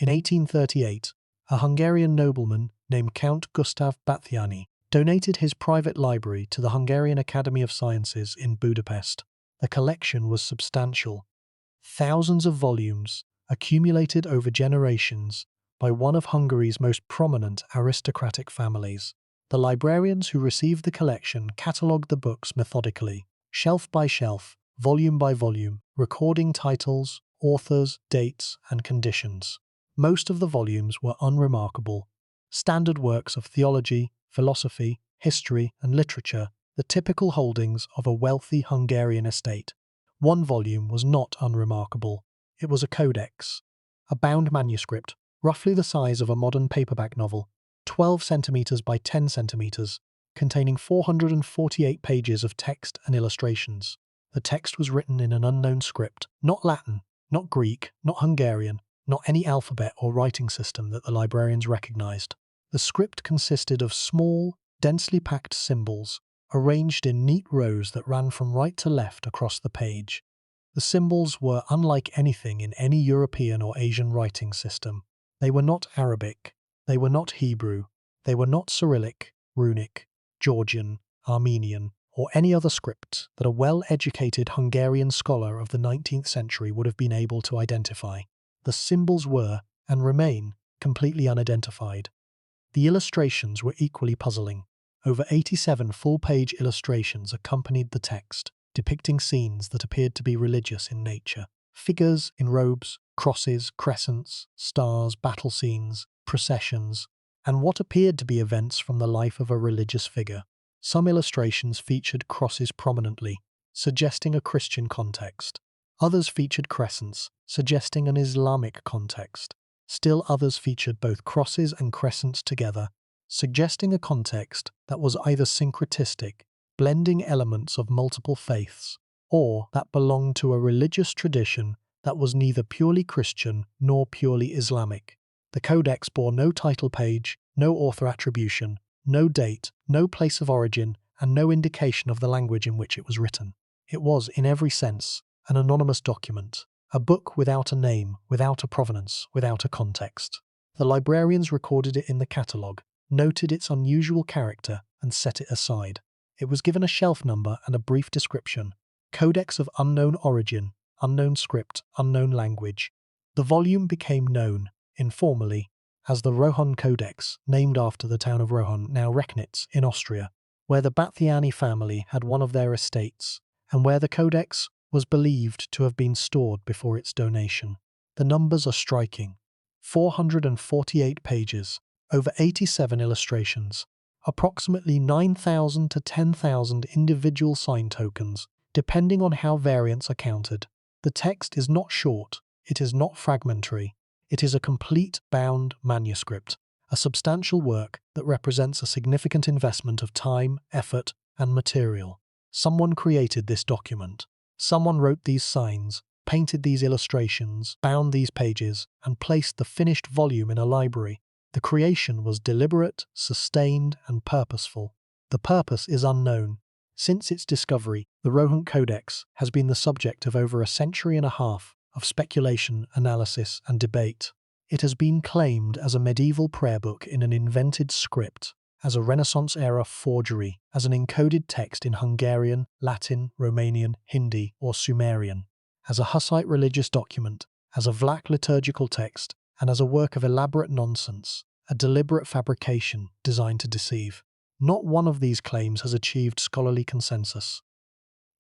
In 1838, a Hungarian nobleman named Count Gustav Batthyány donated his private library to the Hungarian Academy of Sciences in Budapest. The collection was substantial. Thousands of volumes, accumulated over generations by one of Hungary's most prominent aristocratic families. The librarians who received the collection catalogued the books methodically, shelf by shelf, volume by volume, recording titles, authors, dates, and conditions. Most of the volumes were unremarkable, standard works of theology, philosophy, history, and literature, the typical holdings of a wealthy Hungarian estate. One volume was not unremarkable. It was a codex, a bound manuscript, roughly the size of a modern paperback novel, 12 centimeters by 10 centimeters, containing 448 pages of text and illustrations. The text was written in an unknown script, not Latin, not Greek, not Hungarian, not any alphabet or writing system that the librarians recognized. The script consisted of small, densely packed symbols, arranged in neat rows that ran from right to left across the page. The symbols were unlike anything in any European or Asian writing system. They were not Arabic, they were not Hebrew, they were not Cyrillic, Runic, Georgian, Armenian, or any other script that a well-educated Hungarian scholar of the 19th century would have been able to identify. The symbols were, and remain, completely unidentified. The illustrations were equally puzzling. Over 87 full-page illustrations accompanied the text, depicting scenes that appeared to be religious in nature. Figures in robes, crosses, crescents, stars, battle scenes, processions, and what appeared to be events from the life of a religious figure. Some illustrations featured crosses prominently, suggesting a Christian context. Others featured crescents, suggesting an Islamic context. Still others featured both crosses and crescents together, suggesting a context that was either syncretistic, blending elements of multiple faiths, or that belonged to a religious tradition that was neither purely Christian nor purely Islamic. The codex bore no title page, no author attribution, no date, no place of origin, and no indication of the language in which it was written. It was, in every sense, an anonymous document, a book without a name, without a provenance, without a context. The librarians recorded it in the catalogue, noted its unusual character, and set it aside. It was given a shelf number and a brief description. Codex of unknown origin, unknown script, unknown language. The volume became known, informally, as the Rohonc Codex, named after the town of Rohonc, now Rechnitz, in Austria, where the Batthyány family had one of their estates, and where the codex was believed to have been stored before its donation. The numbers are striking. 448 pages, over 87 illustrations, approximately 9,000 to 10,000 individual sign tokens, depending on how variants are counted. The text is not short, it is not fragmentary, it is a complete bound manuscript, a substantial work that represents a significant investment of time, effort, and material. Someone created this document. Someone wrote these signs, painted these illustrations, bound these pages, and placed the finished volume in a library. The creation was deliberate, sustained, and purposeful. The purpose is unknown. Since its discovery, the Rohonc Codex has been the subject of over a century and a half of speculation, analysis, and debate. It has been claimed as a medieval prayer book in an invented script, as a Renaissance-era forgery, as an encoded text in Hungarian, Latin, Romanian, Hindi, or Sumerian, as a Hussite religious document, as a Vlach liturgical text, and as a work of elaborate nonsense, a deliberate fabrication designed to deceive. Not one of these claims has achieved scholarly consensus.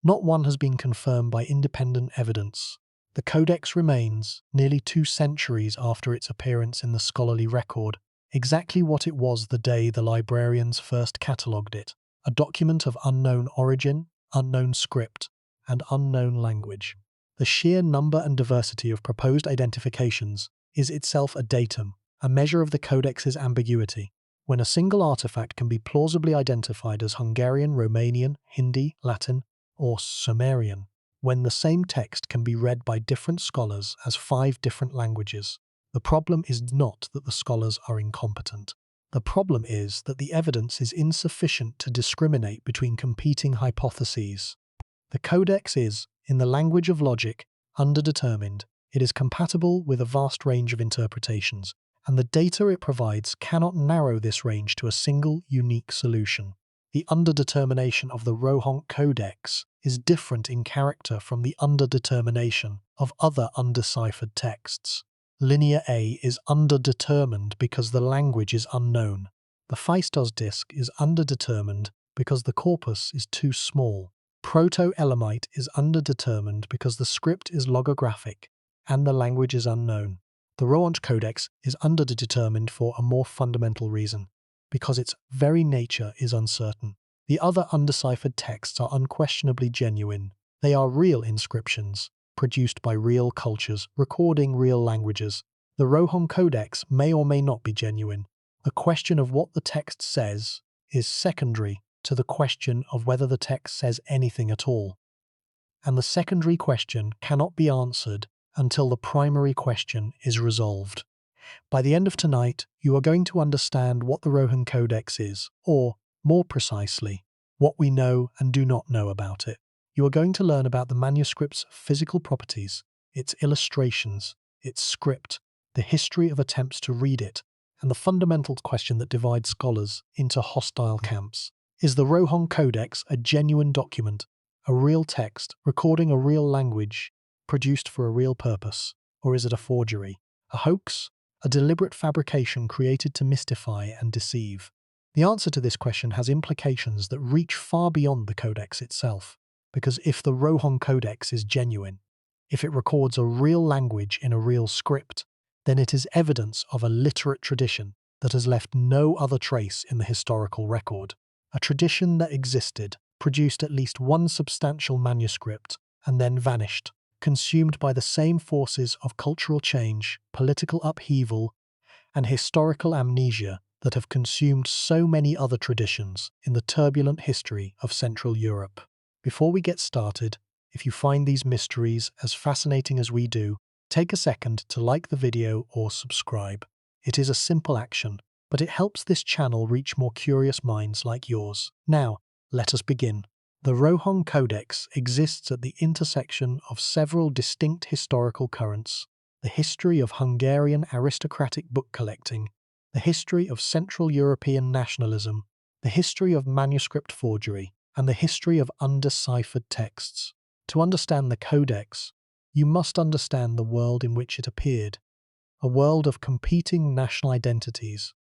Not one has been confirmed by independent evidence. The Codex remains, nearly 2 centuries after its appearance in the scholarly record, exactly what it was the day the librarians first catalogued it, a document of unknown origin, unknown script, and unknown language. The sheer number and diversity of proposed identifications is itself a datum, a measure of the Codex's ambiguity. When a single artifact can be plausibly identified as Hungarian, Romanian, Hindi, Latin, or Sumerian, when the same text can be read by different scholars as 5 different languages, the problem is not that the scholars are incompetent. The problem is that the evidence is insufficient to discriminate between competing hypotheses. The Codex is, in the language of logic, underdetermined, It is compatible with a vast range of interpretations, and the data it provides cannot narrow this range to a single, unique solution. The underdetermination of the Rohonc Codex is different in character from the underdetermination of other undeciphered texts. Linear A is underdetermined because the language is unknown. The Phaistos disk is underdetermined because the corpus is too small. Proto-Elamite is underdetermined because the script is logographic and the language is unknown. The Rohonc Codex is underdetermined for a more fundamental reason, because its very nature is uncertain. The other undeciphered texts are unquestionably genuine. They are real inscriptions, produced by real cultures, recording real languages. The Rohonc Codex may or may not be genuine. The question of what the text says is secondary to the question of whether the text says anything at all. And the secondary question cannot be answered until the primary question is resolved. By the end of tonight, you are going to understand what the Rohonc Codex is, or, more precisely, what we know and do not know about it. You are going to learn about the manuscript's physical properties, its illustrations, its script, the history of attempts to read it, and the fundamental question that divides scholars into hostile camps. Is the Rohonc Codex a genuine document, a real text recording a real language produced for a real purpose, or is it a forgery, a hoax, a deliberate fabrication created to mystify and deceive? The answer to this question has implications that reach far beyond the Codex itself, because if the Rohonc Codex is genuine, if it records a real language in a real script, then it is evidence of a literate tradition that has left no other trace in the historical record. A tradition that existed, produced at least one substantial manuscript, and then vanished, consumed by the same forces of cultural change, political upheaval, and historical amnesia that have consumed so many other traditions in the turbulent history of Central Europe. Before we get started, if you find these mysteries as fascinating as we do, take a second to like the video or subscribe. It is a simple action, but it helps this channel reach more curious minds like yours. Now, let us begin. The Rohonc Codex exists at the intersection of several distinct historical currents: the history of Hungarian aristocratic book collecting, the history of Central European nationalism, the history of manuscript forgery, and the history of undeciphered texts. To understand the Codex, you must understand the world in which it appeared, a world of competing national identities,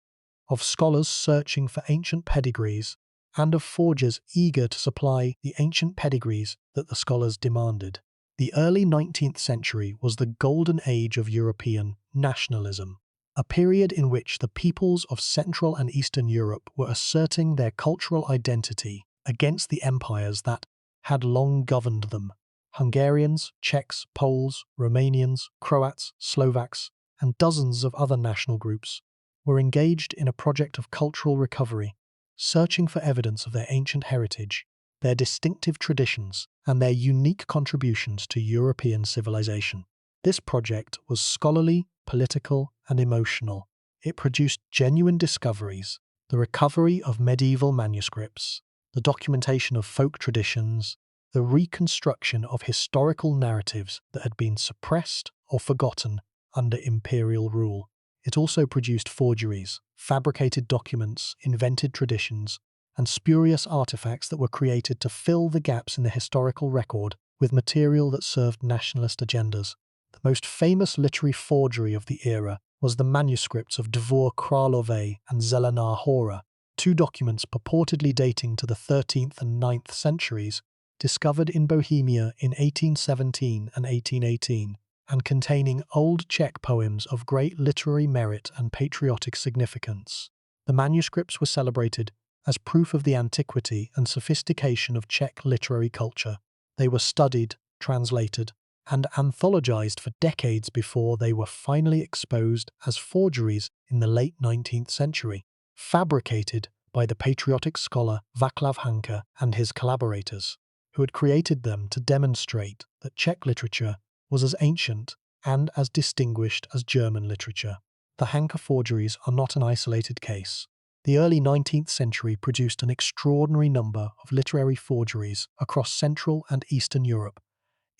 of scholars searching for ancient pedigrees, and of forgers eager to supply the ancient pedigrees that the scholars demanded. The early 19th century was the golden age of European nationalism, a period in which the peoples of Central and Eastern Europe were asserting their cultural identity against the empires that had long governed them. Hungarians, Czechs, Poles, Romanians, Croats, Slovaks, and dozens of other national groups were engaged in a project of cultural recovery, searching for evidence of their ancient heritage, their distinctive traditions, and their unique contributions to European civilization. This project was scholarly, political, and emotional. It produced genuine discoveries, the recovery of medieval manuscripts, the documentation of folk traditions, the reconstruction of historical narratives that had been suppressed or forgotten under imperial rule. It also produced forgeries, fabricated documents, invented traditions, and spurious artifacts that were created to fill the gaps in the historical record with material that served nationalist agendas. The most famous literary forgery of the era was the manuscripts of Dvor Králové and Zelená Hora, two documents purportedly dating to the 13th and 9th centuries, discovered in Bohemia in 1817 and 1818, and containing old Czech poems of great literary merit and patriotic significance. The manuscripts were celebrated as proof of the antiquity and sophistication of Czech literary culture. They were studied, translated, and anthologized for decades before they were finally exposed as forgeries in the late 19th century, fabricated by the patriotic scholar Václav Hanka and his collaborators, who had created them to demonstrate that Czech literature was as ancient and as distinguished as German literature. The Hanka forgeries are not an isolated case. The early 19th century produced an extraordinary number of literary forgeries across Central and Eastern Europe,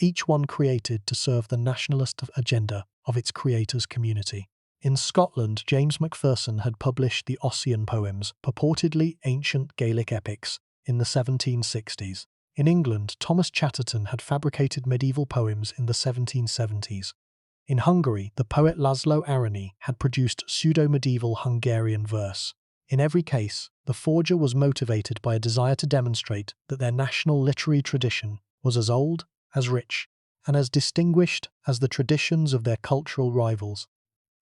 each one created to serve the nationalist agenda of its creators' community. In Scotland, James Macpherson had published the Ossian poems, purportedly ancient Gaelic epics, in the 1760s. In England, Thomas Chatterton had fabricated medieval poems in the 1770s. In Hungary, the poet Laszlo Arany had produced pseudo-medieval Hungarian verse. In every case, the forger was motivated by a desire to demonstrate that their national literary tradition was as old, as rich, and as distinguished as the traditions of their cultural rivals.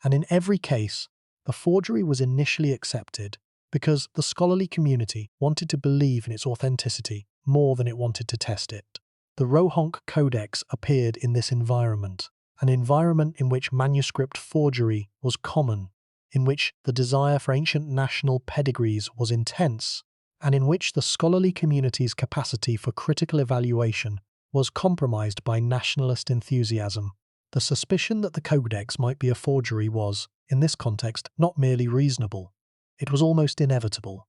And in every case, the forgery was initially accepted because the scholarly community wanted to believe in its authenticity more than it wanted to test it. The Rohonc Codex appeared in this environment, an environment in which manuscript forgery was common, in which the desire for ancient national pedigrees was intense, and in which the scholarly community's capacity for critical evaluation was compromised by nationalist enthusiasm. The suspicion that the Codex might be a forgery was, in this context, not merely reasonable. It was almost inevitable.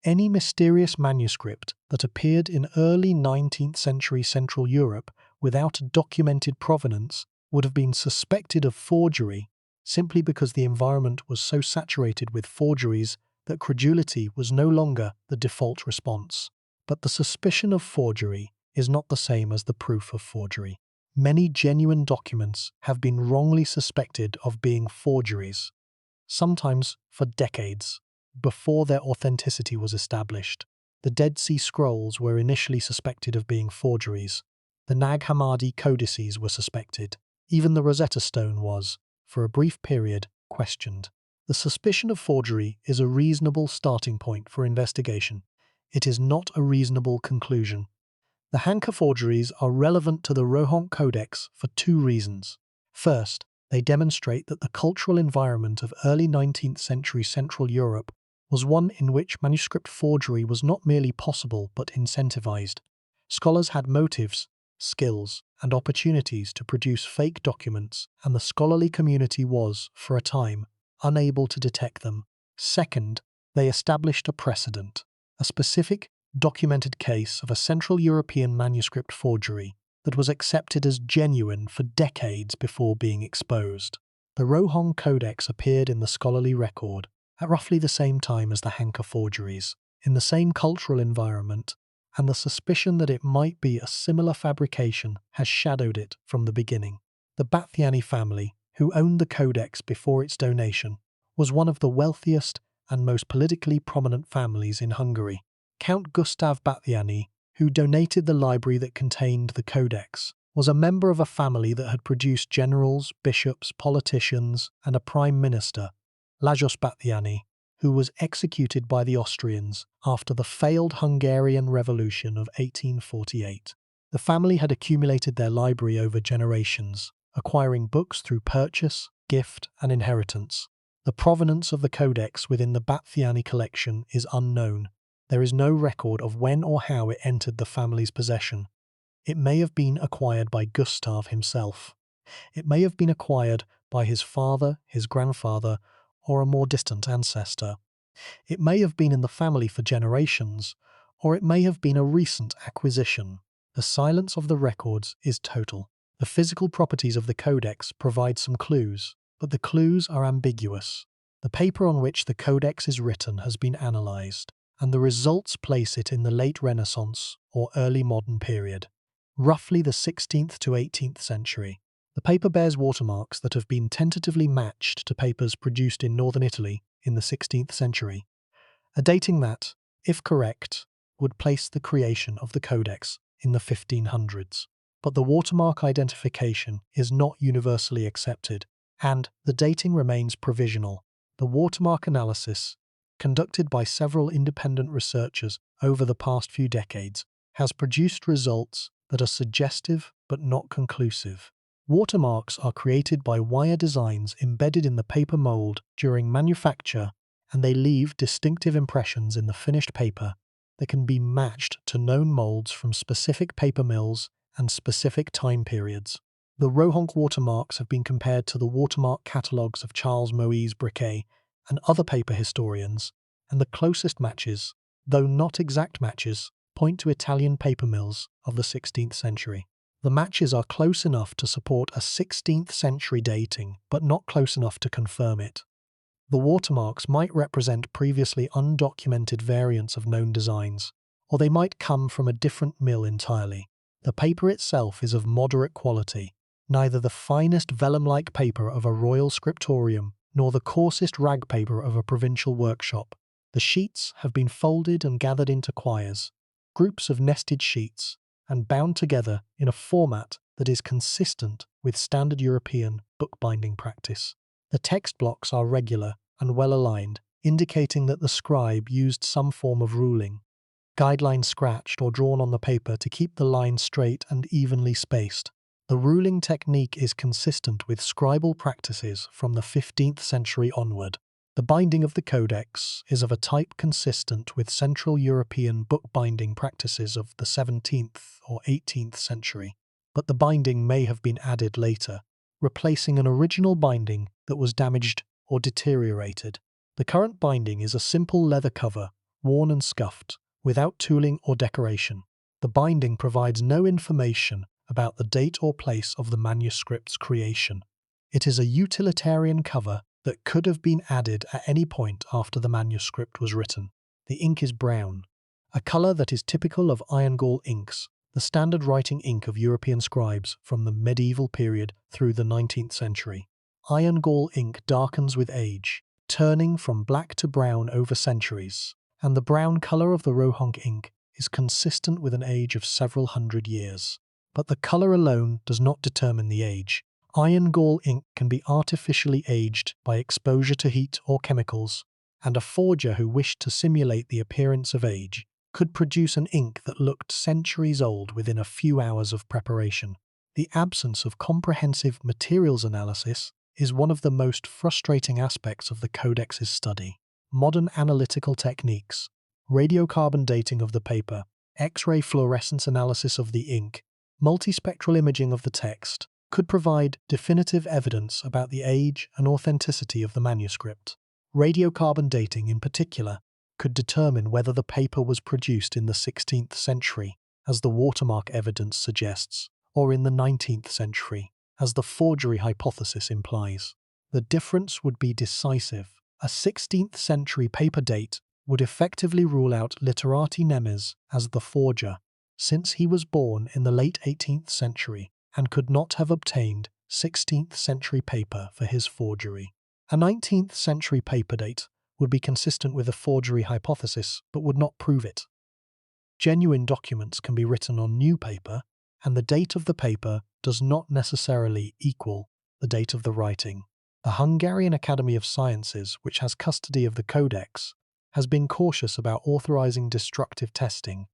Any mysterious manuscript that appeared in early 19th century Central Europe without a documented provenance would have been suspected of forgery simply because the environment was so saturated with forgeries that credulity was no longer the default response. But the suspicion of forgery is not the same as the proof of forgery. Many genuine documents have been wrongly suspected of being forgeries, sometimes for decades, before their authenticity was established. The Dead Sea Scrolls were initially suspected of being forgeries. The Nag Hammadi codices were suspected. Even the Rosetta Stone was, for a brief period, questioned. The suspicion of forgery is a reasonable starting point for investigation. It is not a reasonable conclusion. The Hanka forgeries are relevant to the Rohonc Codex for two reasons. First, they demonstrate that the cultural environment of early 19th century Central Europe was one in which manuscript forgery was not merely possible but incentivized. Scholars had motives, skills, and opportunities to produce fake documents, and the scholarly community was, for a time, unable to detect them. Second, they established a precedent, a specific, documented case of a Central European manuscript forgery that was accepted as genuine for decades before being exposed. The Rohonc Codex appeared in the scholarly record at roughly the same time as the Hanka forgeries, in the same cultural environment, and the suspicion that it might be a similar fabrication has shadowed it from the beginning. The Bathyany family, who owned the Codex before its donation, was one of the wealthiest and most politically prominent families in Hungary. Count Gustav Bathyany, who donated the library that contained the Codex, was a member of a family that had produced generals, bishops, politicians, and a prime minister, Lajos Bathyany, who was executed by the Austrians after the failed Hungarian Revolution of 1848. The family had accumulated their library over generations, acquiring books through purchase, gift, and inheritance. The provenance of the Codex within the Bathyany collection is unknown. There is no record of when or how it entered the family's possession. It may have been acquired by Gustav himself. It may have been acquired by his father, his grandfather, or a more distant ancestor. It may have been in the family for generations, or it may have been a recent acquisition. The silence of the records is total. The physical properties of the Codex provide some clues, but the clues are ambiguous. The paper on which the Codex is written has been analysed, and the results place it in the late Renaissance or early modern period, roughly the 16th to 18th century. The paper bears watermarks that have been tentatively matched to papers produced in northern Italy in the 16th century, a dating that, if correct, would place the creation of the Codex in the 1500s. But the watermark identification is not universally accepted, and the dating remains provisional. The watermark analysis, conducted by several independent researchers over the past few decades, has produced results that are suggestive but not conclusive. Watermarks are created by wire designs embedded in the paper mold during manufacture, and they leave distinctive impressions in the finished paper that can be matched to known molds from specific paper mills and specific time periods. The Rohonc watermarks have been compared to the watermark catalogues of Charles Moise Briquet and other paper historians, and the closest matches, though not exact matches, point to Italian paper mills of the 16th century. The matches are close enough to support a 16th century dating, but not close enough to confirm it. The watermarks might represent previously undocumented variants of known designs, or they might come from a different mill entirely. The paper itself is of moderate quality, neither the finest vellum-like paper of a royal scriptorium nor the coarsest rag paper of a provincial workshop. The sheets have been folded and gathered into quires, groups of nested sheets, and bound together in a format that is consistent with standard European bookbinding practice. The text blocks are regular and well aligned, indicating that the scribe used some form of ruling. Guidelines scratched or drawn on the paper to keep the lines straight and evenly spaced. The ruling technique is consistent with scribal practices from the 15th century onward. The binding of the codex is of a type consistent with Central European bookbinding practices of the 17th or 18th century, but the binding may have been added later, replacing an original binding that was damaged or deteriorated. The current binding is a simple leather cover, worn and scuffed, without tooling or decoration. The binding provides no information about the date or place of the manuscript's creation. It is a utilitarian cover that could have been added at any point after the manuscript was written. The ink is brown, a colour that is typical of iron gall inks, the standard writing ink of European scribes from the medieval period through the 19th century. Iron gall ink darkens with age, turning from black to brown over centuries, and the brown colour of the Rohonc ink is consistent with an age of several hundred years. But the colour alone does not determine the age. Iron gall ink can be artificially aged by exposure to heat or chemicals, and a forger who wished to simulate the appearance of age could produce an ink that looked centuries old within a few hours of preparation. The absence of comprehensive materials analysis is one of the most frustrating aspects of the Codex's study. Modern analytical techniques, radiocarbon dating of the paper, X-ray fluorescence analysis of the ink, multispectral imaging of the text, could provide definitive evidence about the age and authenticity of the manuscript. Radiocarbon dating, in particular, could determine whether the paper was produced in the 16th century, as the watermark evidence suggests, or in the 19th century, as the forgery hypothesis implies. The difference would be decisive. A 16th century paper date would effectively rule out Literati Nemes as the forger, since he was born in the late 18th century and could not have obtained 16th century paper for his forgery. A 19th century paper date would be consistent with the forgery hypothesis but would not prove it. Genuine documents can be written on new paper, and the date of the paper does not necessarily equal the date of the writing. The Hungarian Academy of Sciences, which has custody of the Codex, has been cautious about authorizing destructive testing.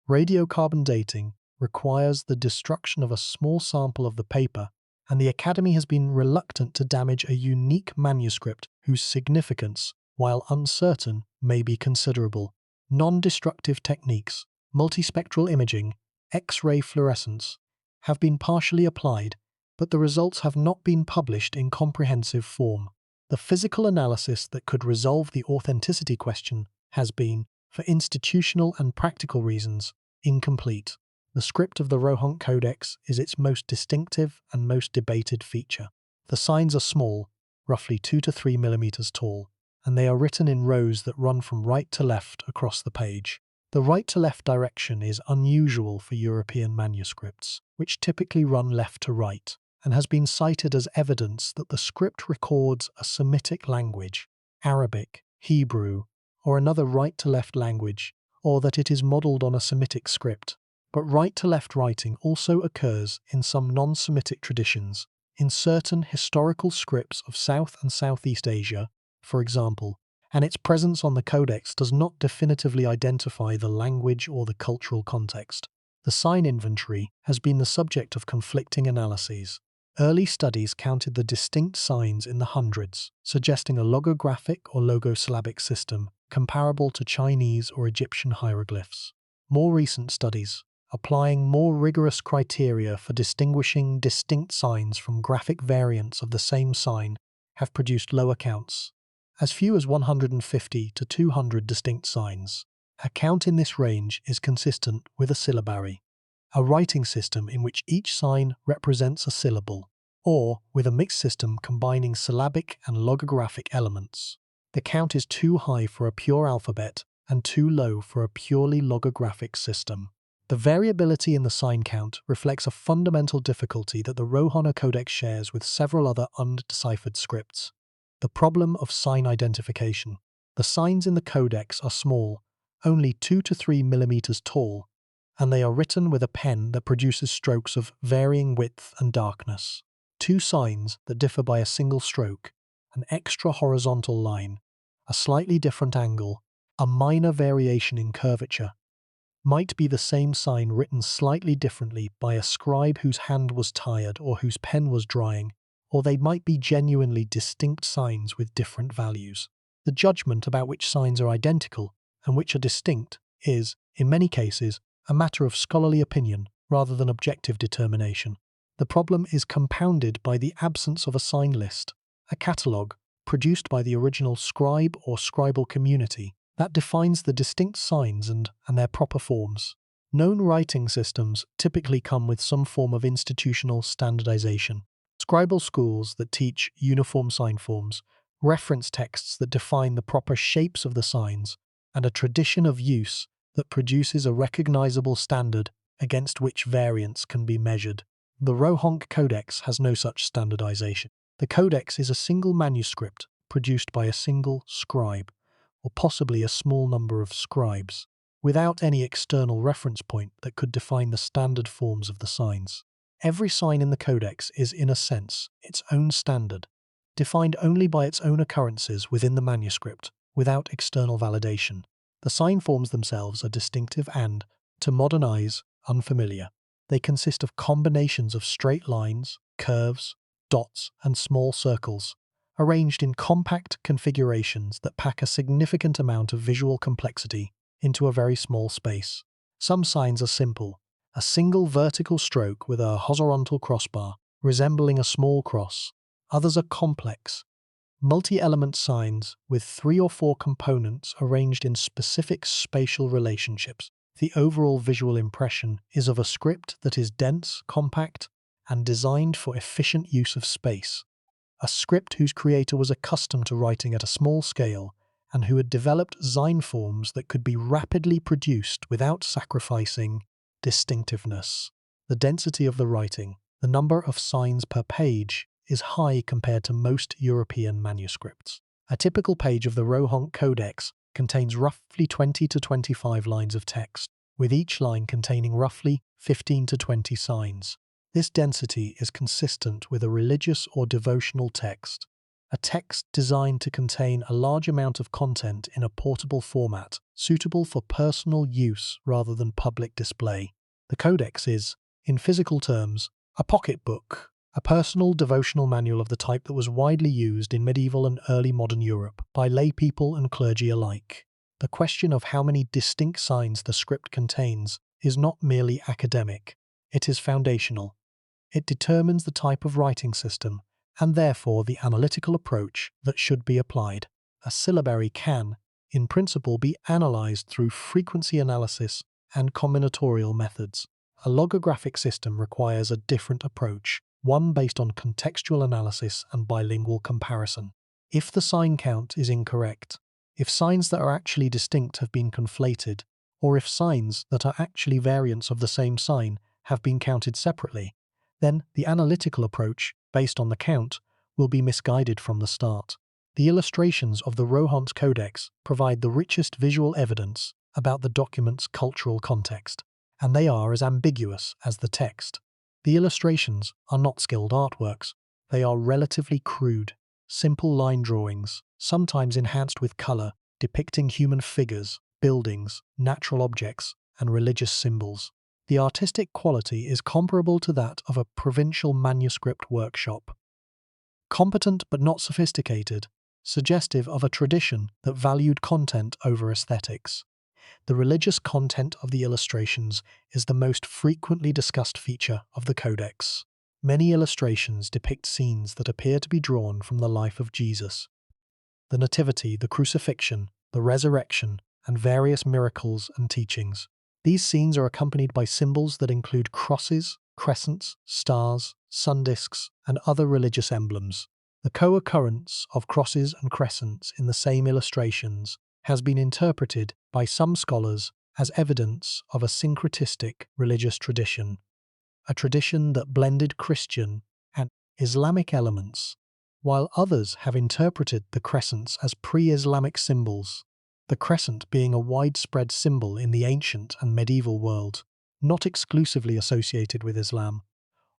Radiocarbon dating requires the destruction of a small sample of the paper, and the Academy has been reluctant to damage a unique manuscript whose significance, while uncertain, may be considerable. Non-destructive techniques, multispectral imaging, X-ray fluorescence, have been partially applied, but the results have not been published in comprehensive form. The physical analysis that could resolve the authenticity question has been, for institutional and practical reasons, incomplete. The script of the Rohonc Codex is its most distinctive and most debated feature. The signs are small, roughly 2 to 3 millimeters tall, and they are written in rows that run from right to left across the page. The right-to-left direction is unusual for European manuscripts, which typically run left to right, and has been cited as evidence that the script records a Semitic language, Arabic, Hebrew, or another right-to-left language, or that it is modelled on a Semitic script. But right-to-left writing also occurs in some non-Semitic traditions, in certain historical scripts of South and Southeast Asia, for example, and its presence on the Codex does not definitively identify the language or the cultural context. The sign inventory has been the subject of conflicting analyses. Early studies counted the distinct signs in the hundreds, suggesting a logographic or logosyllabic system comparable to Chinese or Egyptian hieroglyphs. More recent studies, applying more rigorous criteria for distinguishing distinct signs from graphic variants of the same sign, have produced lower counts. As few as 150 to 200 distinct signs. A count in this range is consistent with a syllabary. a writing system in which each sign represents a syllable, or with a mixed system combining syllabic and logographic elements. The count is too high for a pure alphabet and too low for a purely logographic system. The variability in the sign count reflects a fundamental difficulty that the Rohonc Codex shares with several other undeciphered scripts: the problem of sign identification. The signs in the Codex are small, only 2 to 3 millimeters tall, and they are written with a pen that produces strokes of varying width and darkness. Two signs that differ by a single stroke, an extra horizontal line, a slightly different angle, a minor variation in curvature, might be the same sign written slightly differently by a scribe whose hand was tired or whose pen was drying, or they might be genuinely distinct signs with different values. The judgment about which signs are identical and which are distinct is, in many cases, a matter of scholarly opinion rather than objective determination. The problem is compounded by the absence of a sign list, a catalogue produced by the original scribe or scribal community that defines the distinct signs and their proper forms. Known writing systems typically come with some form of institutional standardization. Scribal schools that teach uniform sign forms, reference texts that define the proper shapes of the signs, and a tradition of use that produces a recognizable standard against which variance can be measured. The Rohonc Codex has no such standardization. The Codex is a single manuscript produced by a single scribe, or possibly a small number of scribes, without any external reference point that could define the standard forms of the signs. Every sign in the Codex is, in a sense, its own standard, defined only by its own occurrences within the manuscript, without external validation. The sign forms themselves are distinctive and, to modern eyes, unfamiliar. They consist of combinations of straight lines, curves, dots, and small circles, arranged in compact configurations that pack a significant amount of visual complexity into a very small space. Some signs are simple, a single vertical stroke with a horizontal crossbar, resembling a small cross. Others are complex, multi-element signs with 3 or 4 components arranged in specific spatial relationships. The overall visual impression is of a script that is dense, compact, and designed for efficient use of space. A script whose creator was accustomed to writing at a small scale and who had developed sign forms that could be rapidly produced without sacrificing distinctiveness. The density of the writing, the number of signs per page, is high compared to most European manuscripts. A typical page of the Rohonc Codex contains roughly 20 to 25 lines of text, with each line containing roughly 15 to 20 signs. This density is consistent with a religious or devotional text, a text designed to contain a large amount of content in a portable format, suitable for personal use rather than public display. The Codex is, in physical terms, a pocketbook, a personal devotional manual of the type that was widely used in medieval and early modern Europe by lay people and clergy alike. The question of how many distinct signs the script contains is not merely academic, it is foundational. It determines the type of writing system, and therefore the analytical approach that should be applied. A syllabary can, in principle, be analyzed through frequency analysis and combinatorial methods. A logographic system requires a different approach, one based on contextual analysis and bilingual comparison. If the sign count is incorrect, if signs that are actually distinct have been conflated, or if signs that are actually variants of the same sign have been counted separately, then the analytical approach, based on the count, will be misguided from the start. The illustrations of the Rohonc Codex provide the richest visual evidence about the document's cultural context, and they are as ambiguous as the text. The illustrations are not skilled artworks, they are relatively crude, simple line drawings, sometimes enhanced with color, depicting human figures, buildings, natural objects, and religious symbols. The artistic quality is comparable to that of a provincial manuscript workshop. Competent but not sophisticated, suggestive of a tradition that valued content over aesthetics. The religious content of the illustrations is the most frequently discussed feature of the Codex. Many illustrations depict scenes that appear to be drawn from the life of Jesus. The Nativity, the Crucifixion, the Resurrection, and various miracles and teachings. These scenes are accompanied by symbols that include crosses, crescents, stars, sun discs, and other religious emblems. The co-occurrence of crosses and crescents in the same illustrations has been interpreted by some scholars as evidence of a syncretistic religious tradition, a tradition that blended Christian and Islamic elements, while others have interpreted the crescents as pre-Islamic symbols, the crescent being a widespread symbol in the ancient and medieval world, not exclusively associated with Islam,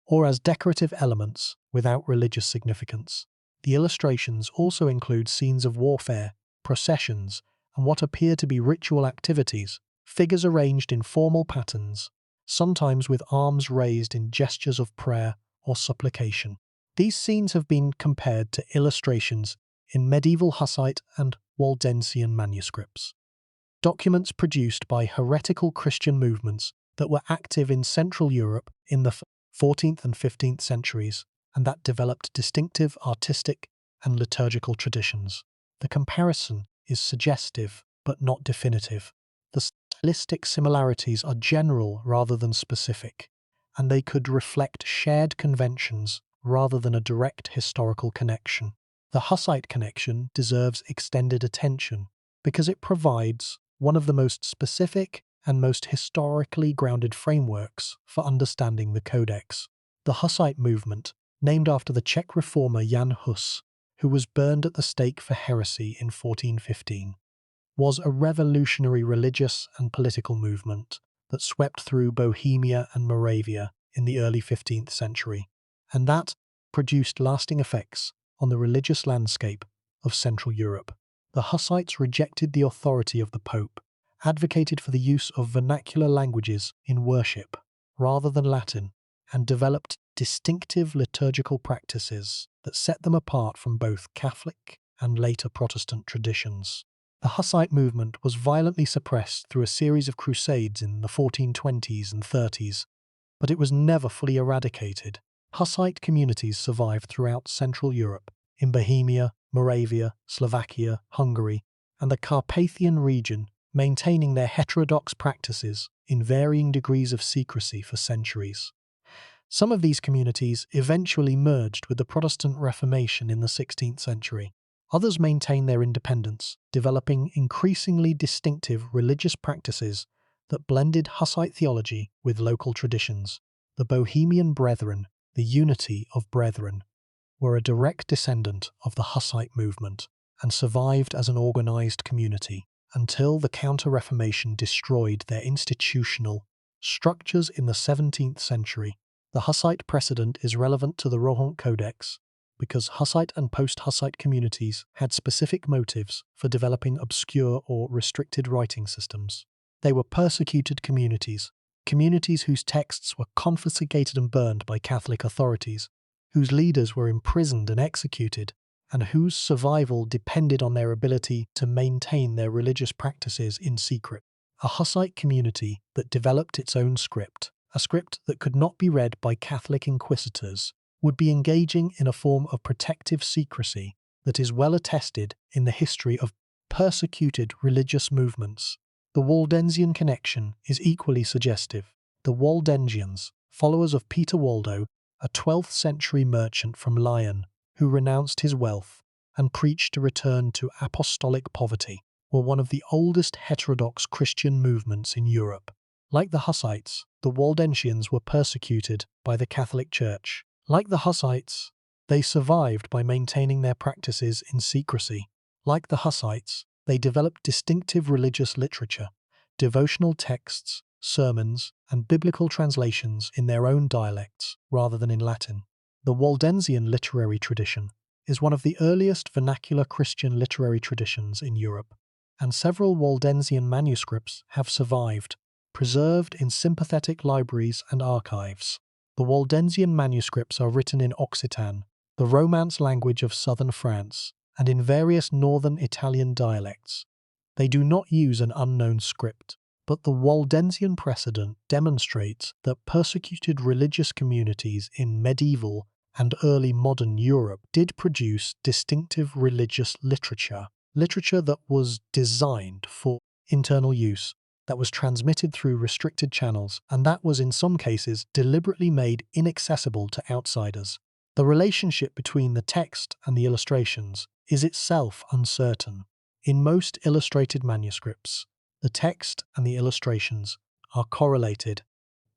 or as decorative elements without religious significance. The illustrations also include scenes of warfare, processions, and what appear to be ritual activities, figures arranged in formal patterns, sometimes with arms raised in gestures of prayer or supplication. These scenes have been compared to illustrations in medieval Hussite and Waldensian manuscripts, documents produced by heretical Christian movements that were active in Central Europe in the 14th and 15th centuries, and that developed distinctive artistic and liturgical traditions. The comparison is suggestive but not definitive. The stylistic similarities are general rather than specific, and they could reflect shared conventions rather than a direct historical connection. The Hussite connection deserves extended attention because it provides one of the most specific and most historically grounded frameworks for understanding the Codex. The Hussite movement, named after the Czech reformer Jan Hus, who was burned at the stake for heresy in 1415, was a revolutionary religious and political movement that swept through Bohemia and Moravia in the early 15th century, and that produced lasting effects on the religious landscape of Central Europe. The Hussites rejected the authority of the Pope, advocated for the use of vernacular languages in worship rather than Latin, and developed distinctive liturgical practices that set them apart from both Catholic and later Protestant traditions. The Hussite movement was violently suppressed through a series of crusades in the 1420s and 30s, but it was never fully eradicated. Hussite communities survived throughout Central Europe, in Bohemia, Moravia, Slovakia, Hungary, and the Carpathian region, maintaining their heterodox practices in varying degrees of secrecy for centuries. Some of these communities eventually merged with the Protestant Reformation in the 16th century. Others maintained their independence, developing increasingly distinctive religious practices that blended Hussite theology with local traditions. The Bohemian Brethren, the Unity of Brethren, were a direct descendant of the Hussite movement and survived as an organized community until the Counter-Reformation destroyed their institutional structures in the 17th century. The Hussite precedent is relevant to the Rohonc Codex because Hussite and post-Hussite communities had specific motives for developing obscure or restricted writing systems. They were persecuted communities, communities whose texts were confiscated and burned by Catholic authorities, whose leaders were imprisoned and executed, and whose survival depended on their ability to maintain their religious practices in secret. A Hussite community that developed its own script, a script that could not be read by Catholic inquisitors, would be engaging in a form of protective secrecy that is well attested in the history of persecuted religious movements. The Waldensian connection is equally suggestive. The Waldensians, followers of Peter Waldo, a 12th century merchant from Lyon, who renounced his wealth and preached a return to apostolic poverty, were one of the oldest heterodox Christian movements in Europe. Like the Hussites, the Waldensians were persecuted by the Catholic Church. Like the Hussites, they survived by maintaining their practices in secrecy. Like the Hussites, they developed distinctive religious literature, devotional texts, sermons, and biblical translations in their own dialects rather than in Latin. The Waldensian literary tradition is one of the earliest vernacular Christian literary traditions in Europe, and several Waldensian manuscripts have survived, preserved in sympathetic libraries and archives. The Waldensian manuscripts are written in Occitan, the Romance language of southern France, and in various northern Italian dialects. They do not use an unknown script, but the Waldensian precedent demonstrates that persecuted religious communities in medieval and early modern Europe did produce distinctive religious literature that was designed for internal use. that was transmitted through restricted channels, and that was in some cases deliberately made inaccessible to outsiders. The relationship between the text and the illustrations is itself uncertain. In most illustrated manuscripts, the text and the illustrations are correlated.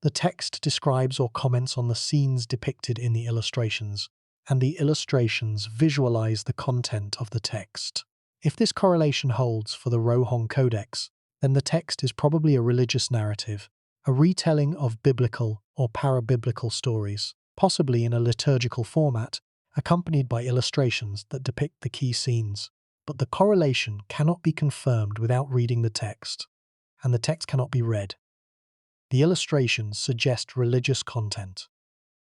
The text describes or comments on the scenes depicted in the illustrations, and the illustrations visualize the content of the text. If this correlation holds for the Rohonc Codex, then the text is probably a religious narrative, a retelling of biblical or parabiblical stories, possibly in a liturgical format, accompanied by illustrations that depict the key scenes. But the correlation cannot be confirmed without reading the text, and the text cannot be read. The illustrations suggest religious content.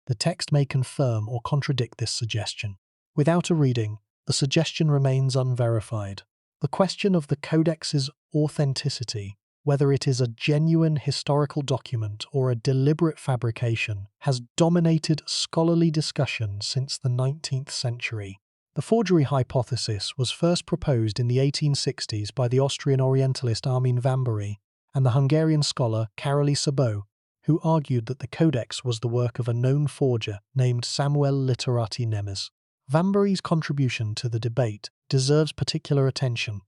The text may confirm or contradict this suggestion. Without a reading, the suggestion remains unverified. The question of the Codex's authenticity, whether it is a genuine historical document or a deliberate fabrication, has dominated scholarly discussion since the 19th century. The forgery hypothesis was first proposed in the 1860s by the Austrian Orientalist Armin Vambary and the Hungarian scholar Károly Szabó, who argued that the Codex was the work of a known forger named Samuel Literati Nemes. Vambary's contribution to the debate deserves particular attention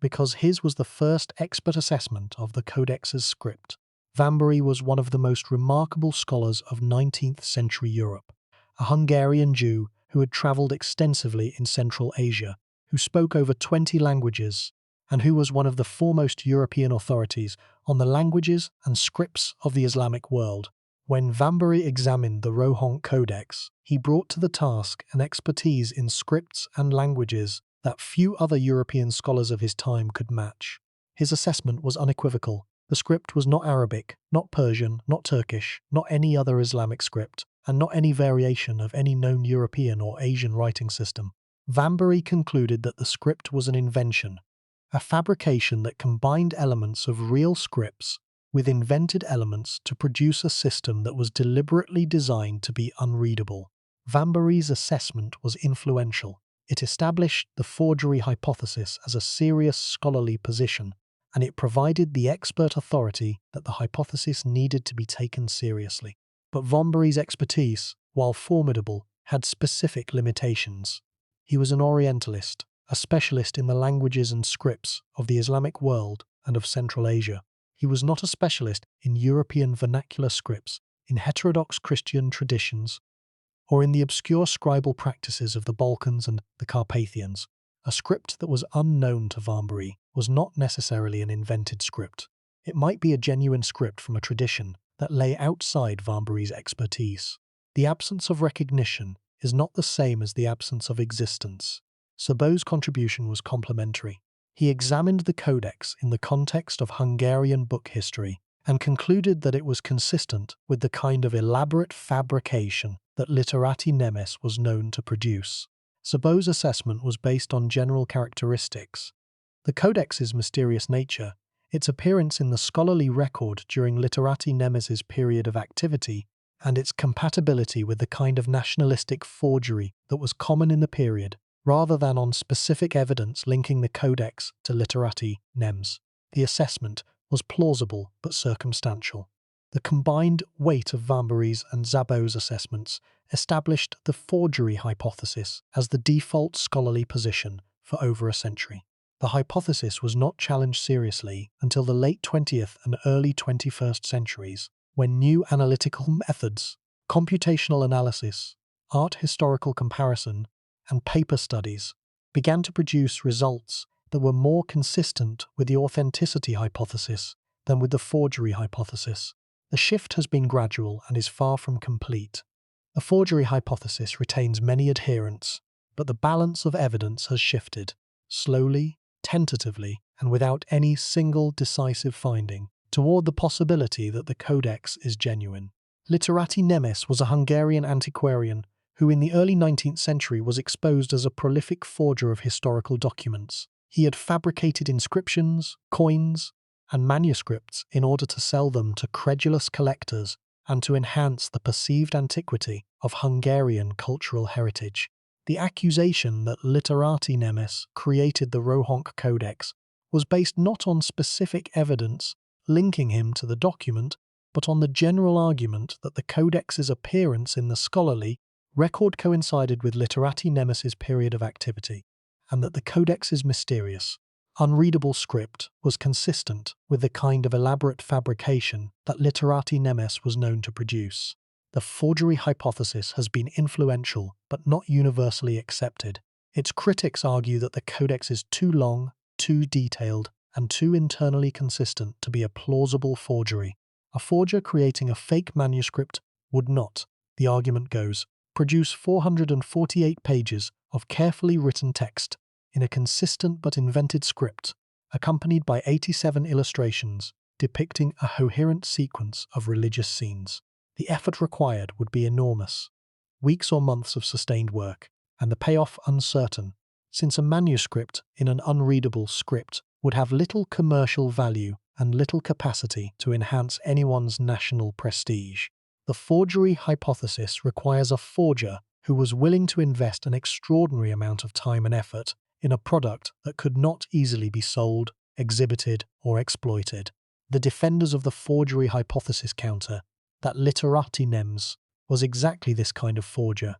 because his was the first expert assessment of the Codex's script. Vambary was one of the most remarkable scholars of 19th century Europe, a Hungarian Jew who had travelled extensively in Central Asia, who spoke over 20 languages, and who was one of the foremost European authorities on the languages and scripts of the Islamic world. When Vambary examined the Rohonc Codex, he brought to the task an expertise in scripts and languages that few other European scholars of his time could match. His assessment was unequivocal. The script was not Arabic, not Persian, not Turkish, not any other Islamic script, and not any variation of any known European or Asian writing system. Vambary concluded that the script was an invention, a fabrication that combined elements of real scripts with invented elements to produce a system that was deliberately designed to be unreadable. Vambary's assessment was influential. It established the forgery hypothesis as a serious scholarly position, and it provided the expert authority that the hypothesis needed to be taken seriously. But Vambary's expertise, while formidable, had specific limitations. He was an Orientalist, a specialist in the languages and scripts of the Islamic world and of Central Asia. He was not a specialist in European vernacular scripts, in heterodox Christian traditions, or in the obscure scribal practices of the Balkans and the Carpathians. A script that was unknown to Vambary was not necessarily an invented script. It might be a genuine script from a tradition that lay outside Vambary's expertise. The absence of recognition is not the same as the absence of existence. Szabó's contribution was complementary. He examined the Codex in the context of Hungarian book history and concluded that it was consistent with the kind of elaborate fabrication that Literati Nemes was known to produce. Szabó's assessment was based on general characteristics: the Codex's mysterious nature, its appearance in the scholarly record during Literati Nemes's period of activity, and its compatibility with the kind of nationalistic forgery that was common in the period, rather than on specific evidence linking the Codex to Literati Nemes. The assessment was plausible but circumstantial. The combined weight of Vambary's and Szabó's assessments established the forgery hypothesis as the default scholarly position for over a century. The hypothesis was not challenged seriously until the late 20th and early 21st centuries, when new analytical methods, computational analysis, art historical comparison, and paper studies began to produce results that were more consistent with the authenticity hypothesis than with the forgery hypothesis. The shift has been gradual and is far from complete. The forgery hypothesis retains many adherents, but the balance of evidence has shifted, slowly, tentatively, and without any single decisive finding, toward the possibility that the Codex is genuine. Literati Nemes was a Hungarian antiquarian who in the early 19th century was exposed as a prolific forger of historical documents. He had fabricated inscriptions, coins, and manuscripts in order to sell them to credulous collectors and to enhance the perceived antiquity of Hungarian cultural heritage. The accusation that Literati Nemes created the Rohonc Codex was based not on specific evidence, linking him to the document, but on the general argument that the Codex's appearance in the scholarly record coincided with Literati Nemes's period of activity, and that the Codex's mysterious, unreadable script was consistent with the kind of elaborate fabrication that Literati Nemes was known to produce. The forgery hypothesis has been influential but not universally accepted. Its critics argue that the Codex is too long, too detailed, and too internally consistent to be a plausible forgery. A forger creating a fake manuscript would not, the argument goes, produce 448 pages of carefully written text in a consistent but invented script, accompanied by 87 illustrations depicting a coherent sequence of religious scenes. The effort required would be enormous, weeks or months of sustained work, and the payoff uncertain, since a manuscript in an unreadable script would have little commercial value and little capacity to enhance anyone's national prestige. The forgery hypothesis requires a forger who was willing to invest an extraordinary amount of time and effort in a product that could not easily be sold, exhibited, or exploited. The defenders of the forgery hypothesis counter that Literati Nemes was exactly this kind of forger,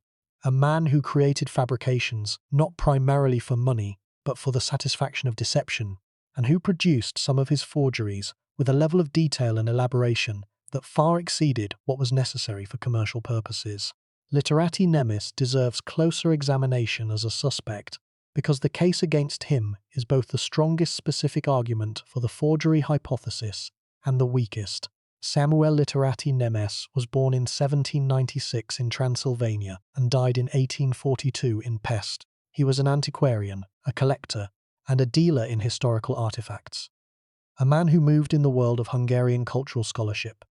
a man who created fabrications not primarily for money but for the satisfaction of deception, and who produced some of his forgeries with a level of detail and elaboration that far exceeded what was necessary for commercial purposes. Literati Nemes deserves closer examination as a suspect because the case against him is both the strongest specific argument for the forgery hypothesis and the weakest. Samuel Literati Nemes was born in 1796 in Transylvania and died in 1842 in Pest. He was an antiquarian, a collector, and a dealer in historical artifacts. A man who moved in the world of Hungarian cultural scholarship,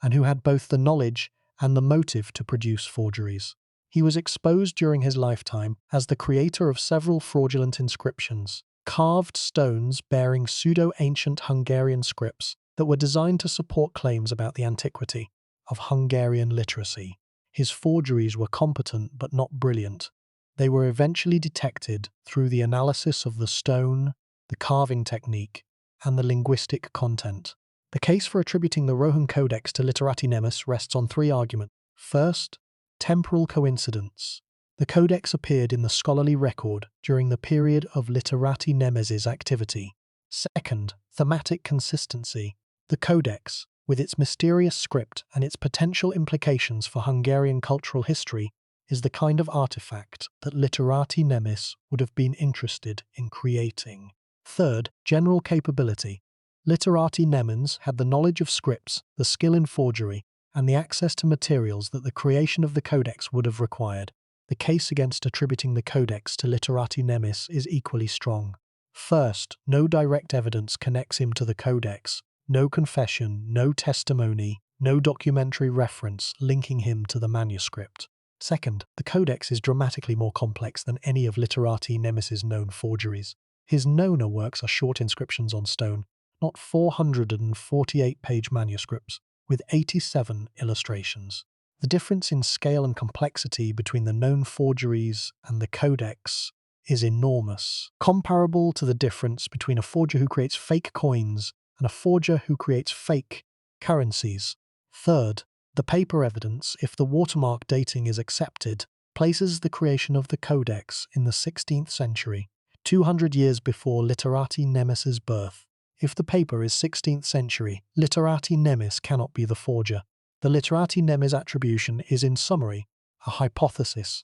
and who had both the knowledge and the motive to produce forgeries. He was exposed during his lifetime as the creator of several fraudulent inscriptions, carved stones bearing pseudo-ancient Hungarian scripts that were designed to support claims about the antiquity of Hungarian literacy. His forgeries were competent but not brilliant. They were eventually detected through the analysis of the stone, the carving technique, and the linguistic content. The case for attributing the Rohonc Codex to Literati Nemes rests on three arguments. First, temporal coincidence. The Codex appeared in the scholarly record during the period of Literati Nemes's activity. Second, thematic consistency. The Codex, with its mysterious script and its potential implications for Hungarian cultural history, is the kind of artifact that Literati Nemes would have been interested in creating. Third, general capability. Literati Nemes had the knowledge of scripts, the skill in forgery, and the access to materials that the creation of the Codex would have required. The case against attributing the Codex to Literati Nemes is equally strong. First, no direct evidence connects him to the Codex. No confession, no testimony, no documentary reference linking him to the manuscript. Second, the Codex is dramatically more complex than any of Literati Nemes's known forgeries. His known works are short inscriptions on stone, not 448-page manuscripts, with 87 illustrations. The difference in scale and complexity between the known forgeries and the Codex is enormous, comparable to the difference between a forger who creates fake coins and a forger who creates fake currencies. Third, the paper evidence, if the watermark dating is accepted, places the creation of the Codex in the 16th century, 200 years before Literati Nemes's birth. If the paper is 16th century, Literati Nemes cannot be the forger. The Literati Nemes attribution is, in summary, a hypothesis,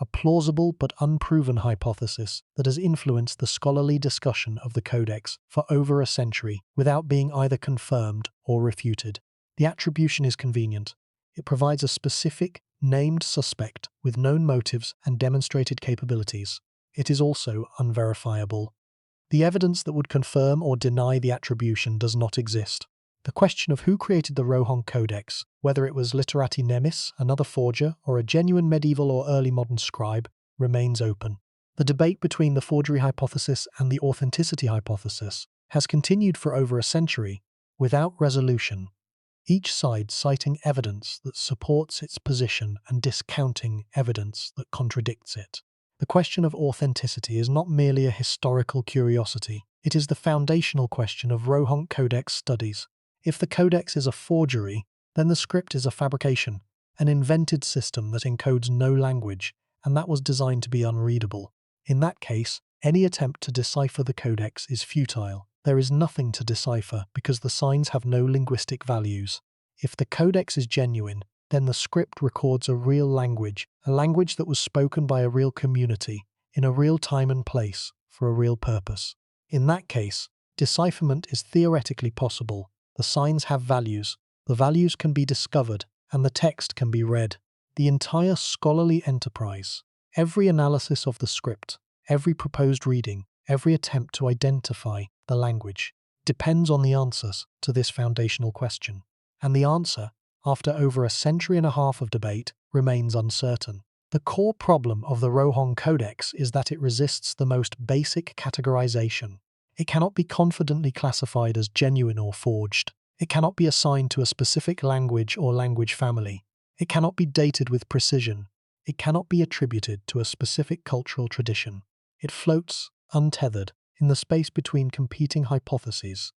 a plausible but unproven hypothesis that has influenced the scholarly discussion of the Codex for over a century without being either confirmed or refuted. The attribution is convenient. It provides a specific, named suspect with known motives and demonstrated capabilities. It is also unverifiable. The evidence that would confirm or deny the attribution does not exist. The question of who created the Rohonc Codex, whether it was Literati Nemes, another forger, or a genuine medieval or early modern scribe, remains open. The debate between the forgery hypothesis and the authenticity hypothesis has continued for over a century, without resolution, each side citing evidence that supports its position and discounting evidence that contradicts it. The question of authenticity is not merely a historical curiosity, it is the foundational question of Rohonc Codex studies. If the codex is a forgery, then the script is a fabrication, an invented system that encodes no language, and that was designed to be unreadable. In that case, any attempt to decipher the codex is futile. There is nothing to decipher because the signs have no linguistic values. If the codex is genuine, then the script records a real language, a language that was spoken by a real community, in a real time and place, for a real purpose. In that case, decipherment is theoretically possible. The signs have values, the values can be discovered, and the text can be read. The entire scholarly enterprise, every analysis of the script, every proposed reading, every attempt to identify the language, depends on the answers to this foundational question. And the answer, after over a century and a half of debate, remains uncertain. The core problem of the Rohonc Codex is that it resists the most basic categorization. It cannot be confidently classified as genuine or forged. It cannot be assigned to a specific language or language family. It cannot be dated with precision. It cannot be attributed to a specific cultural tradition. It floats, untethered, in the space between competing hypotheses.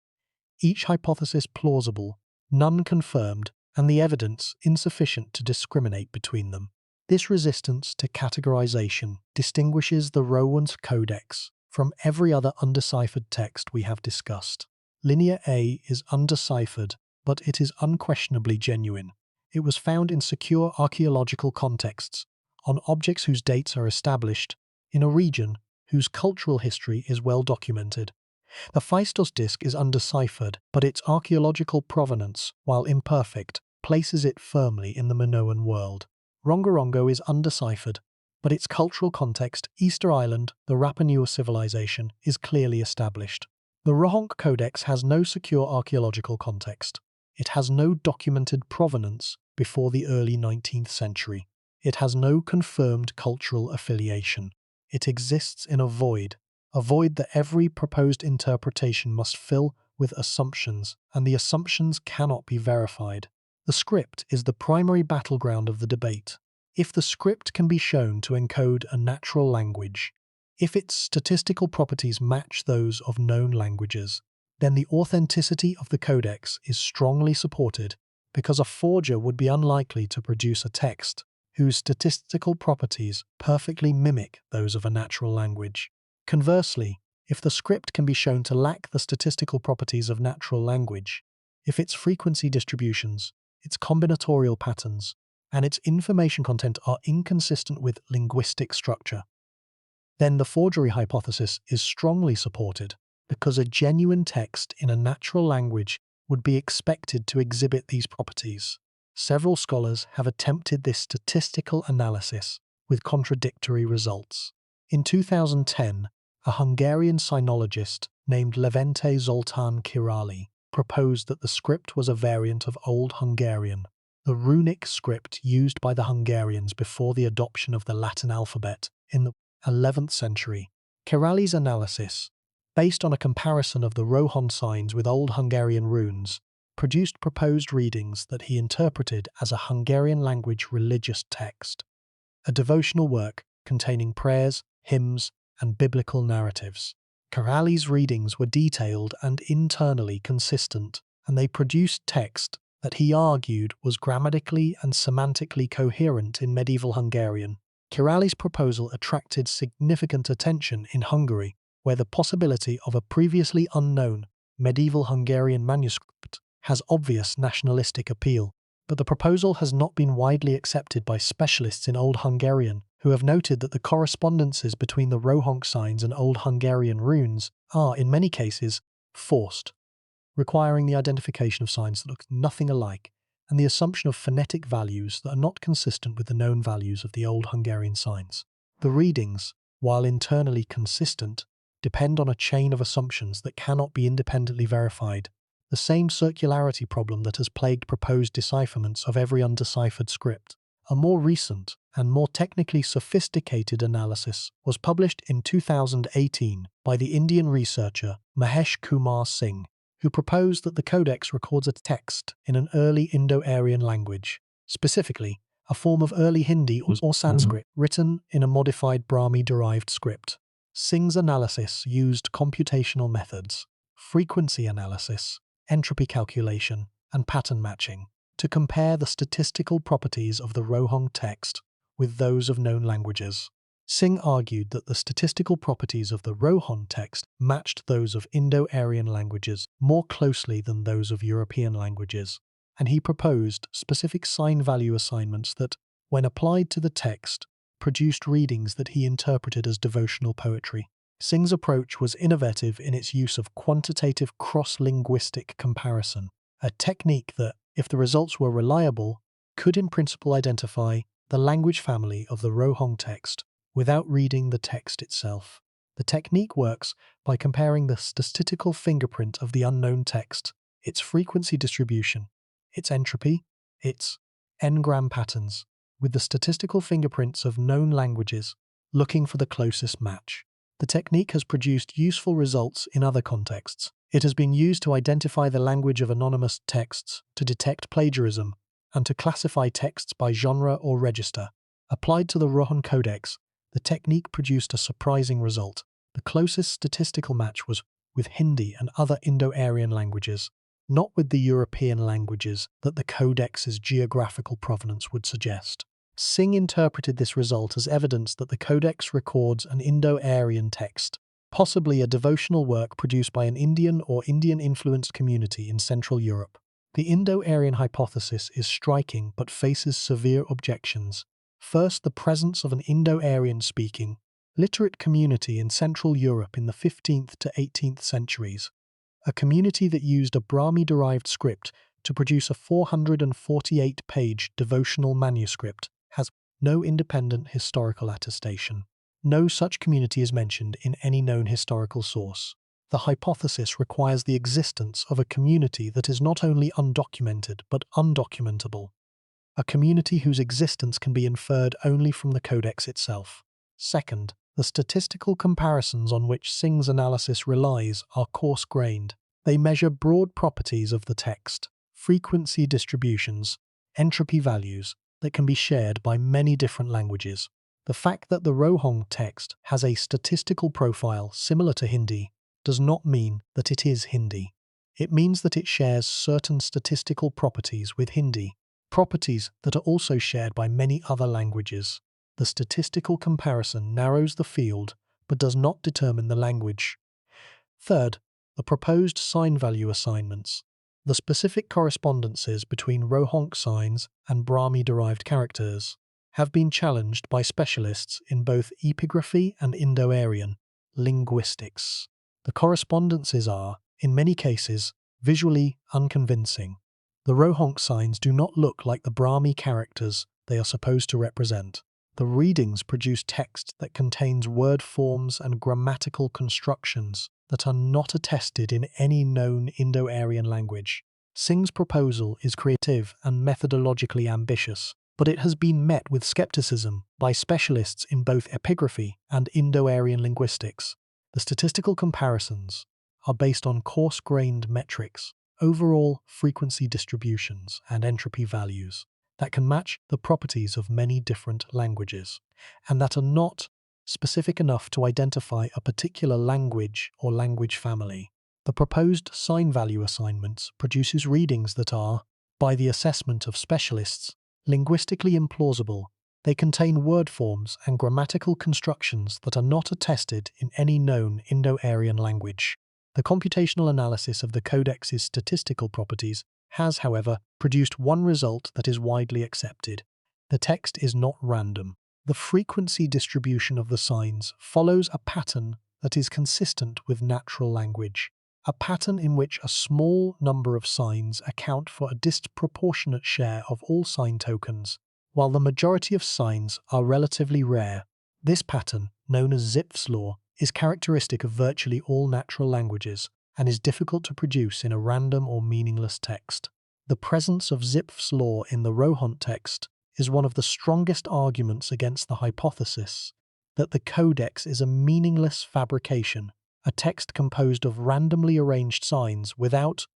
Each hypothesis plausible, none confirmed, and the evidence insufficient to discriminate between them. This resistance to categorization distinguishes the Rohonc Codex from every other undeciphered text we have discussed. Linear A is undeciphered, but it is unquestionably genuine. It was found in secure archaeological contexts, on objects whose dates are established, in a region whose cultural history is well documented. The Phaistos disc is undeciphered, but its archaeological provenance, while imperfect, places it firmly in the Minoan world. Rongorongo is undeciphered, but its cultural context, Easter Island, the Rapa Nui civilization, is clearly established. The Rohonc Codex has no secure archaeological context. It has no documented provenance before the early 19th century. It has no confirmed cultural affiliation. It exists in a void that every proposed interpretation must fill with assumptions, and the assumptions cannot be verified. The script is the primary battleground of the debate. If the script can be shown to encode a natural language, if its statistical properties match those of known languages, then the authenticity of the codex is strongly supported because a forger would be unlikely to produce a text whose statistical properties perfectly mimic those of a natural language. Conversely, if the script can be shown to lack the statistical properties of natural language, if its frequency distributions, its combinatorial patterns, and its information content are inconsistent with linguistic structure, then the forgery hypothesis is strongly supported because a genuine text in a natural language would be expected to exhibit these properties. Several scholars have attempted this statistical analysis with contradictory results. In 2010, a Hungarian sinologist named Levente Zoltán Királyi proposed that the script was a variant of Old Hungarian, the runic script used by the Hungarians before the adoption of the Latin alphabet in the 11th century. Királyi's analysis, based on a comparison of the Rohon signs with Old Hungarian runes, produced proposed readings that he interpreted as a Hungarian language religious text, a devotional work containing prayers, hymns, and biblical narratives. Királyi's readings were detailed and internally consistent, and they produced text that he argued was grammatically and semantically coherent in medieval Hungarian. Királyi's proposal attracted significant attention in Hungary, where the possibility of a previously unknown medieval Hungarian manuscript has obvious nationalistic appeal. But the proposal has not been widely accepted by specialists in Old Hungarian, who have noted that the correspondences between the Rohonc signs and Old Hungarian runes are, in many cases, forced, requiring the identification of signs that look nothing alike and the assumption of phonetic values that are not consistent with the known values of the Old Hungarian signs. The readings, while internally consistent, depend on a chain of assumptions that cannot be independently verified. The same circularity problem that has plagued proposed decipherments of every undeciphered script. A more recent and more technically sophisticated analysis was published in 2018 by the Indian researcher Mahesh Kumar Singh, who proposed that the codex records a text in an early Indo-Aryan language, specifically a form of early Hindi or Sanskrit written in a modified Brahmi-derived script. Singh's analysis used computational methods, frequency analysis, entropy calculation, and pattern matching to compare the statistical properties of the Rohonc text with those of known languages. Singh argued that the statistical properties of the Rohonc text matched those of Indo-Aryan languages more closely than those of European languages, and he proposed specific sign value assignments that, when applied to the text, produced readings that he interpreted as devotional poetry. Singh's approach was innovative in its use of quantitative cross-linguistic comparison, a technique that, if the results were reliable, could in principle identify the language family of the Rohonc text without reading the text itself. The technique works by comparing the statistical fingerprint of the unknown text, its frequency distribution, its entropy, its n-gram patterns, with the statistical fingerprints of known languages, looking for the closest match. The technique has produced useful results in other contexts. It has been used to identify the language of anonymous texts, to detect plagiarism, and to classify texts by genre or register. Applied to the Rohonc Codex, the technique produced a surprising result. The closest statistical match was with Hindi and other Indo-Aryan languages, not with the European languages that the Codex's geographical provenance would suggest. Singh interpreted this result as evidence that the Codex records an Indo-Aryan text, possibly a devotional work produced by an Indian or Indian-influenced community in Central Europe. The Indo-Aryan hypothesis is striking but faces severe objections. First, the presence of an Indo-Aryan-speaking, literate community in Central Europe in the 15th to 18th centuries, a community that used a Brahmi-derived script to produce a 448-page devotional manuscript, has no independent historical attestation. No such community is mentioned in any known historical source. The hypothesis requires the existence of a community that is not only undocumented but undocumentable, a community whose existence can be inferred only from the Codex itself. Second, the statistical comparisons on which Singh's analysis relies are coarse-grained. They measure broad properties of the text, frequency distributions, entropy values that can be shared by many different languages. The fact that the Rohonc text has a statistical profile similar to Hindi does not mean that it is Hindi. It means that it shares certain statistical properties with Hindi, properties that are also shared by many other languages. The statistical comparison narrows the field but does not determine the language. Third, the proposed sign value assignments. The specific correspondences between Rohonc signs and Brahmi-derived characters have been challenged by specialists in both epigraphy and Indo-Aryan linguistics. The correspondences are, in many cases, visually unconvincing. The Rohonc signs do not look like the Brahmi characters they are supposed to represent. The readings produce text that contains word forms and grammatical constructions that are not attested in any known Indo-Aryan language. Singh's proposal is creative and methodologically ambitious, but it has been met with skepticism by specialists in both epigraphy and Indo-Aryan linguistics. The statistical comparisons are based on coarse-grained metrics, overall frequency distributions, and entropy values that can match the properties of many different languages, and that are not specific enough to identify a particular language or language family. The proposed sign value assignments produces readings that are, by the assessment of specialists, linguistically implausible. They contain word forms and grammatical constructions that are not attested in any known Indo-Aryan language. The computational analysis of the Codex's statistical properties has, however, produced one result that is widely accepted. The text is not random. The frequency distribution of the signs follows a pattern that is consistent with natural language, a pattern in which a small number of signs account for a disproportionate share of all sign tokens, while the majority of signs are relatively rare. This pattern, known as Zipf's law, is characteristic of virtually all natural languages and is difficult to produce in a random or meaningless text. The presence of Zipf's law in the Rohonc text is one of the strongest arguments against the hypothesis that the Codex is a meaningless fabrication, a text composed of randomly arranged signs without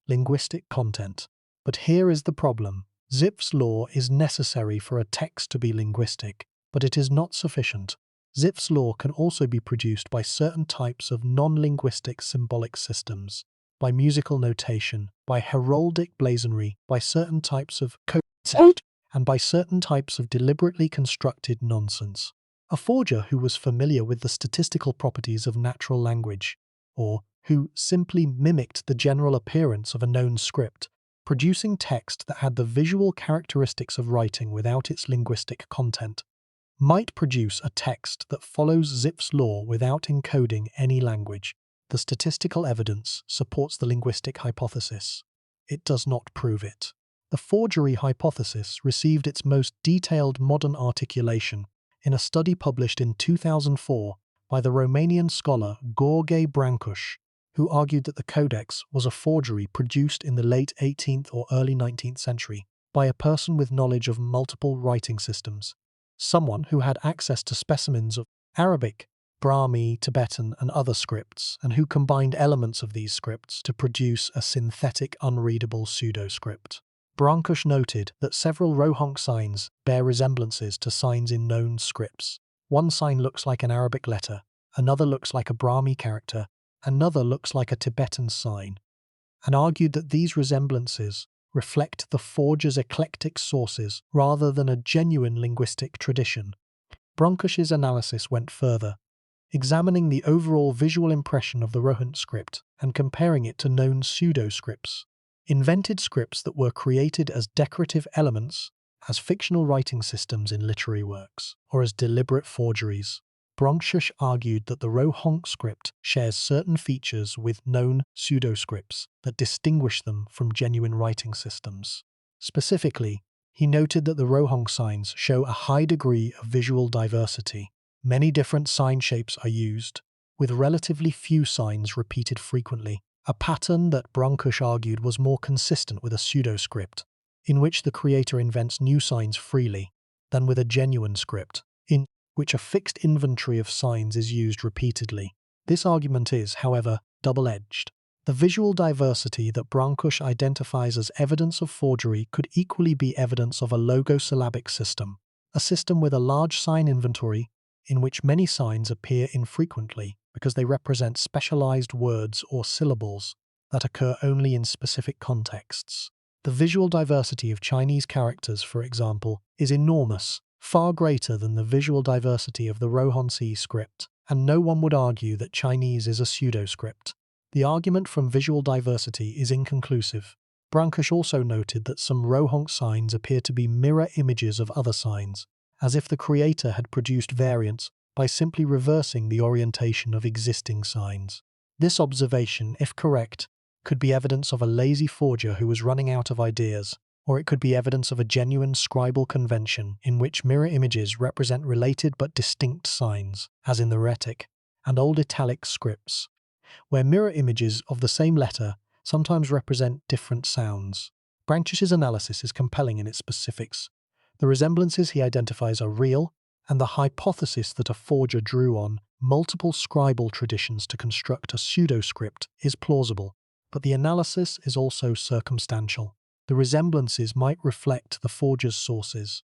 linguistic content. But here is the problem. Zipf's law is necessary for a text to be linguistic, but it is not sufficient. Zipf's law can also be produced by certain types of non-linguistic symbolic systems, by musical notation, by heraldic blazonry, by certain types of code, and by certain types of deliberately constructed nonsense. A forger who was familiar with the statistical properties of natural language, or who simply mimicked the general appearance of a known script, producing text that had the visual characteristics of writing without its linguistic content, might produce a text that follows Zipf's law without encoding any language. The statistical evidence supports the linguistic hypothesis. It does not prove it. The forgery hypothesis received its most detailed modern articulation in a study published in 2004 by the Romanian scholar George Brancuș, who argued that the Codex was a forgery produced in the late 18th or early 19th century by a person with knowledge of multiple writing systems, someone who had access to specimens of Arabic, Brahmi, Tibetan, and other scripts, and who combined elements of these scripts to produce a synthetic, unreadable pseudo-script. Brancuș noted that several Rohonc signs bear resemblances to signs in known scripts. One sign looks like an Arabic letter, another looks like a Brahmi character, another looks like a Tibetan sign, and argued that these resemblances reflect the forger's eclectic sources rather than a genuine linguistic tradition. Brancuș's analysis went further, examining the overall visual impression of the Rohonc script and comparing it to known pseudo-scripts, invented scripts that were created as decorative elements, as fictional writing systems in literary works, or as deliberate forgeries. Brancuș argued that the Rohonc script shares certain features with known pseudoscripts that distinguish them from genuine writing systems. Specifically, he noted that the Rohonc signs show a high degree of visual diversity. Many different sign shapes are used, with relatively few signs repeated frequently, a pattern that Brancuș argued was more consistent with a pseudoscript, in which the creator invents new signs freely, than with a genuine script, in which a fixed inventory of signs is used repeatedly. This argument is, however, double-edged. The visual diversity that Brancuș identifies as evidence of forgery could equally be evidence of a logosyllabic system, a system with a large sign inventory in which many signs appear infrequently because they represent specialized words or syllables that occur only in specific contexts. The visual diversity of Chinese characters, for example, is enormous, far greater than the visual diversity of the Rohonc script, and no one would argue that Chinese is a pseudo-script. The argument from visual diversity is inconclusive. Brancuș also noted that some Rohonc signs appear to be mirror images of other signs, as if the creator had produced variants by simply reversing the orientation of existing signs. This observation, if correct, could be evidence of a lazy forger who was running out of ideas, or it could be evidence of a genuine scribal convention in which mirror images represent related but distinct signs, as in the rhetoric and Old Italic scripts, where mirror images of the same letter sometimes represent different sounds. Brancuș's analysis is compelling in its specifics. The resemblances he identifies are real, and the hypothesis that a forger drew on multiple scribal traditions to construct a pseudo-script is plausible, but the analysis is also circumstantial. The resemblances might reflect the forger's sources,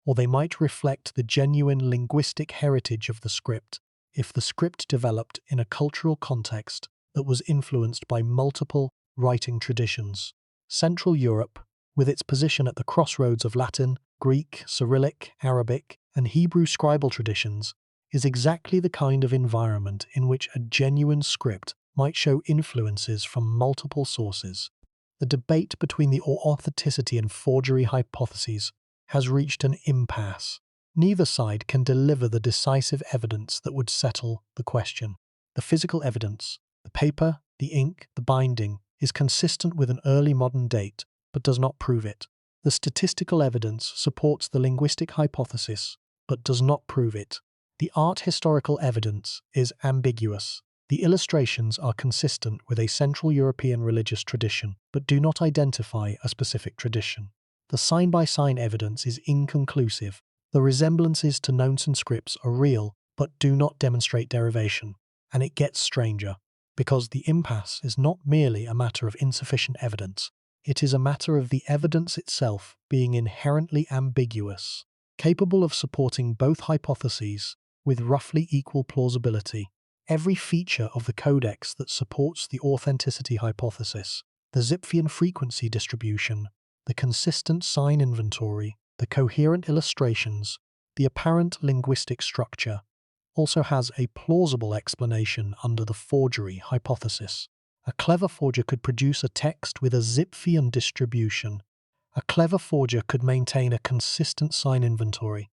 or they might reflect the genuine linguistic heritage of the script if the script developed in a cultural context that was influenced by multiple writing traditions. Central Europe, with its position at the crossroads of Latin, Greek, Cyrillic, Arabic, and Hebrew scribal traditions, is exactly the kind of environment in which a genuine script might show influences from multiple sources. The debate between the authenticity and forgery hypotheses has reached an impasse. Neither side can deliver the decisive evidence that would settle the question. The physical evidence, the paper, the ink, the binding, is consistent with an early modern date, but does not prove it. The statistical evidence supports the linguistic hypothesis, but does not prove it. The art historical evidence is ambiguous. The illustrations are consistent with a Central European religious tradition, but do not identify a specific tradition. The sign-by-sign evidence is inconclusive. The resemblances to known scripts are real, but do not demonstrate derivation. And it gets stranger, because the impasse is not merely a matter of insufficient evidence. It is a matter of the evidence itself being inherently ambiguous, capable of supporting both hypotheses with roughly equal plausibility. every feature of the codex that supports the authenticity hypothesis, the Zipfian frequency distribution, the consistent sign inventory, the coherent illustrations, the apparent linguistic structure, also has a plausible explanation under the forgery hypothesis. A clever forger could produce a text with a Zipfian distribution. A clever forger could maintain a consistent sign inventory.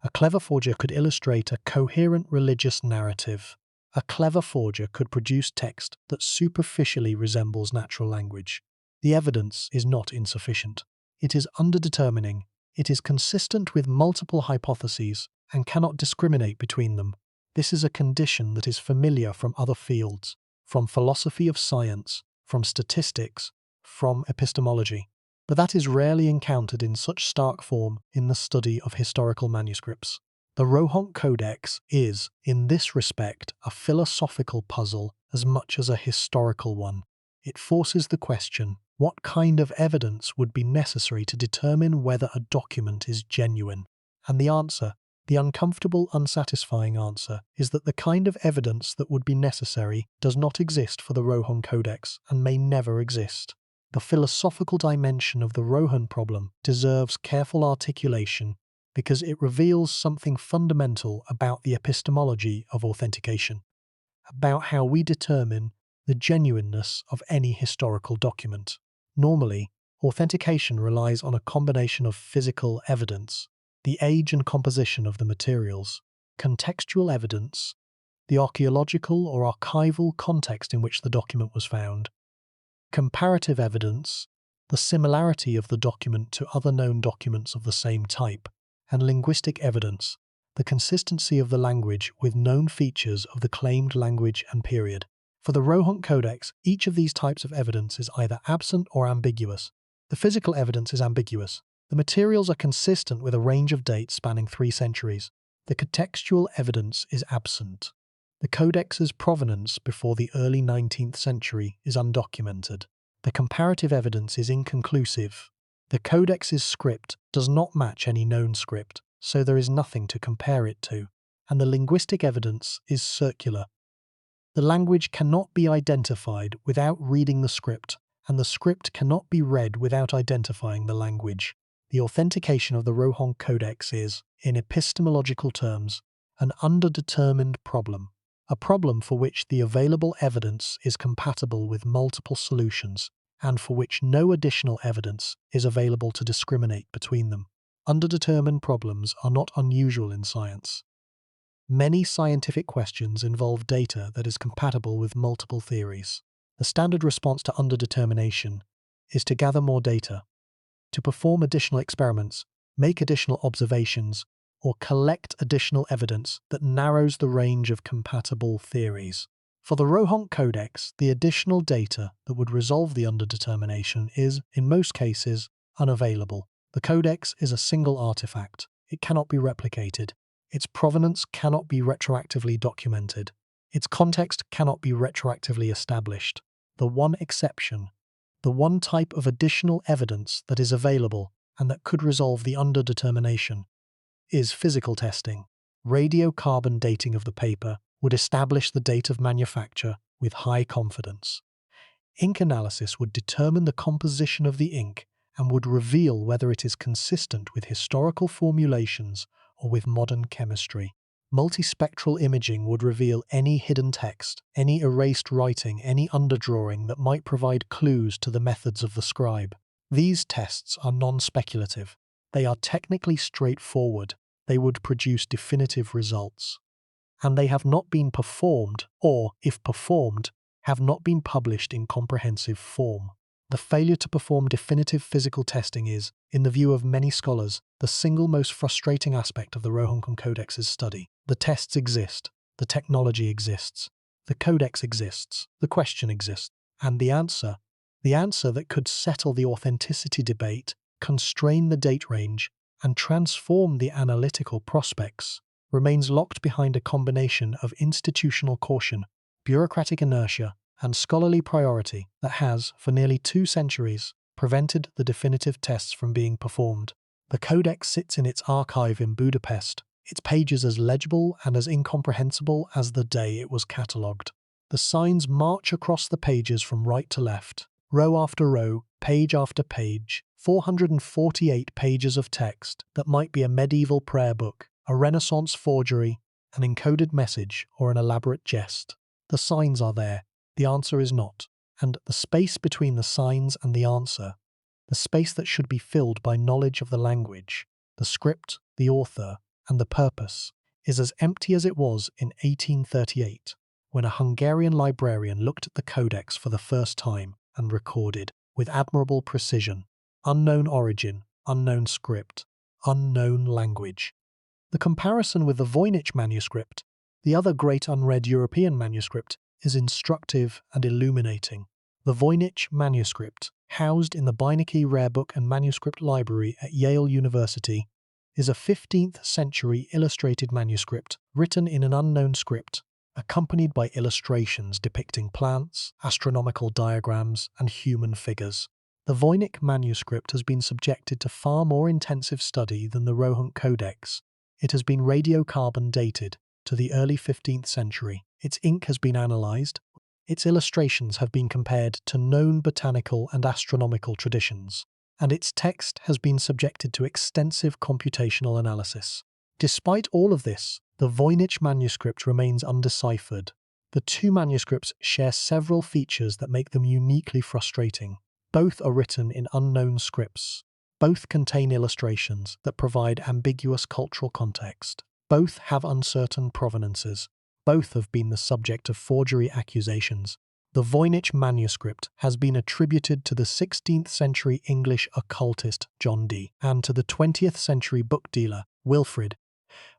A clever forger could illustrate a coherent religious narrative. A clever forger could produce text that superficially resembles natural language. The evidence is not insufficient. It is underdetermining. It is consistent with multiple hypotheses and cannot discriminate between them. This is a condition that is familiar from other fields, from philosophy of science, from statistics, from epistemology. But that is rarely encountered in such stark form in the study of historical manuscripts. The Rohonc Codex is, in this respect, a philosophical puzzle as much as a historical one. It forces the question, what kind of evidence would be necessary to determine whether a document is genuine? And the answer, the uncomfortable, unsatisfying answer, is that the kind of evidence that would be necessary does not exist for the Rohonc Codex and may never exist. The philosophical dimension of the Rohonc problem deserves careful articulation because it reveals something fundamental about the epistemology of authentication, about how we determine the genuineness of any historical document. Normally, authentication relies on a combination of physical evidence, the age and composition of the materials, contextual evidence, the archaeological or archival context in which the document was found, comparative evidence, the similarity of the document to other known documents of the same type, and linguistic evidence, the consistency of the language with known features of the claimed language and period. For the Rohonc Codex, each of these types of evidence is either absent or ambiguous. The physical evidence is ambiguous. The materials are consistent with a range of dates spanning 3 centuries. The contextual evidence is absent. The Codex's provenance before the early 19th century is undocumented. The comparative evidence is inconclusive. The Codex's script does not match any known script, so there is nothing to compare it to. And the linguistic evidence is circular. The language cannot be identified without reading the script, and the script cannot be read without identifying the language. The authentication of the Rohonc Codex is, in epistemological terms, an underdetermined problem. A problem for which the available evidence is compatible with multiple solutions, and for which no additional evidence is available to discriminate between them. Underdetermined problems are not unusual in science. Many scientific questions involve data that is compatible with multiple theories. The standard response to underdetermination is to gather more data, to perform additional experiments, make additional observations, or collect additional evidence that narrows the range of compatible theories. For the Rohonc Codex, the additional data that would resolve the underdetermination is, in most cases, unavailable. The Codex is a single artifact. It cannot be replicated. Its provenance cannot be retroactively documented. Its context cannot be retroactively established. The one exception, the one type of additional evidence that is available and that could resolve the underdetermination, is physical testing. Radiocarbon dating of the paper would establish the date of manufacture with high confidence. Ink analysis would determine the composition of the ink and would reveal whether it is consistent with historical formulations or with modern chemistry. Multispectral imaging would reveal any hidden text, any erased writing, any underdrawing that might provide clues to the methods of the scribe. These tests are non-speculative. They are technically straightforward. They would produce definitive results. And they have not been performed, or, if performed, have not been published in comprehensive form. The failure to perform definitive physical testing is, in the view of many scholars, the single most frustrating aspect of the Rohonc Codex's study. The tests exist, the technology exists, the codex exists, the question exists, and the answer that could settle the authenticity debate, constrain the date range, and transform the analytical prospects, remains locked behind a combination of institutional caution, bureaucratic inertia, and scholarly priority that has, for nearly 2 centuries, prevented the definitive tests from being performed. The Codex sits in its archive in Budapest, its pages as legible and as incomprehensible as the day it was catalogued. The signs march across the pages from right to left, row after row, page after page, 448 pages of text that might be a medieval prayer book, a Renaissance forgery, an encoded message, or an elaborate jest. The signs are there, the answer is not. And the space between the signs and the answer, the space that should be filled by knowledge of the language, the script, the author, and the purpose, is as empty as it was in 1838, when a Hungarian librarian looked at the Codex for the first time and recorded, with admirable precision, unknown origin, unknown script, unknown language. The comparison with the Voynich Manuscript, the other great unread European manuscript, is instructive and illuminating. The Voynich Manuscript, housed in the Beinecke Rare Book and Manuscript Library at Yale University, is a 15th century illustrated manuscript written in an unknown script, accompanied by illustrations depicting plants, astronomical diagrams, and human figures. The Voynich Manuscript has been subjected to far more intensive study than the Rohonc Codex. It has been radiocarbon dated to the early 15th century. Its ink has been analysed. Its illustrations have been compared to known botanical and astronomical traditions, and its text has been subjected to extensive computational analysis. Despite all of this, the Voynich manuscript remains undeciphered. The two manuscripts share several features that make them uniquely frustrating. Both are written in unknown scripts. Both contain illustrations that provide ambiguous cultural context. Both have uncertain provenances. Both have been the subject of forgery accusations. The Voynich manuscript has been attributed to the 16th century English occultist John Dee and to the 20th century book dealer Wilfrid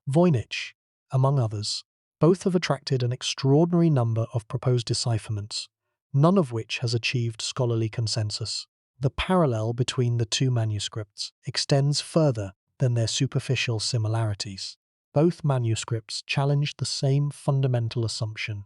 Voynich, among others. Both have attracted an extraordinary number of proposed decipherments, none of which has achieved scholarly consensus. The parallel between the two manuscripts extends further than their superficial similarities. Both manuscripts challenge the same fundamental assumption,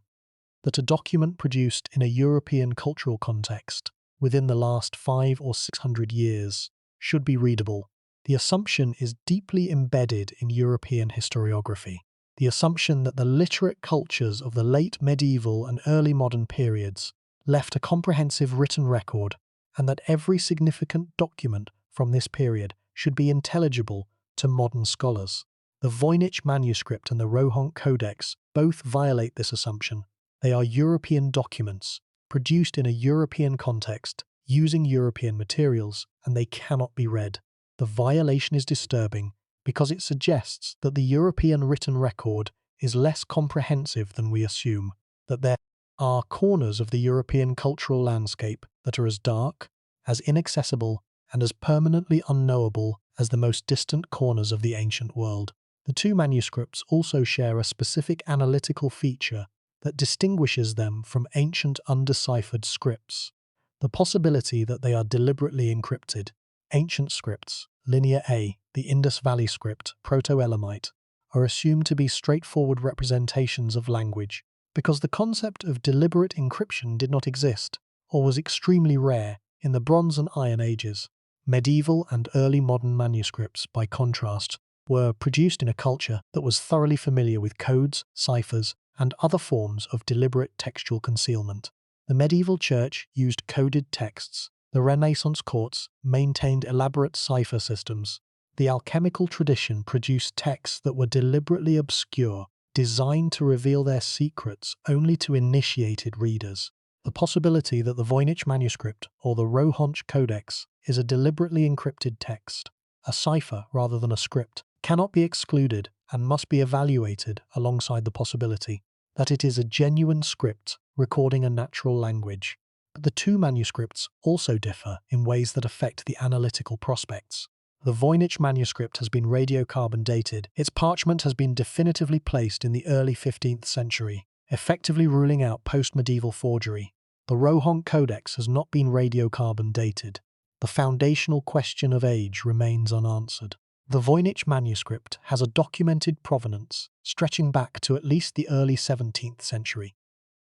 that a document produced in a European cultural context within the last 500 or 600 years should be readable. The assumption is deeply embedded in European historiography. The assumption that the literate cultures of the late medieval and early modern periods left a comprehensive written record, and that every significant document from this period should be intelligible to modern scholars. The Voynich Manuscript and the Rohonc Codex both violate this assumption. They are European documents, produced in a European context, using European materials, and they cannot be read. The violation is disturbing because it suggests that the European written record is less comprehensive than we assume, that there are corners of the European cultural landscape that are as dark, as inaccessible, and as permanently unknowable as the most distant corners of the ancient world. The two manuscripts also share a specific analytical feature that distinguishes them from ancient undeciphered scripts: the possibility that they are deliberately encrypted. Ancient scripts, Linear A, the Indus Valley script, Proto-Elamite, are assumed to be straightforward representations of language because the concept of deliberate encryption did not exist, or was extremely rare, in the Bronze and Iron Ages. Medieval and early modern manuscripts, by contrast, were produced in a culture that was thoroughly familiar with codes, ciphers, and other forms of deliberate textual concealment. The medieval church used coded texts. The Renaissance courts maintained elaborate cipher systems. The alchemical tradition produced texts that were deliberately obscure, designed to reveal their secrets only to initiated readers. The possibility that the Voynich Manuscript or the Rohonc Codex is a deliberately encrypted text, a cipher rather than a script, cannot be excluded and must be evaluated alongside the possibility that it is a genuine script recording a natural language. But the two manuscripts also differ in ways that affect the analytical prospects. The Voynich manuscript has been radiocarbon dated. Its parchment has been definitively placed in the early 15th century, effectively ruling out post-medieval forgery. The Rohonc Codex has not been radiocarbon dated. The foundational question of age remains unanswered. The Voynich manuscript has a documented provenance stretching back to at least the early 17th century.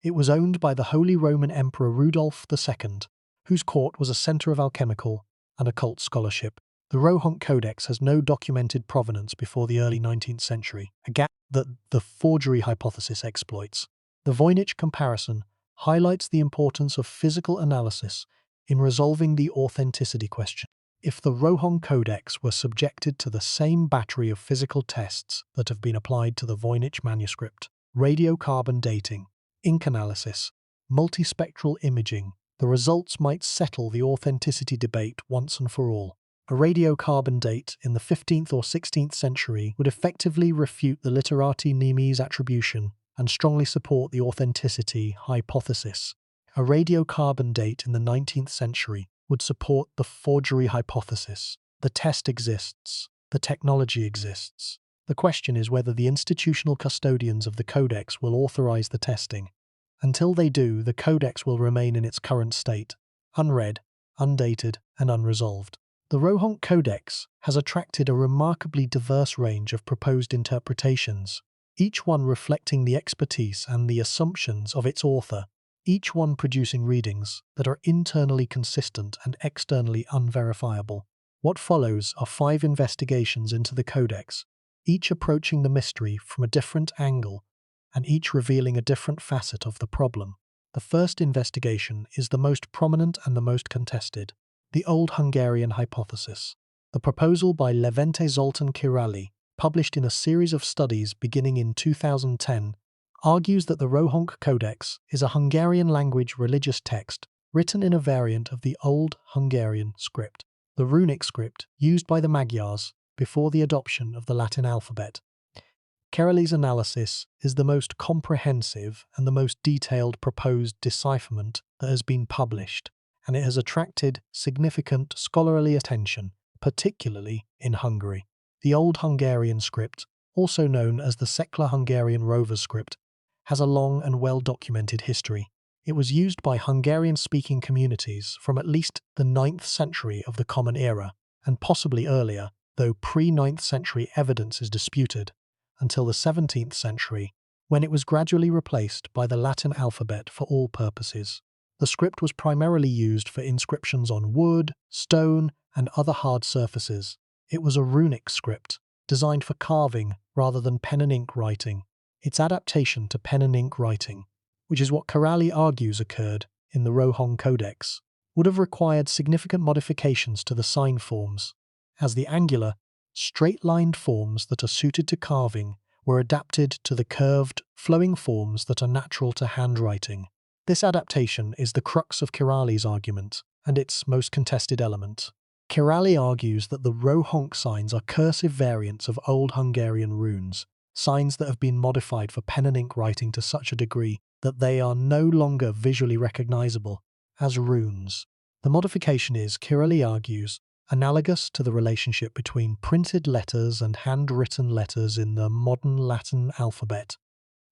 It was owned by the Holy Roman Emperor Rudolph II, whose court was a centre of alchemical and occult scholarship. The Rohonc Codex has no documented provenance before the early 19th century, a gap that the forgery hypothesis exploits. The Voynich comparison highlights the importance of physical analysis in resolving the authenticity question. If the Rohonc Codex were subjected to the same battery of physical tests that have been applied to the Voynich Manuscript, radiocarbon dating, ink analysis, multispectral imaging, the results might settle the authenticity debate once and for all. A radiocarbon date in the 15th or 16th century would effectively refute the literati nimis attribution and strongly support the authenticity hypothesis. A radiocarbon date in the 19th century would support the forgery hypothesis. The test exists. The technology exists. The question is whether the institutional custodians of the Codex will authorize the testing. Until they do, the Codex will remain in its current state, unread, undated, and unresolved. The Rohonc Codex has attracted a remarkably diverse range of proposed interpretations, each one reflecting the expertise and the assumptions of its author, each one producing readings that are internally consistent and externally unverifiable. What follows are 5 investigations into the Codex, each approaching the mystery from a different angle and each revealing a different facet of the problem. The first investigation is the most prominent and the most contested. The Old Hungarian Hypothesis. The proposal by Levente Zoltán Király, published in a series of studies beginning in 2010, argues that the Rohonc Codex is a Hungarian language religious text written in a variant of the Old Hungarian script, the runic script used by the Magyars before the adoption of the Latin alphabet. Király's analysis is the most comprehensive and the most detailed proposed decipherment that has been published, and it has attracted significant scholarly attention, particularly in Hungary. The Old Hungarian script, also known as the Secular Hungarian Rovers script, has a long and well-documented history. It was used by Hungarian-speaking communities from at least the 9th century of the Common Era, and possibly earlier, though pre-9th century evidence is disputed, until the 17th century, when it was gradually replaced by the Latin alphabet for all purposes. The script was primarily used for inscriptions on wood, stone, and other hard surfaces. It was a runic script, designed for carving rather than pen and ink writing. Its adaptation to pen and ink writing, which is what Király argues occurred in the Rohonc Codex, would have required significant modifications to the sign forms, as the angular, straight-lined forms that are suited to carving were adapted to the curved, flowing forms that are natural to handwriting. This adaptation is the crux of Király's argument, and its most contested element. Király argues that the Rohonc signs are cursive variants of Old Hungarian runes, signs that have been modified for pen and ink writing to such a degree that they are no longer visually recognizable as runes. The modification is, Király argues, analogous to the relationship between printed letters and handwritten letters in the modern Latin alphabet.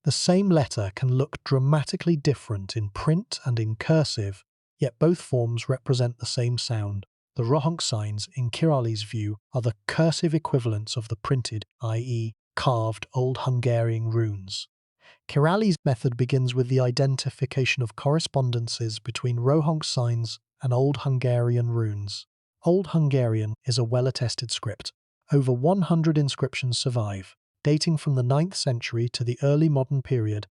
The same letter can look dramatically different in print and in cursive, yet both forms represent the same sound. The Rohonc signs, in Király's view, are the cursive equivalents of the printed, i.e., carved Old Hungarian runes. Király's method begins with the identification of correspondences between Rohonc signs and Old Hungarian runes. Old Hungarian is a well-attested script. Over 100 inscriptions survive, dating from the 9th century to the early modern period,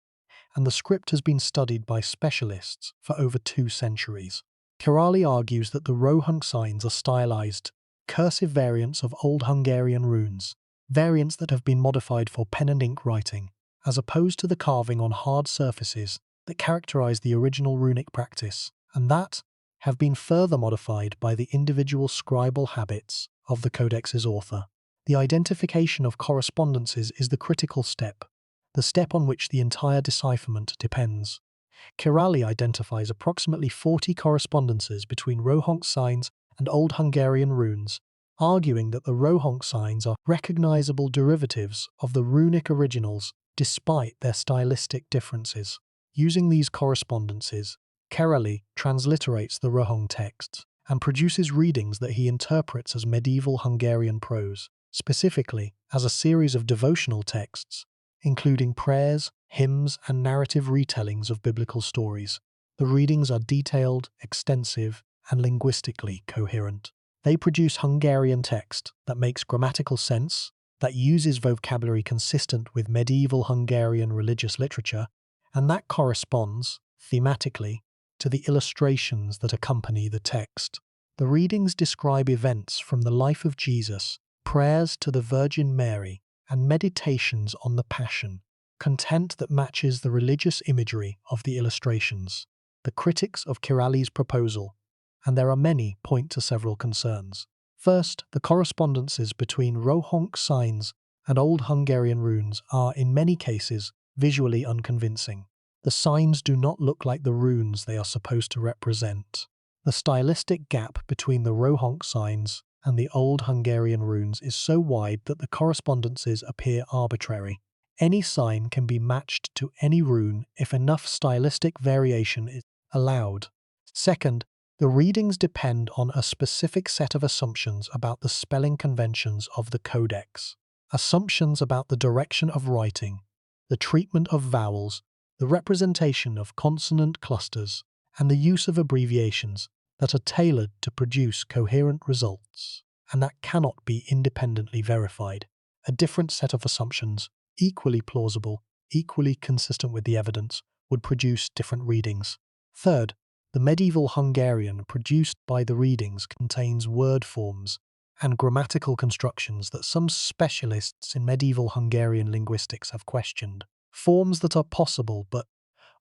and the script has been studied by specialists for over 2 centuries. Király argues that the Rohonc signs are stylized, cursive variants of Old Hungarian runes, variants that have been modified for pen and ink writing, as opposed to the carving on hard surfaces that characterize the original runic practice, and that have been further modified by the individual scribal habits of the Codex's author. The identification of correspondences is the critical step, the step on which the entire decipherment depends. Király identifies approximately 40 correspondences between Rohonc signs and Old Hungarian runes, arguing that the Rohonc signs are recognizable derivatives of the runic originals despite their stylistic differences. Using these correspondences, Király transliterates the Rohonc texts and produces readings that he interprets as medieval Hungarian prose, specifically as a series of devotional texts, including prayers, hymns, and narrative retellings of biblical stories. The readings are detailed, extensive, and linguistically coherent. They produce Hungarian text that makes grammatical sense, that uses vocabulary consistent with medieval Hungarian religious literature, and that corresponds, thematically, to the illustrations that accompany the text. The readings describe events from the life of Jesus, prayers to the Virgin Mary, and meditations on the Passion, content that matches the religious imagery of the illustrations. The critics of Kirali's proposal, and there are many, point to several concerns. First, the correspondences between Rohonc signs and Old Hungarian runes are, in many cases, visually unconvincing. The signs do not look like the runes they are supposed to represent. The stylistic gap between the Rohonc signs and the Old Hungarian runes is so wide that the correspondences appear arbitrary. Any sign can be matched to any rune if enough stylistic variation is allowed. Second, the readings depend on a specific set of assumptions about the spelling conventions of the Codex. Assumptions about the direction of writing, the treatment of vowels, the representation of consonant clusters, and the use of abbreviations that are tailored to produce coherent results, and that cannot be independently verified. A different set of assumptions, equally plausible, equally consistent with the evidence, would produce different readings. Third, the medieval Hungarian produced by the readings contains word forms and grammatical constructions that some specialists in medieval Hungarian linguistics have questioned. Forms that are possible but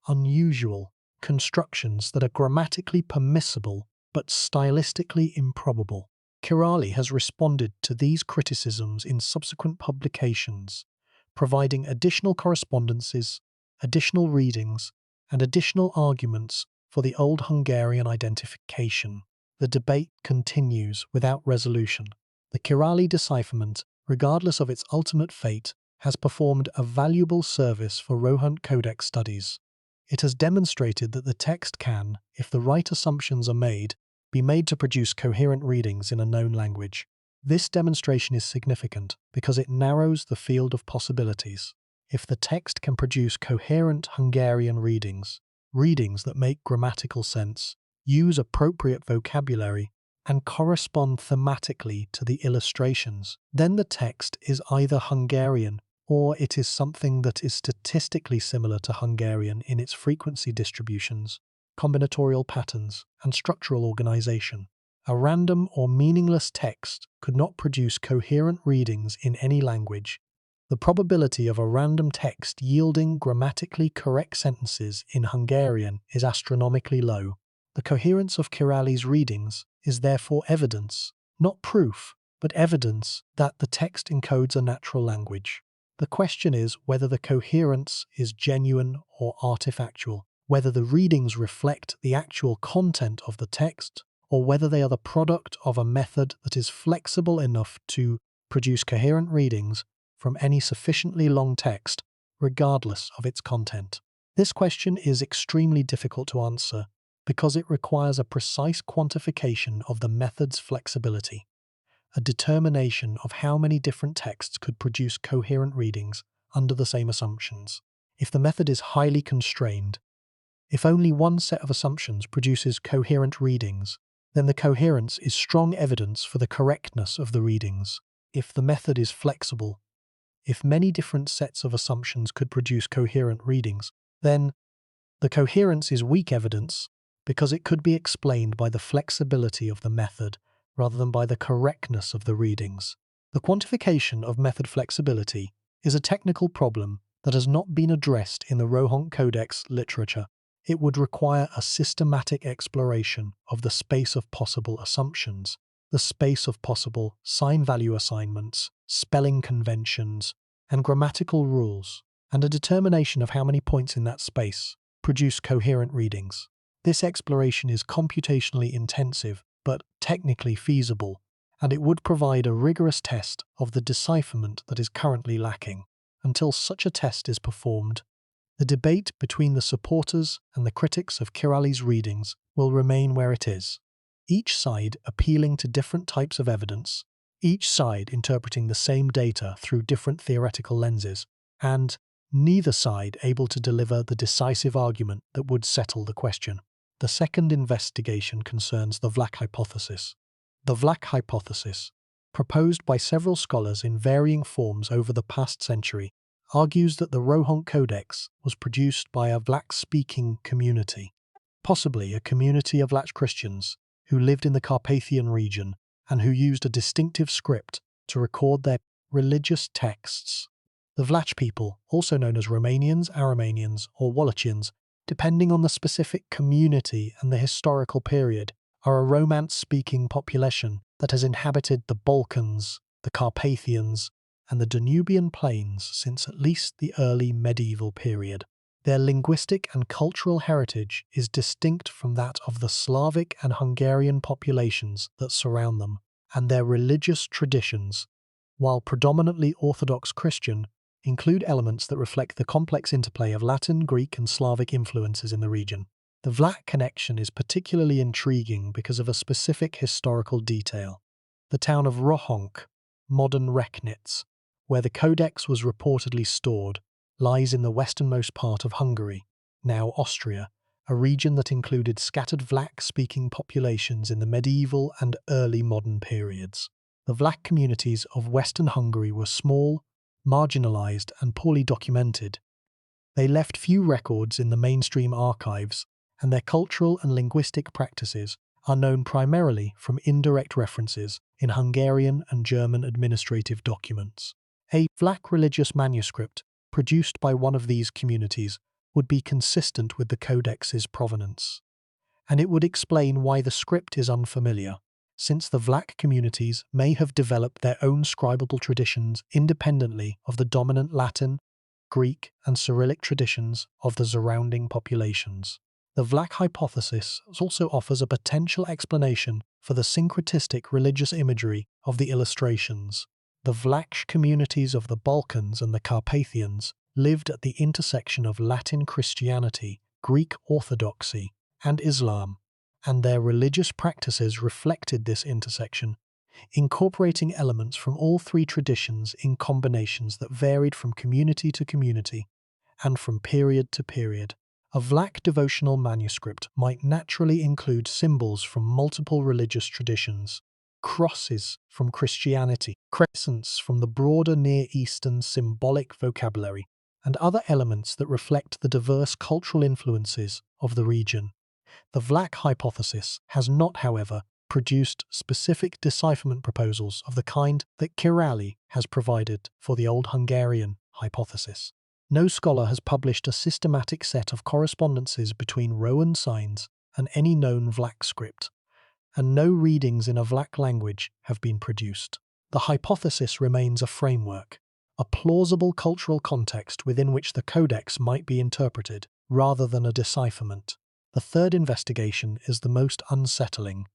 unusual, constructions that are grammatically permissible but stylistically improbable. Kirali has responded to these criticisms in subsequent publications, providing additional correspondences, additional readings, and additional arguments for the Old Hungarian identification. The debate continues without resolution. The Kirali decipherment, regardless of its ultimate fate, has performed a valuable service for Rohonc Codex studies. It has demonstrated that the text can, if the right assumptions are made, be made to produce coherent readings in a known language. This demonstration is significant because it narrows the field of possibilities. If the text can produce coherent Hungarian readings that make grammatical sense, use appropriate vocabulary, and correspond thematically to the illustrations, then the text is either Hungarian or it is something that is statistically similar to Hungarian in its frequency distributions, combinatorial patterns, and structural organization. A random or meaningless text could not produce coherent readings in any language. The probability of a random text yielding grammatically correct sentences in Hungarian is astronomically low. The coherence of Kirali's readings is therefore evidence, not proof, but evidence that the text encodes a natural language. The question is whether the coherence is genuine or artifactual, whether the readings reflect the actual content of the text, or whether they are the product of a method that is flexible enough to produce coherent readings from any sufficiently long text, regardless of its content. This question is extremely difficult to answer because it requires a precise quantification of the method's flexibility, a determination of how many different texts could produce coherent readings under the same assumptions. If the method is highly constrained, if only one set of assumptions produces coherent readings, then the coherence is strong evidence for the correctness of the readings. If the method is flexible, if many different sets of assumptions could produce coherent readings, then the coherence is weak evidence because it could be explained by the flexibility of the method rather than by the correctness of the readings. The quantification of method flexibility is a technical problem that has not been addressed in the Rohonc Codex literature. It would require a systematic exploration of the space of possible assumptions, the space of possible sign-value assignments, spelling conventions, and grammatical rules, and a determination of how many points in that space produce coherent readings. This exploration is computationally intensive, but technically feasible, and it would provide a rigorous test of the decipherment that is currently lacking. Until such a test is performed, the debate between the supporters and the critics of Kirali's readings will remain where it is, each side appealing to different types of evidence, each side interpreting the same data through different theoretical lenses, and neither side able to deliver the decisive argument that would settle the question. The second investigation concerns the Vlach hypothesis. The Vlach hypothesis, proposed by several scholars in varying forms over the past century, argues that the Rohonc Codex was produced by a Vlach-speaking community, possibly a community of Vlach Christians who lived in the Carpathian region and who used a distinctive script to record their religious texts. The Vlach people, also known as Romanians, Aromanians, or Wallachians, depending on the specific community and the historical period, are a Romance-speaking population that has inhabited the Balkans, the Carpathians, and the Danubian plains since at least the early medieval period. Their linguistic and cultural heritage is distinct from that of the Slavic and Hungarian populations that surround them, and their religious traditions, while predominantly Orthodox Christian, include elements that reflect the complex interplay of Latin, Greek, and Slavic influences in the region. The Vlach connection is particularly intriguing because of a specific historical detail. The town of Rohonc, modern Reknitz, where the codex was reportedly stored, lies in the westernmost part of Hungary, now Austria, a region that included scattered Vlach-speaking populations in the medieval and early modern periods. The Vlach communities of Western Hungary were small, marginalized, and poorly documented. They left few records in the mainstream archives, and their cultural and linguistic practices are known primarily from indirect references in Hungarian and German administrative documents. A Vlach religious manuscript produced by one of these communities would be consistent with the codex's provenance, and it would explain why the script is unfamiliar, since the Vlach communities may have developed their own scribable traditions independently of the dominant Latin, Greek, and Cyrillic traditions of the surrounding populations. The Vlach hypothesis also offers a potential explanation for the syncretistic religious imagery of the illustrations. The Vlach communities of the Balkans and the Carpathians lived at the intersection of Latin Christianity, Greek Orthodoxy, and Islam, and their religious practices reflected this intersection, incorporating elements from all three traditions in combinations that varied from community to community and from period to period. A Vlach devotional manuscript might naturally include symbols from multiple religious traditions, crosses from Christianity, crescents from the broader Near Eastern symbolic vocabulary, and other elements that reflect the diverse cultural influences of the region. The Vlach hypothesis has not, however, produced specific decipherment proposals of the kind that Kirali has provided for the Old Hungarian hypothesis. No scholar has published a systematic set of correspondences between Roman signs and any known Vlach script, and no readings in a Vlach language have been produced. The hypothesis remains a framework, a plausible cultural context within which the codex might be interpreted, rather than a decipherment. The third investigation is the most unsettling,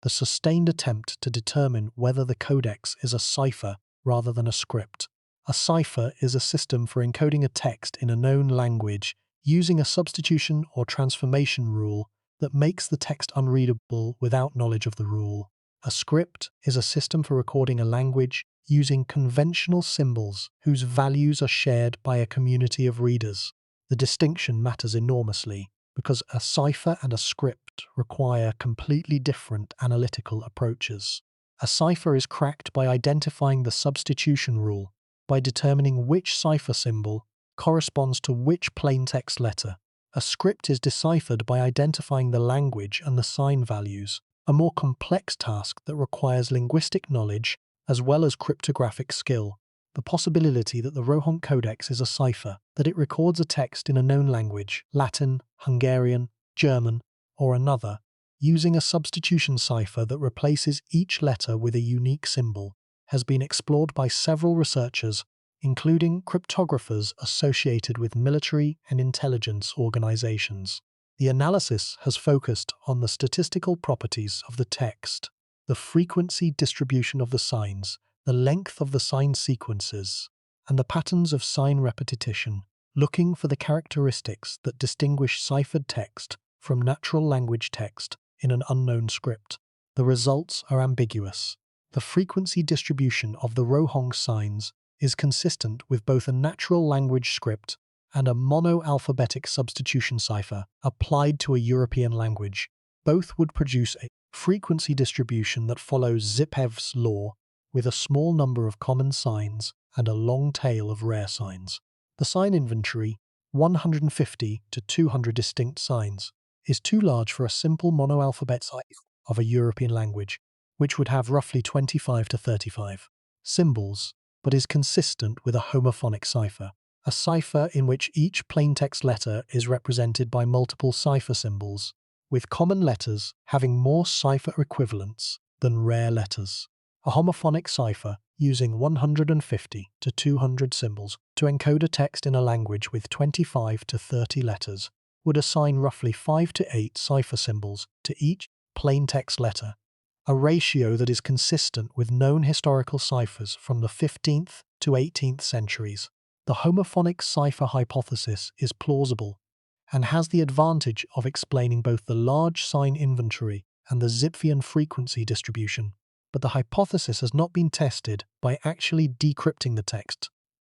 the sustained attempt to determine whether the codex is a cipher rather than a script. A cipher is a system for encoding a text in a known language using a substitution or transformation rule that makes the text unreadable without knowledge of the rule. A script is a system for recording a language using conventional symbols whose values are shared by a community of readers. The distinction matters enormously because a cipher and a script require completely different analytical approaches. A cipher is cracked by identifying the substitution rule, by determining which cipher symbol corresponds to which plaintext letter. A script is deciphered by identifying the language and the sign values, a more complex task that requires linguistic knowledge as well as cryptographic skill. The possibility that the Rohonc Codex is a cipher, that it records a text in a known language, Latin, Hungarian, German, or another, using a substitution cipher that replaces each letter with a unique symbol, has been explored by several researchers, including cryptographers associated with military and intelligence organizations. The analysis has focused on the statistical properties of the text, the frequency distribution of the signs, the length of the sign sequences, and the patterns of sign repetition, looking for the characteristics that distinguish ciphered text from natural language text in an unknown script. The results are ambiguous. The frequency distribution of the Rohonc signs is consistent with both a natural language script and a monoalphabetic substitution cipher applied to a European language. Both would produce a frequency distribution that follows Zipf's law, with a small number of common signs and a long tail of rare signs. The sign inventory, 150 to 200 distinct signs, is too large for a simple monoalphabet cipher of a European language, which would have roughly 25 to 35 symbols, but is consistent with a homophonic cipher, a cipher in which each plaintext letter is represented by multiple cipher symbols, with common letters having more cipher equivalents than rare letters. A homophonic cipher using 150 to 200 symbols to encode a text in a language with 25 to 30 letters would assign roughly 5 to 8 cipher symbols to each plaintext letter, a ratio that is consistent with known historical ciphers from the 15th to 18th centuries. The homophonic cipher hypothesis is plausible and has the advantage of explaining both the large sign inventory and the Zipfian frequency distribution, but the hypothesis has not been tested by actually decrypting the text.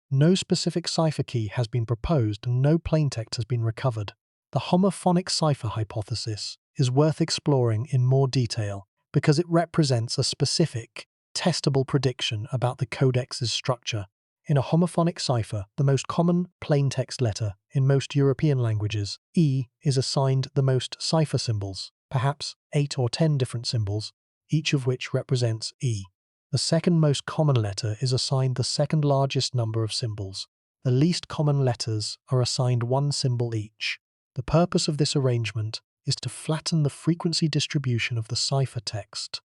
No specific cipher key has been proposed and no plaintext has been recovered. The homophonic cipher hypothesis is worth exploring in more detail because it represents a specific, testable prediction about the codex's structure. In a homophonic cipher, the most common plaintext letter in most European languages, E, is assigned the most cipher symbols, perhaps 8 or 10 different symbols, each of which represents E. The second most common letter is assigned the second largest number of symbols. The least common letters are assigned one symbol each. The purpose of this arrangement is to flatten the frequency distribution of the cipher text,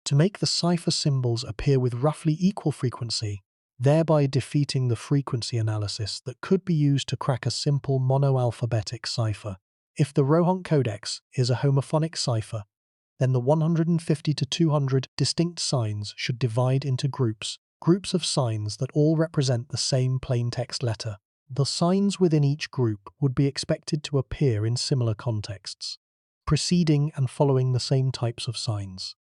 to make the cipher symbols appear with roughly equal frequency, thereby defeating the frequency analysis that could be used to crack a simple monoalphabetic cipher. If the Rohonc Codex is a homophonic cipher, then the 150 to 200 distinct signs should divide into groups of signs that all represent the same plaintext letter. The signs within each group would be expected to appear in similar contexts, preceding and following the same types of signs,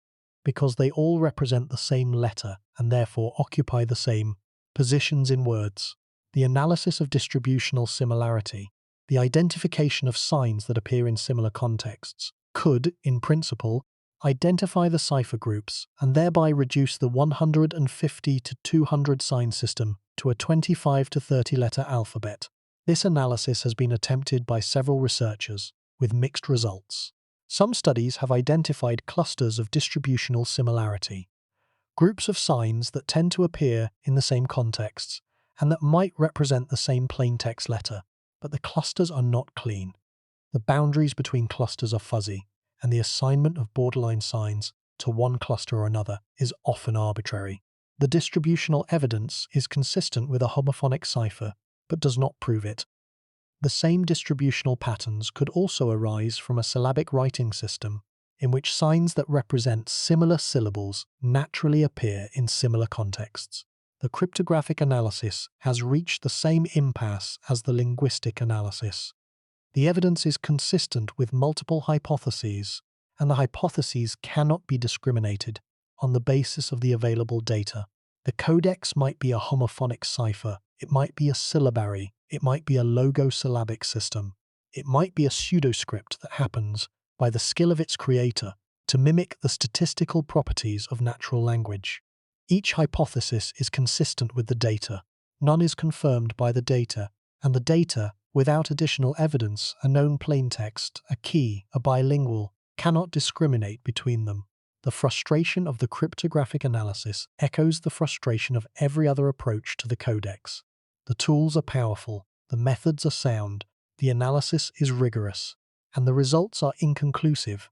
because they all represent the same letter and therefore occupy the same positions in words. The analysis of distributional similarity, the identification of signs that appear in similar contexts, could, in principle, identify the cipher groups and thereby reduce the 150 to 200 sign system to a 25 to 30 letter alphabet. This analysis has been attempted by several researchers, with mixed results. Some studies have identified clusters of distributional similarity, groups of signs that tend to appear in the same contexts and that might represent the same plaintext letter, but the clusters are not clean. The boundaries between clusters are fuzzy, and the assignment of borderline signs to one cluster or another is often arbitrary. The distributional evidence is consistent with a homophonic cipher, but does not prove it. The same distributional patterns could also arise from a syllabic writing system, in which signs that represent similar syllables naturally appear in similar contexts. The cryptographic analysis has reached the same impasse as the linguistic analysis. The evidence is consistent with multiple hypotheses, and the hypotheses cannot be discriminated on the basis of the available data. The codex might be a homophonic cipher, it might be a syllabary, it might be a logosyllabic system, it might be a pseudoscript that happens, by the skill of its creator, to mimic the statistical properties of natural language. Each hypothesis is consistent with the data, none is confirmed by the data, and the data, without additional evidence, a known plaintext, a key, a bilingual, cannot discriminate between them. The frustration of the cryptographic analysis echoes the frustration of every other approach to the codex. The tools are powerful, the methods are sound, the analysis is rigorous, and the results are inconclusive.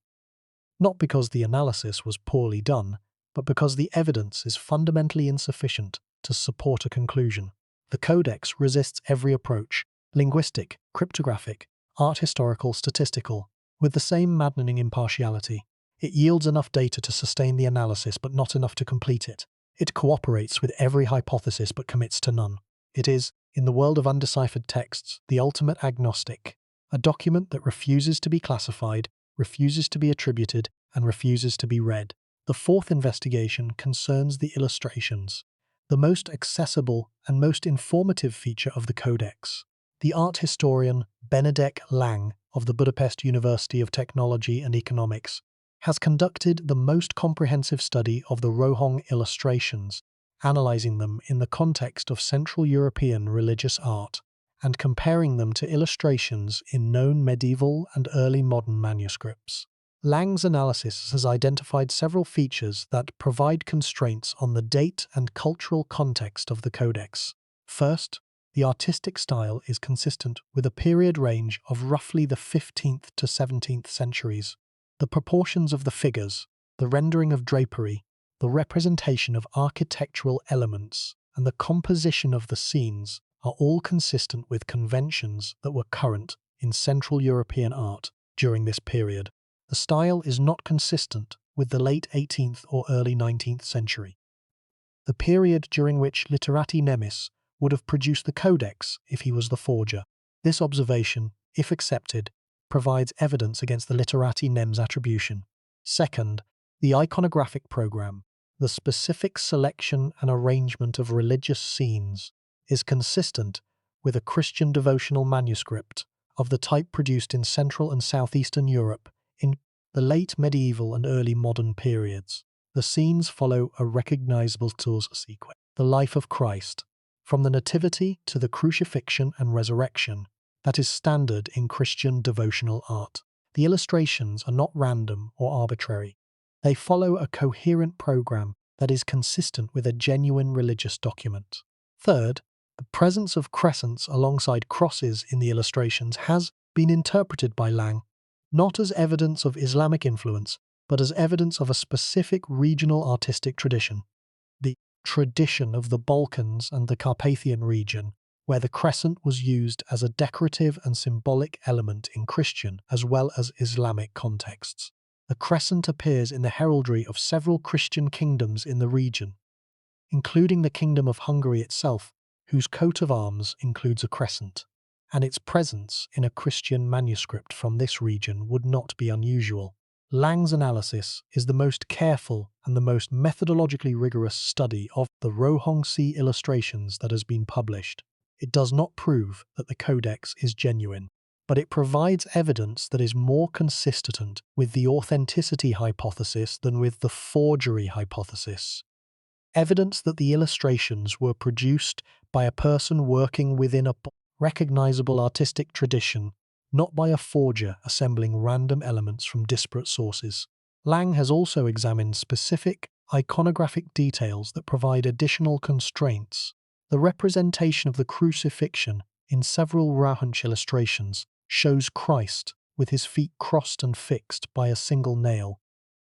Not because the analysis was poorly done, but because the evidence is fundamentally insufficient to support a conclusion. The codex resists every approach, linguistic, cryptographic, art historical, statistical, with the same maddening impartiality. It yields enough data to sustain the analysis but not enough to complete it. It cooperates with every hypothesis but commits to none. It is, in the world of undeciphered texts, the ultimate agnostic, a document that refuses to be classified, refuses to be attributed, and refuses to be read. The fourth investigation concerns the illustrations, the most accessible and most informative feature of the codex. The art historian Benedek Lang of the Budapest University of Technology and Economics has conducted the most comprehensive study of the Rohonc illustrations, analyzing them in the context of Central European religious art and comparing them to illustrations in known medieval and early modern manuscripts. Lang's analysis has identified several features that provide constraints on the date and cultural context of the codex. First, the artistic style is consistent with a period range of roughly the 15th to 17th centuries. The proportions of the figures, the rendering of drapery, the representation of architectural elements, and the composition of the scenes are all consistent with conventions that were current in Central European art during this period. The style is not consistent with the late 18th or early 19th century, the period during which literati nemis would have produced the codex if he was the forger. This observation, if accepted, provides evidence against the literati nems attribution. Second, the iconographic program, the specific selection and arrangement of religious scenes, is consistent with a Christian devotional manuscript of the type produced in Central and Southeastern Europe in the late medieval and early modern periods. The scenes follow a recognizable tours sequence. The life of Christ, from the Nativity to the crucifixion and resurrection, that is standard in Christian devotional art. The illustrations are not random or arbitrary. They follow a coherent program that is consistent with a genuine religious document. Third, the presence of crescents alongside crosses in the illustrations has been interpreted by Lang not as evidence of Islamic influence, but as evidence of a specific regional artistic tradition. The tradition of the Balkans and the Carpathian region, where the crescent was used as a decorative and symbolic element in Christian as well as Islamic contexts. The crescent appears in the heraldry of several Christian kingdoms in the region, including the Kingdom of Hungary itself, whose coat of arms includes a crescent, and its presence in a Christian manuscript from this region would not be unusual. Lang's analysis is the most careful and the most methodologically rigorous study of the Rohonc illustrations that has been published. It does not prove that the codex is genuine, but it provides evidence that is more consistent with the authenticity hypothesis than with the forgery hypothesis. Evidence that the illustrations were produced by a person working within a recognizable artistic tradition, not by a forger assembling random elements from disparate sources. Lang has also examined specific iconographic details that provide additional constraints. The representation of the crucifixion in several Rohonc illustrations shows Christ with his feet crossed and fixed by a single nail,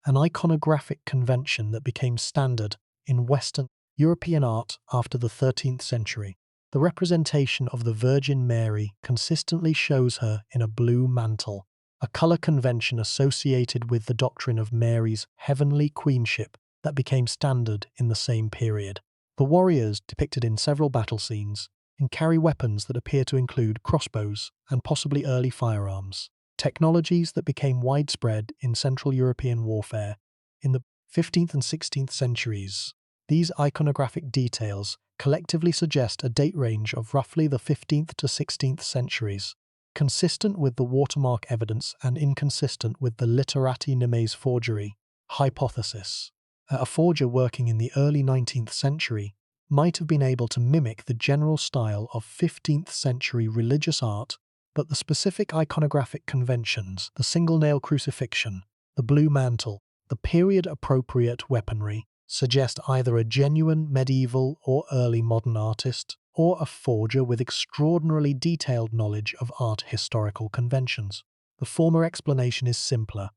an iconographic convention that became standard in Western European art after the 13th century. The representation of the Virgin Mary consistently shows her in a blue mantle, a color convention associated with the doctrine of Mary's heavenly queenship that became standard in the same period. The warriors depicted in several battle scenes and carry weapons that appear to include crossbows and possibly early firearms, technologies that became widespread in Central European warfare in the 15th and 16th centuries. These iconographic details collectively suggest a date range of roughly the 15th to 16th centuries, consistent with the watermark evidence and inconsistent with the literati nemes forgery hypothesis. A forger working in the early 19th century might have been able to mimic the general style of 15th century religious art, but the specific iconographic conventions, the single-nail crucifixion, the blue mantle, the period-appropriate weaponry, suggest either a genuine medieval or early modern artist, or a forger with extraordinarily detailed knowledge of art historical conventions. The former explanation is simpler.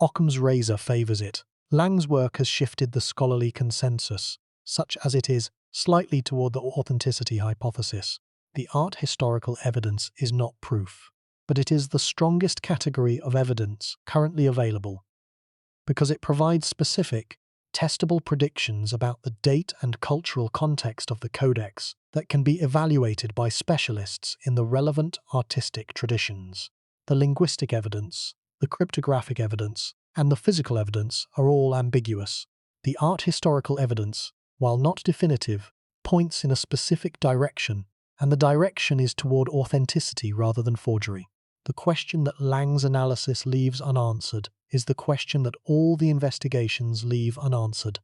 Occam's razor favours it. Lang's work has shifted the scholarly consensus, such as it is, slightly toward the authenticity hypothesis. The art historical evidence is not proof, but it is the strongest category of evidence currently available, because it provides specific, testable predictions about the date and cultural context of the codex that can be evaluated by specialists in the relevant artistic traditions. The linguistic evidence, the cryptographic evidence, and the physical evidence are all ambiguous. The art historical evidence, while not definitive, points in a specific direction, and the direction is toward authenticity rather than forgery. The question that Lang's analysis leaves unanswered is the question that all the investigations leave unanswered.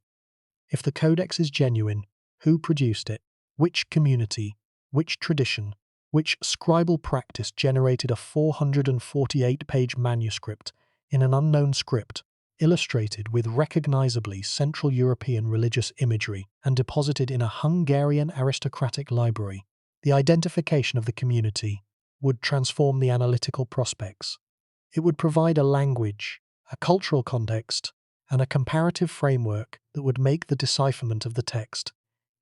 If the codex is genuine, who produced it? Which community? Which tradition? Which scribal practice generated a 448-page manuscript in an unknown script, illustrated with recognizably Central European religious imagery and deposited in a Hungarian aristocratic library? The identification of the community would transform the analytical prospects. It would provide a language, a cultural context, and a comparative framework that would make the decipherment of the text,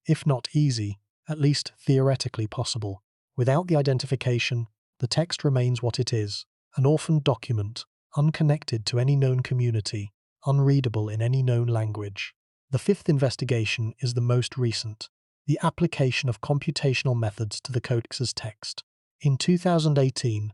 if not easy, at least theoretically possible. Without the identification, the text remains what it is, an orphaned document, unconnected to any known community, unreadable in any known language. The fifth investigation is the most recent, the application of computational methods to the codex's text. In 2018,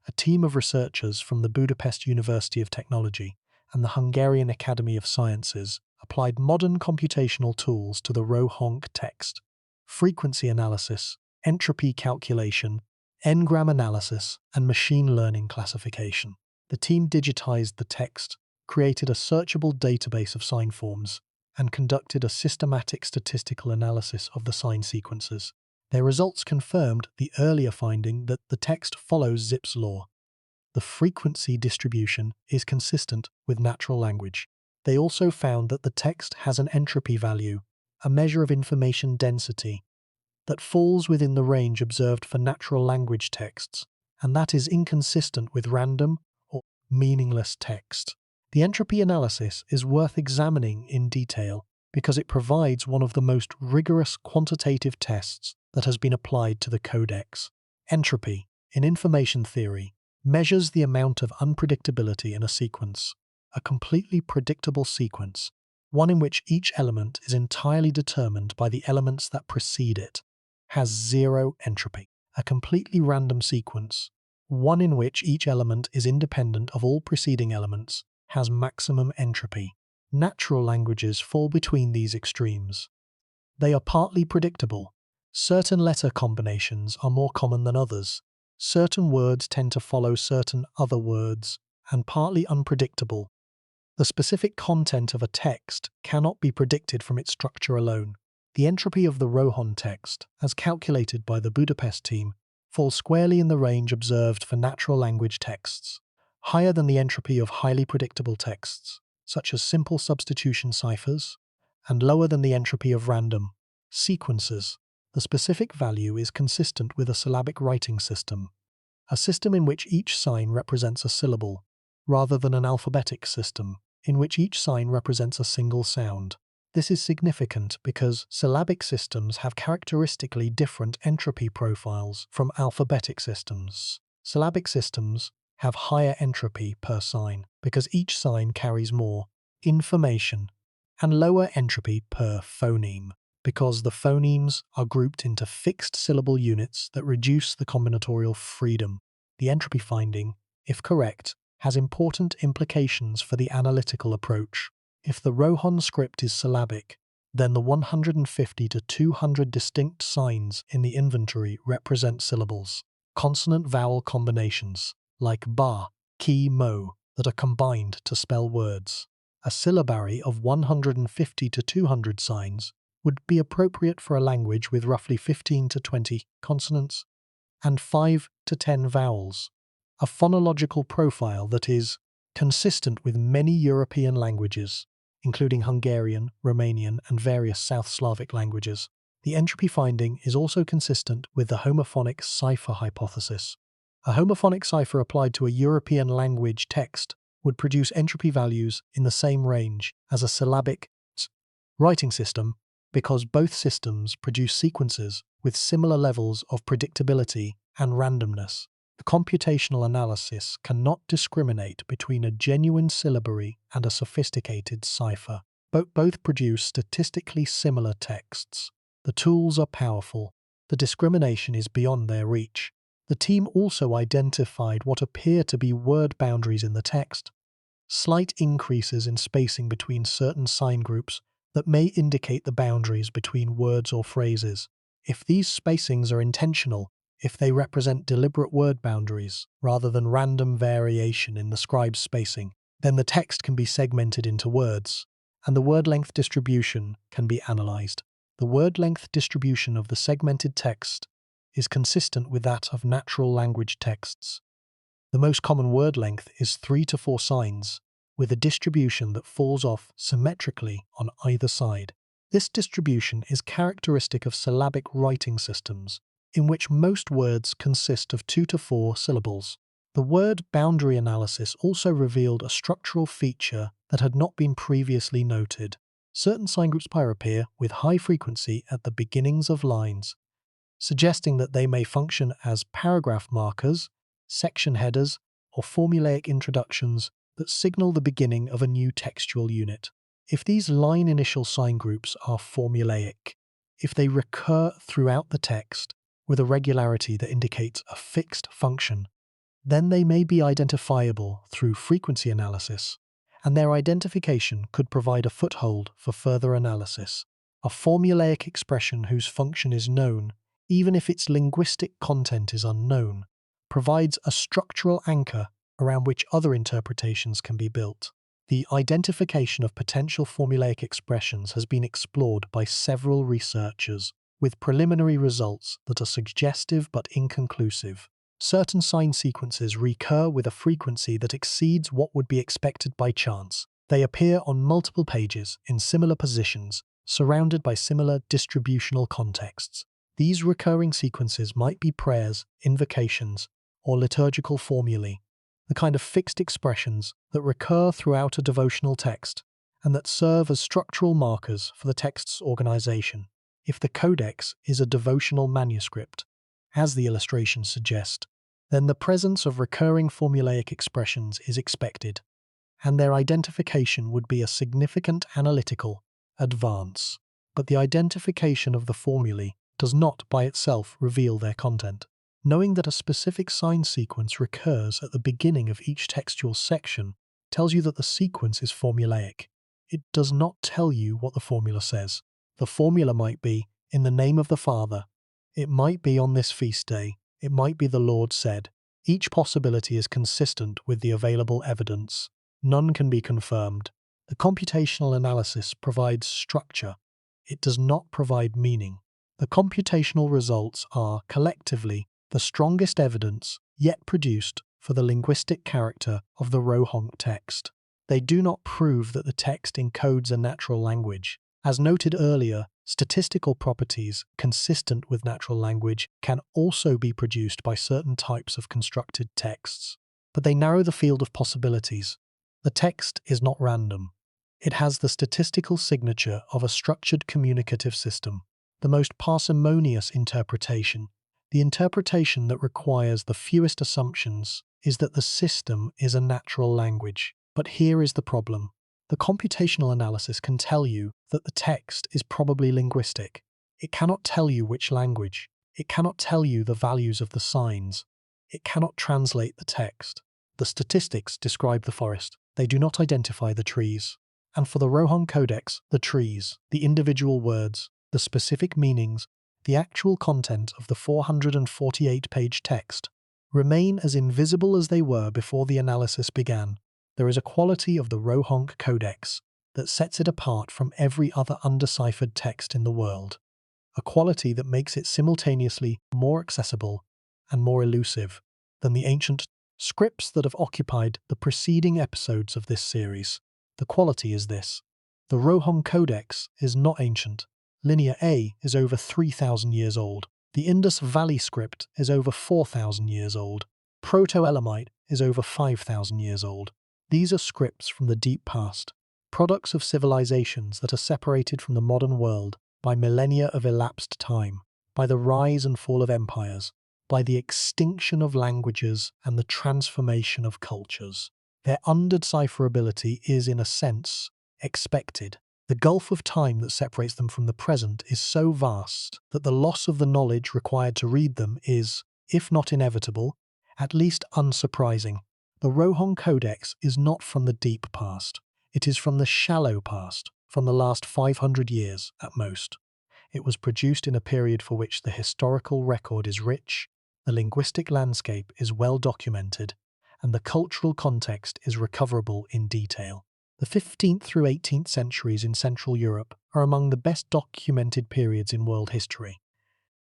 a team of researchers from the Budapest University of Technology and the Hungarian Academy of Sciences applied modern computational tools to the Rohonc text: frequency analysis, entropy calculation, n-gram analysis, and machine learning classification. The team digitized the text, created a searchable database of sign forms, and conducted a systematic statistical analysis of the sign sequences. Their results confirmed the earlier finding that the text follows Zipf's law. The frequency distribution is consistent with natural language. They also found that the text has an entropy value, a measure of information density, that falls within the range observed for natural language texts, and that is inconsistent with random or meaningless text. The entropy analysis is worth examining in detail because it provides one of the most rigorous quantitative tests that has been applied to the codex. Entropy, in information theory, measures the amount of unpredictability in a sequence. A completely predictable sequence, one in which each element is entirely determined by the elements that precede it, has zero entropy. A completely random sequence, one in which each element is independent of all preceding elements, has maximum entropy. Natural languages fall between these extremes. They are partly predictable. Certain letter combinations are more common than others. Certain words tend to follow certain other words, and partly unpredictable. The specific content of a text cannot be predicted from its structure alone. The entropy of the Rohonc text, as calculated by the Budapest team, falls squarely in the range observed for natural language texts, higher than the entropy of highly predictable texts, such as simple substitution ciphers, and lower than the entropy of random sequences. The specific value is consistent with a syllabic writing system, a system in which each sign represents a syllable, rather than an alphabetic system, in which each sign represents a single sound. This is significant because syllabic systems have characteristically different entropy profiles from alphabetic systems. Syllabic systems have higher entropy per sign because each sign carries more information, and lower entropy per phoneme because the phonemes are grouped into fixed syllable units that reduce the combinatorial freedom. The entropy finding, if correct, has important implications for the analytical approach. If the Rohonc script is syllabic, then the 150 to 200 distinct signs in the inventory represent syllables, consonant-vowel combinations, like ba, ki, mo, that are combined to spell words. A syllabary of 150 to 200 signs would be appropriate for a language with roughly 15 to 20 consonants and 5 to 10 vowels, a phonological profile that is consistent with many European languages, including Hungarian, Romanian, and various South Slavic languages. The entropy finding is also consistent with the homophonic cipher hypothesis. A homophonic cipher applied to a European language text would produce entropy values in the same range as a syllabic writing system because both systems produce sequences with similar levels of predictability and randomness. The computational analysis cannot discriminate between a genuine syllabary and a sophisticated cipher. Both produce statistically similar texts. The tools are powerful. The discrimination is beyond their reach. The team also identified what appear to be word boundaries in the text, slight increases in spacing between certain sign groups that may indicate the boundaries between words or phrases. If these spacings are intentional, if they represent deliberate word boundaries rather than random variation in the scribe's spacing, Then the text can be segmented into words, and the word length distribution can be analyzed. The word length distribution of the segmented text is consistent with that of natural language texts. The most common word length is 3 to 4 signs, with a distribution that falls off symmetrically on either side. This distribution is characteristic of syllabic writing systems, in which most words consist of 2 to 4 syllables. The word boundary analysis also revealed a structural feature that had not been previously noted. Certain sign groups appear with high frequency at the beginnings of lines, suggesting that they may function as paragraph markers, section headers, or formulaic introductions that signal the beginning of a new textual unit. If these line initial sign groups are formulaic, if they recur throughout the text with a regularity that indicates a fixed function, then they may be identifiable through frequency analysis, and their identification could provide a foothold for further analysis. A formulaic expression whose function is known, even if its linguistic content is unknown, provides a structural anchor around which other interpretations can be built. The identification of potential formulaic expressions has been explored by several researchers, with preliminary results that are suggestive but inconclusive. Certain sign sequences recur with a frequency that exceeds what would be expected by chance. They appear on multiple pages in similar positions, surrounded by similar distributional contexts. These recurring sequences might be prayers, invocations, or liturgical formulae, the kind of fixed expressions that recur throughout a devotional text and that serve as structural markers for the text's organization. If the codex is a devotional manuscript, as the illustrations suggest, then the presence of recurring formulaic expressions is expected, and their identification would be a significant analytical advance. But the identification of the formulae does not by itself reveal their content. Knowing that a specific sign sequence recurs at the beginning of each textual section tells you that the sequence is formulaic. It does not tell you what the formula says. The formula might be, in the name of the Father. It might be on this feast day. It might be the Lord said. Each possibility is consistent with the available evidence. None can be confirmed. The computational analysis provides structure. It does not provide meaning. The computational results are, collectively, the strongest evidence yet produced for the linguistic character of the Rohonc text. They do not prove that the text encodes a natural language. As noted earlier, statistical properties consistent with natural language can also be produced by certain types of constructed texts, but they narrow the field of possibilities. The text is not random. It has the statistical signature of a structured communicative system. The most parsimonious interpretation, the interpretation that requires the fewest assumptions, is that the system is a natural language. But here is the problem. The computational analysis can tell you that the text is probably linguistic. It cannot tell you which language. It cannot tell you the values of the signs. It cannot translate the text. The statistics describe the forest. They do not identify the trees. And for the Rohonc Codex, the trees, the individual words, the specific meanings, the actual content of the 448-page text remain as invisible as they were before the analysis began. There is a quality of the Rohonc Codex that sets it apart from every other undeciphered text in the world, a quality that makes it simultaneously more accessible and more elusive than the ancient scripts that have occupied the preceding episodes of this series. The quality is this. The Rohonc Codex is not ancient. Linear A is over 3,000 years old. The Indus Valley script is over 4,000 years old. Proto-Elamite is over 5,000 years old. These are scripts from the deep past, products of civilizations that are separated from the modern world by millennia of elapsed time, by the rise and fall of empires, by the extinction of languages and the transformation of cultures. Their undecipherability is, in a sense, expected. The gulf of time that separates them from the present is so vast that the loss of the knowledge required to read them is, if not inevitable, at least unsurprising. The Rohonc Codex is not from the deep past. It is from the shallow past, from the last 500 years at most. It was produced in a period for which the historical record is rich, the linguistic landscape is well documented, and the cultural context is recoverable in detail. The 15th through 18th centuries in Central Europe are among the best documented periods in world history.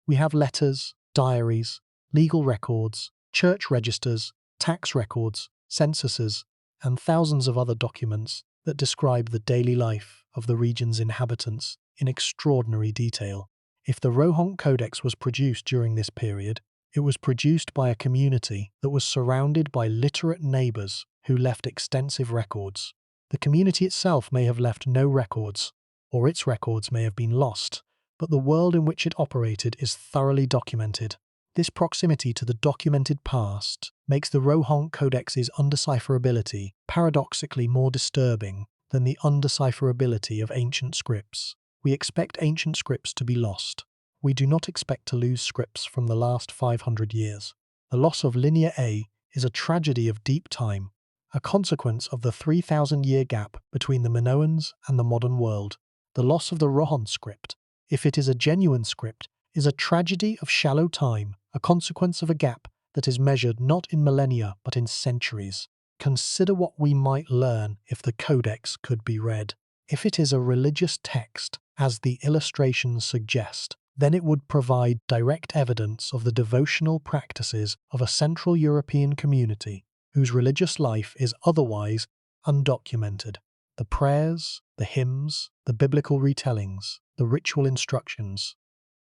We have letters, diaries, legal records, church registers, tax records, censuses, and thousands of other documents that describe the daily life of the region's inhabitants in extraordinary detail. If the Rohonc Codex was produced during this period, it was produced by a community that was surrounded by literate neighbours who left extensive records. The community itself may have left no records, or its records may have been lost, but the world in which it operated is thoroughly documented. This proximity to the documented past makes the Rohonc Codex's undecipherability paradoxically more disturbing than the undecipherability of ancient scripts. We expect ancient scripts to be lost. We do not expect to lose scripts from the last 500 years. The loss of Linear A is a tragedy of deep time, a consequence of the 3,000-year gap between the Minoans and the modern world. The loss of the Rohonc script, if it is a genuine script, is a tragedy of shallow time, a consequence of a gap that is measured not in millennia but in centuries. Consider what we might learn if the Codex could be read. If it is a religious text, as the illustrations suggest, then it would provide direct evidence of the devotional practices of a Central European community whose religious life is otherwise undocumented. The prayers, the hymns, the biblical retellings, the ritual instructions.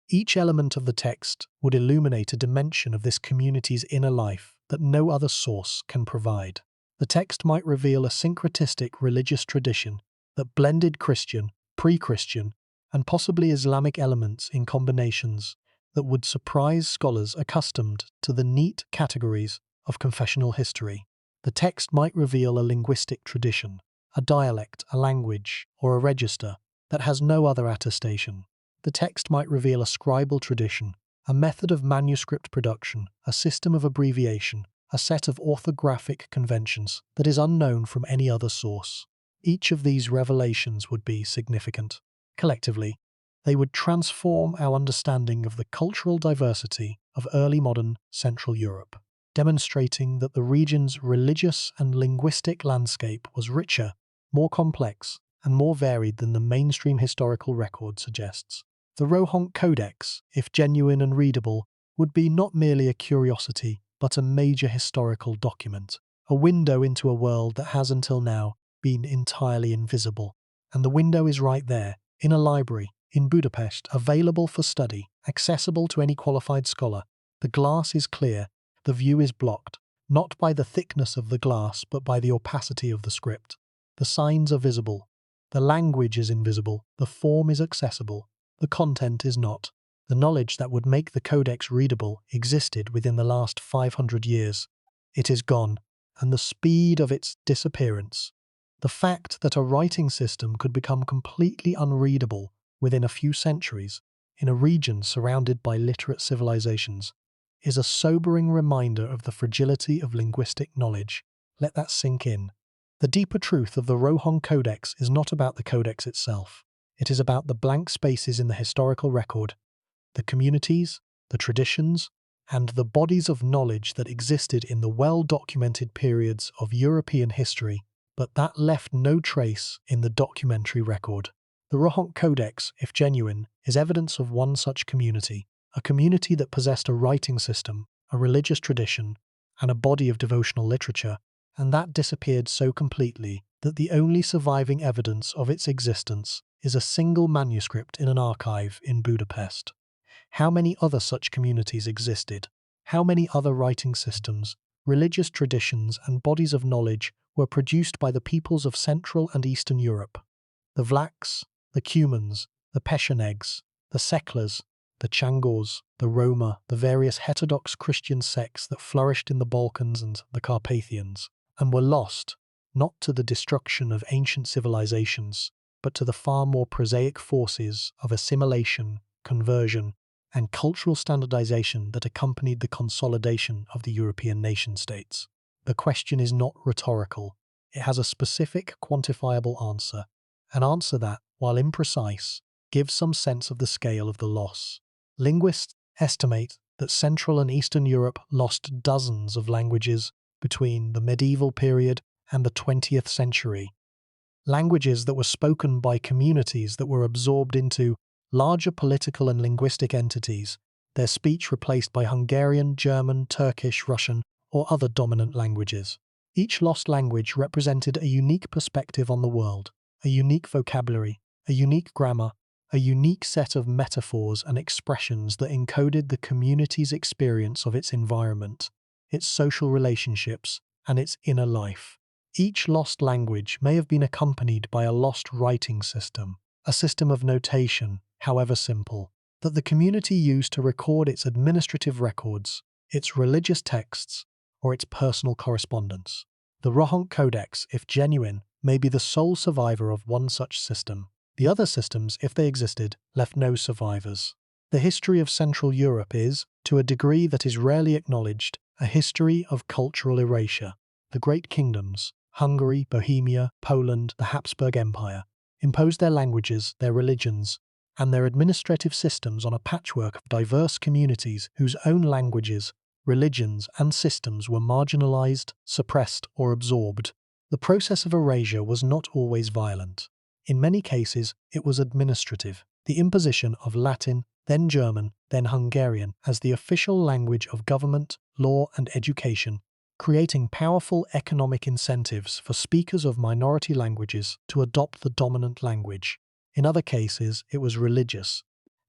Each element of the text would illuminate a dimension of this community's inner life that no other source can provide. The text might reveal a syncretistic religious tradition that blended Christian, pre-Christian, and possibly Islamic elements in combinations that would surprise scholars accustomed to the neat categories of confessional history. The text might reveal a linguistic tradition, a dialect, a language, or a register that has no other attestation. The text might reveal a scribal tradition, a method of manuscript production, a system of abbreviation, a set of orthographic conventions that is unknown from any other source. Each of these revelations would be significant. Collectively, they would transform our understanding of the cultural diversity of early modern Central Europe, demonstrating that the region's religious and linguistic landscape was richer, more complex, and more varied than the mainstream historical record suggests. The Rohonc Codex, if genuine and readable, would be not merely a curiosity, but a major historical document, a window into a world that has until now been entirely invisible. And the window is right there, in a library, in Budapest, available for study, accessible to any qualified scholar. The glass is clear, the view is blocked, not by the thickness of the glass, but by the opacity of the script. The signs are visible, the language is invisible, the form is accessible, the content is not. The knowledge that would make the Codex readable existed within the last 500 years. It is gone, and the speed of its disappearance. The fact that a writing system could become completely unreadable within a few centuries in a region surrounded by literate civilizations is a sobering reminder of the fragility of linguistic knowledge. Let that sink in. The deeper truth of the Rohonc Codex is not about the Codex itself. It is about the blank spaces in the historical record, the communities, the traditions, and the bodies of knowledge that existed in the well-documented periods of European history, but that left no trace in the documentary record. The Rohonc Codex, if genuine, is evidence of one such community, a community that possessed a writing system, a religious tradition, and a body of devotional literature, and that disappeared so completely that the only surviving evidence of its existence is a single manuscript in an archive in Budapest. How many other such communities existed? How many other writing systems, religious traditions, and bodies of knowledge were produced by the peoples of Central and Eastern Europe? The Vlachs, the Cumans, the Pechenegs, the Seclers, the Changors, the Roma, the various heterodox Christian sects that flourished in the Balkans and the Carpathians, and were lost, not to the destruction of ancient civilizations, but to the far more prosaic forces of assimilation, conversion, and cultural standardization that accompanied the consolidation of the European nation-states. The question is not rhetorical. It has a specific, quantifiable answer, an answer that, while imprecise, gives some sense of the scale of the loss. Linguists estimate that Central and Eastern Europe lost dozens of languages, between the medieval period and the 20th century. Languages that were spoken by communities that were absorbed into larger political and linguistic entities, their speech replaced by Hungarian, German, Turkish, Russian, or other dominant languages. Each lost language represented a unique perspective on the world, a unique vocabulary, a unique grammar, a unique set of metaphors and expressions that encoded the community's experience of its environment, its social relationships, and its inner life. Each lost language may have been accompanied by a lost writing system, a system of notation, however simple, that the community used to record its administrative records, its religious texts, or its personal correspondence. The Rohonc Codex, if genuine, may be the sole survivor of one such system. The other systems, if they existed, left no survivors. The history of Central Europe is, to a degree that is rarely acknowledged, a history of cultural erasure. The great kingdoms, Hungary, Bohemia, Poland, the Habsburg Empire, imposed their languages, their religions, and their administrative systems on a patchwork of diverse communities whose own languages, religions, and systems were marginalized, suppressed, or absorbed. The process of erasure was not always violent. In many cases, it was administrative. The imposition of Latin, then German, then Hungarian, as the official language of government, law, and education, creating powerful economic incentives for speakers of minority languages to adopt the dominant language. In other cases, it was religious.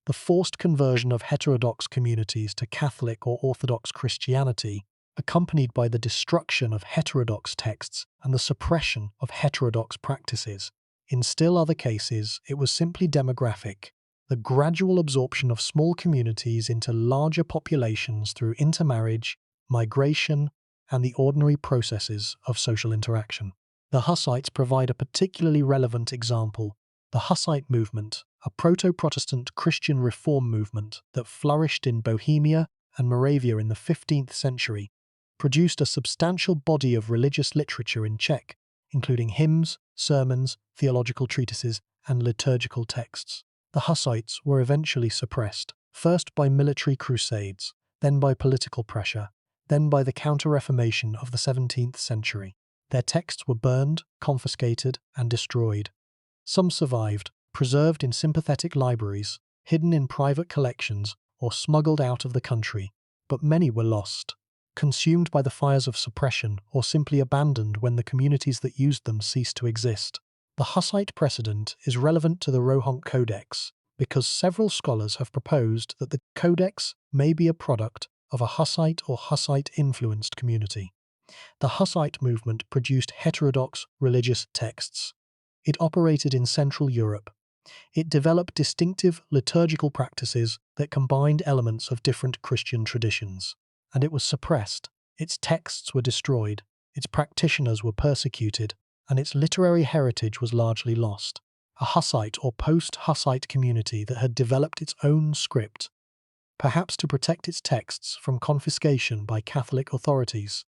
The forced conversion of heterodox communities to Catholic or Orthodox Christianity, accompanied by the destruction of heterodox texts and the suppression of heterodox practices. In still other cases, it was simply demographic, the gradual absorption of small communities into larger populations through intermarriage, migration, and the ordinary processes of social interaction. The Hussites provide a particularly relevant example. The Hussite movement, a proto-Protestant Christian reform movement that flourished in Bohemia and Moravia in the 15th century, produced a substantial body of religious literature in Czech, including hymns, sermons, theological treatises, and liturgical texts. The Hussites were eventually suppressed, first by military crusades, then by political pressure, then by the Counter-Reformation of the 17th century. Their texts were burned, confiscated, and destroyed. Some survived, preserved in sympathetic libraries, hidden in private collections, or smuggled out of the country, but many were lost, consumed by the fires of suppression, or simply abandoned when the communities that used them ceased to exist. The Hussite precedent is relevant to the Rohonc Codex because several scholars have proposed that the Codex may be a product of a Hussite or Hussite-influenced community. The Hussite movement produced heterodox religious texts. It operated in Central Europe. It developed distinctive liturgical practices that combined elements of different Christian traditions. And it was suppressed. Its texts were destroyed, its practitioners were persecuted, and its literary heritage was largely lost. A Hussite or post-Hussite community that had developed its own script, perhaps to protect its texts from confiscation by Catholic authorities,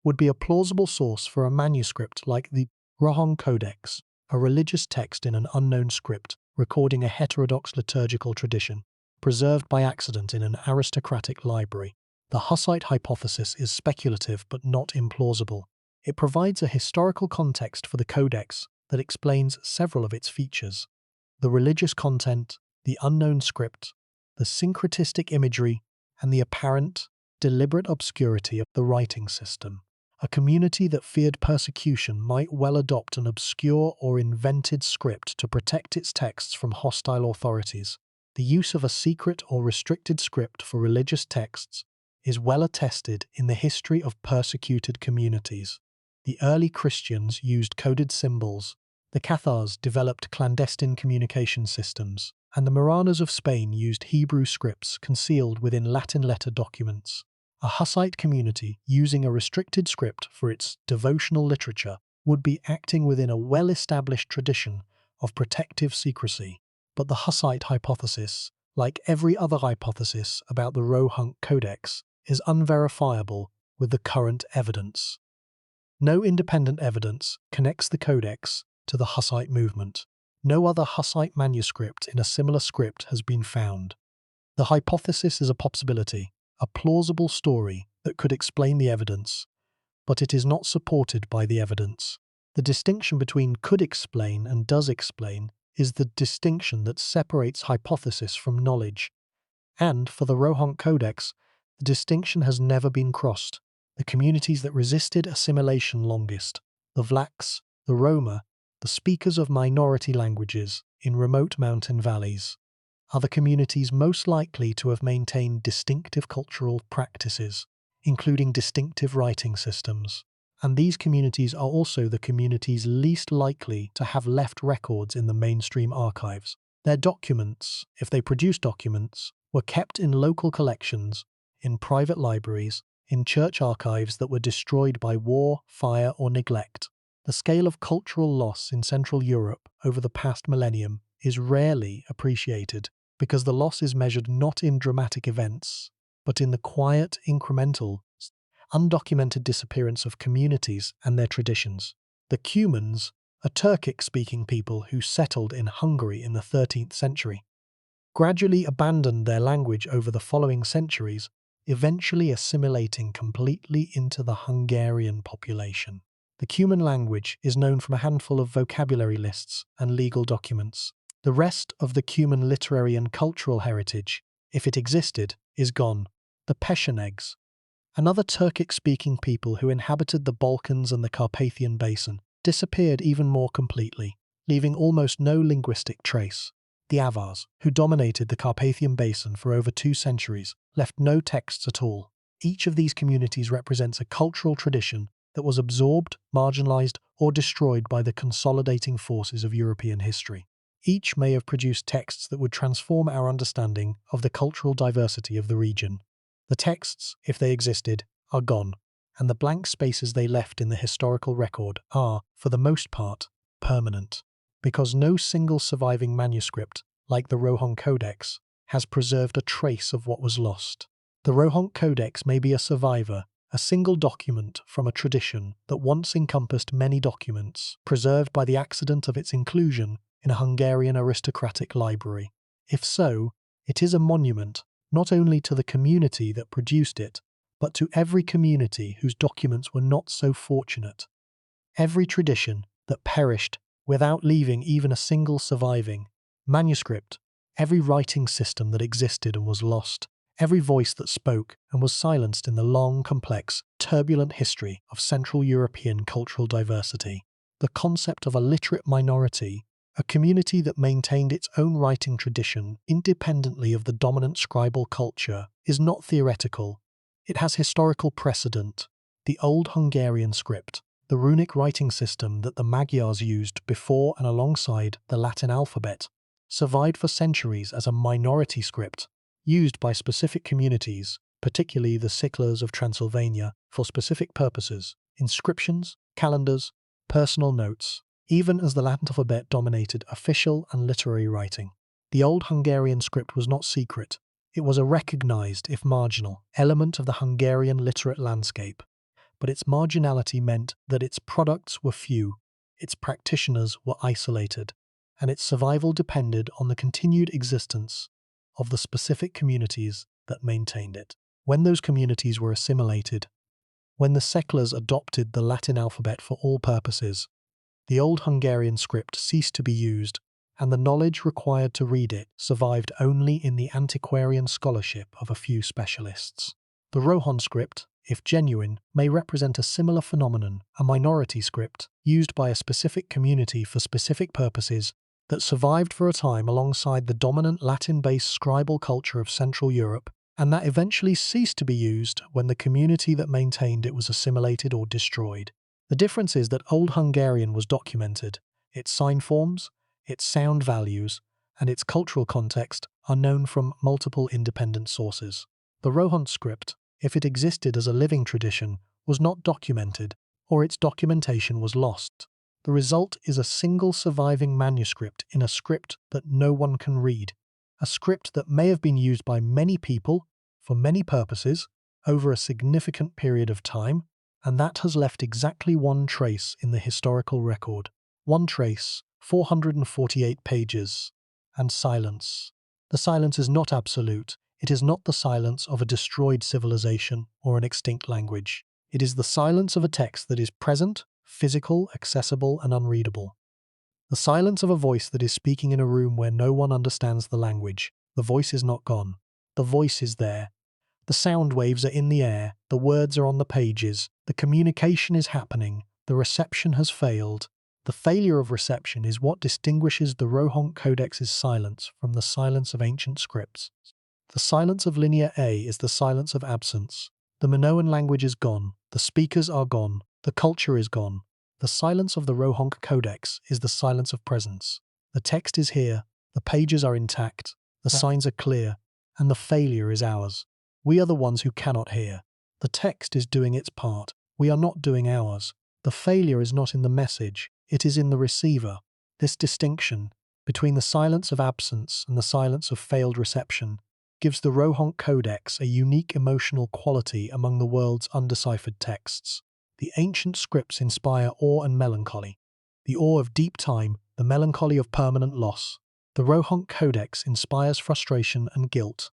would be a plausible source for a manuscript like the Rohonc Codex, a religious text in an unknown script recording a heterodox liturgical tradition, preserved by accident in an aristocratic library. The Hussite hypothesis is speculative but not implausible. It provides a historical context for the Codex that explains several of its features: the religious content, the unknown script, the syncretistic imagery, and the apparent, deliberate obscurity of the writing system. A community that feared persecution might well adopt an obscure or invented script to protect its texts from hostile authorities. The use of a secret or restricted script for religious texts is well attested in the history of persecuted communities. The early Christians used coded symbols, the Cathars developed clandestine communication systems, and the Maranas of Spain used Hebrew scripts concealed within Latin letter documents. A Hussite community using a restricted script for its devotional literature would be acting within a well-established tradition of protective secrecy. But the Hussite hypothesis, like every other hypothesis about the Rohonc Codex, is unverifiable with the current evidence. No independent evidence connects the Codex to the Hussite movement. No other Hussite manuscript in a similar script has been found. The hypothesis is a possibility, a plausible story that could explain the evidence, but it is not supported by the evidence. The distinction between could explain and does explain is the distinction that separates hypothesis from knowledge. And, for the Rohonc Codex, the distinction has never been crossed. The communities that resisted assimilation longest, the Vlachs, the Roma, the speakers of minority languages in remote mountain valleys, are the communities most likely to have maintained distinctive cultural practices, including distinctive writing systems. And these communities are also the communities least likely to have left records in the mainstream archives. Their documents, if they produce documents, were kept in local collections, in private libraries, in church archives that were destroyed by war, fire, or neglect. The scale of cultural loss in Central Europe over the past millennium is rarely appreciated, because the loss is measured not in dramatic events, but in the quiet, incremental, undocumented disappearance of communities and their traditions. The Cumans, a Turkic-speaking people who settled in Hungary in the 13th century, gradually abandoned their language over the following centuries, eventually assimilating completely into the Hungarian population. The Cuman language is known from a handful of vocabulary lists and legal documents. The rest of the Cuman literary and cultural heritage, if it existed, is gone. The Pechenegs, another Turkic-speaking people who inhabited the Balkans and the Carpathian Basin, disappeared even more completely, leaving almost no linguistic trace. The Avars, who dominated the Carpathian Basin for over 2 centuries, left no texts at all. Each of these communities represents a cultural tradition that was absorbed, marginalized, or destroyed by the consolidating forces of European history. Each may have produced texts that would transform our understanding of the cultural diversity of the region. The texts, if they existed, are gone, and the blank spaces they left in the historical record are, for the most part, permanent, because no single surviving manuscript, like the Rohonc Codex, has preserved a trace of what was lost. The Rohonc Codex may be a survivor, a single document from a tradition that once encompassed many documents, preserved by the accident of its inclusion in a Hungarian aristocratic library. If so, it is a monument not only to the community that produced it, but to every community whose documents were not so fortunate. Every tradition that perished without leaving even a single surviving manuscript, every writing system that existed and was lost, every voice that spoke and was silenced in the long, complex, turbulent history of Central European cultural diversity. The concept of a literate minority, a community that maintained its own writing tradition independently of the dominant scribal culture, is not theoretical. It has historical precedent. The Old Hungarian script, the runic writing system that the Magyars used before and alongside the Latin alphabet, survived for centuries as a minority script, used by specific communities, particularly the Siclers of Transylvania, for specific purposes: inscriptions, calendars, personal notes, even as the Latin alphabet dominated official and literary writing. The Old Hungarian script was not secret. It was a recognized, if marginal, element of the Hungarian literate landscape, but its marginality meant that its products were few, its practitioners were isolated, and its survival depended on the continued existence of the specific communities that maintained it. When those communities were assimilated, when the Siclers adopted the Latin alphabet for all purposes, the Old Hungarian script ceased to be used, and the knowledge required to read it survived only in the antiquarian scholarship of a few specialists. The Rohonc script, if genuine, may represent a similar phenomenon, a minority script, used by a specific community for specific purposes, that survived for a time alongside the dominant Latin-based scribal culture of Central Europe, and that eventually ceased to be used when the community that maintained it was assimilated or destroyed. The difference is that Old Hungarian was documented. Its sign forms, its sound values, and its cultural context are known from multiple independent sources. The Rohonc script, if it existed as a living tradition, was not documented, or its documentation was lost. The result is a single surviving manuscript in a script that no one can read, a script that may have been used by many people, for many purposes, over a significant period of time, and that has left exactly one trace in the historical record. One trace, 448 pages, and silence. The silence is not absolute. It is not the silence of a destroyed civilization or an extinct language. It is the silence of a text that is present, physical, accessible, and unreadable. The silence of a voice that is speaking in a room where no one understands the language. The voice is not gone. The voice is there. The sound waves are in the air. The words are on the pages. The communication is happening. The reception has failed. The failure of reception is what distinguishes the Rohonc Codex's silence from the silence of ancient scripts. The silence of Linear A is the silence of absence. The Minoan language is gone. The speakers are gone. The culture is gone. The silence of the Rohonc Codex is the silence of presence. The text is here. The pages are intact. The signs are clear. And the failure is ours. We are the ones who cannot hear. The text is doing its part. We are not doing ours. The failure is not in the message. It is in the receiver. This distinction between the silence of absence and the silence of failed reception gives the Rohonc Codex a unique emotional quality among the world's undeciphered texts. The ancient scripts inspire awe and melancholy. The awe of deep time, the melancholy of permanent loss. The Rohonc Codex inspires frustration and guilt.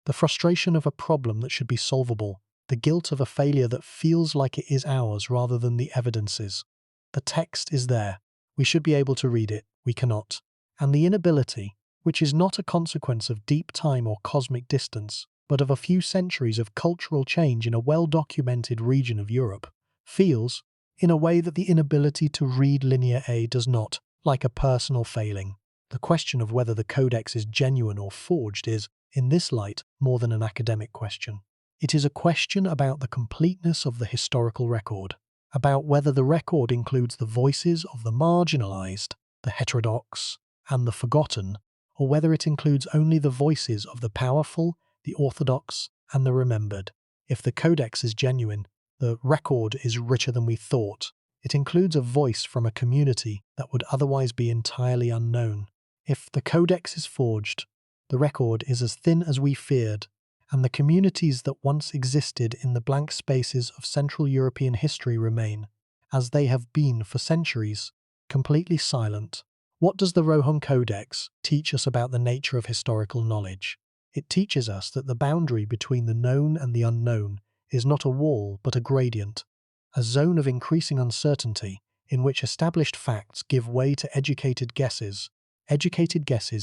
The frustration of a problem that should be solvable, the guilt of a failure that feels like it is ours rather than the evidence's. The text is there. We should be able to read it. We cannot. And the inability, which is not a consequence of deep time or cosmic distance, but of a few centuries of cultural change in a well-documented region of Europe, feels, in a way that the inability to read Linear A does not, like a personal failing. The question of whether the Codex is genuine or forged is, in this light, more than an academic question. It is a question about the completeness of the historical record, about whether the record includes the voices of the marginalized, the heterodox, and the forgotten, or whether it includes only the voices of the powerful, the orthodox, and the remembered. If the Codex is genuine, the record is richer than we thought. It includes a voice from a community that would otherwise be entirely unknown. If the Codex is forged, the record is as thin as we feared, and the communities that once existed in the blank spaces of Central European history remain, as they have been for centuries, completely silent. What does the Rohonc Codex teach us about the nature of historical knowledge? It teaches us that the boundary between the known and the unknown is not a wall but a gradient, a zone of increasing uncertainty in which established facts give way to educated guesses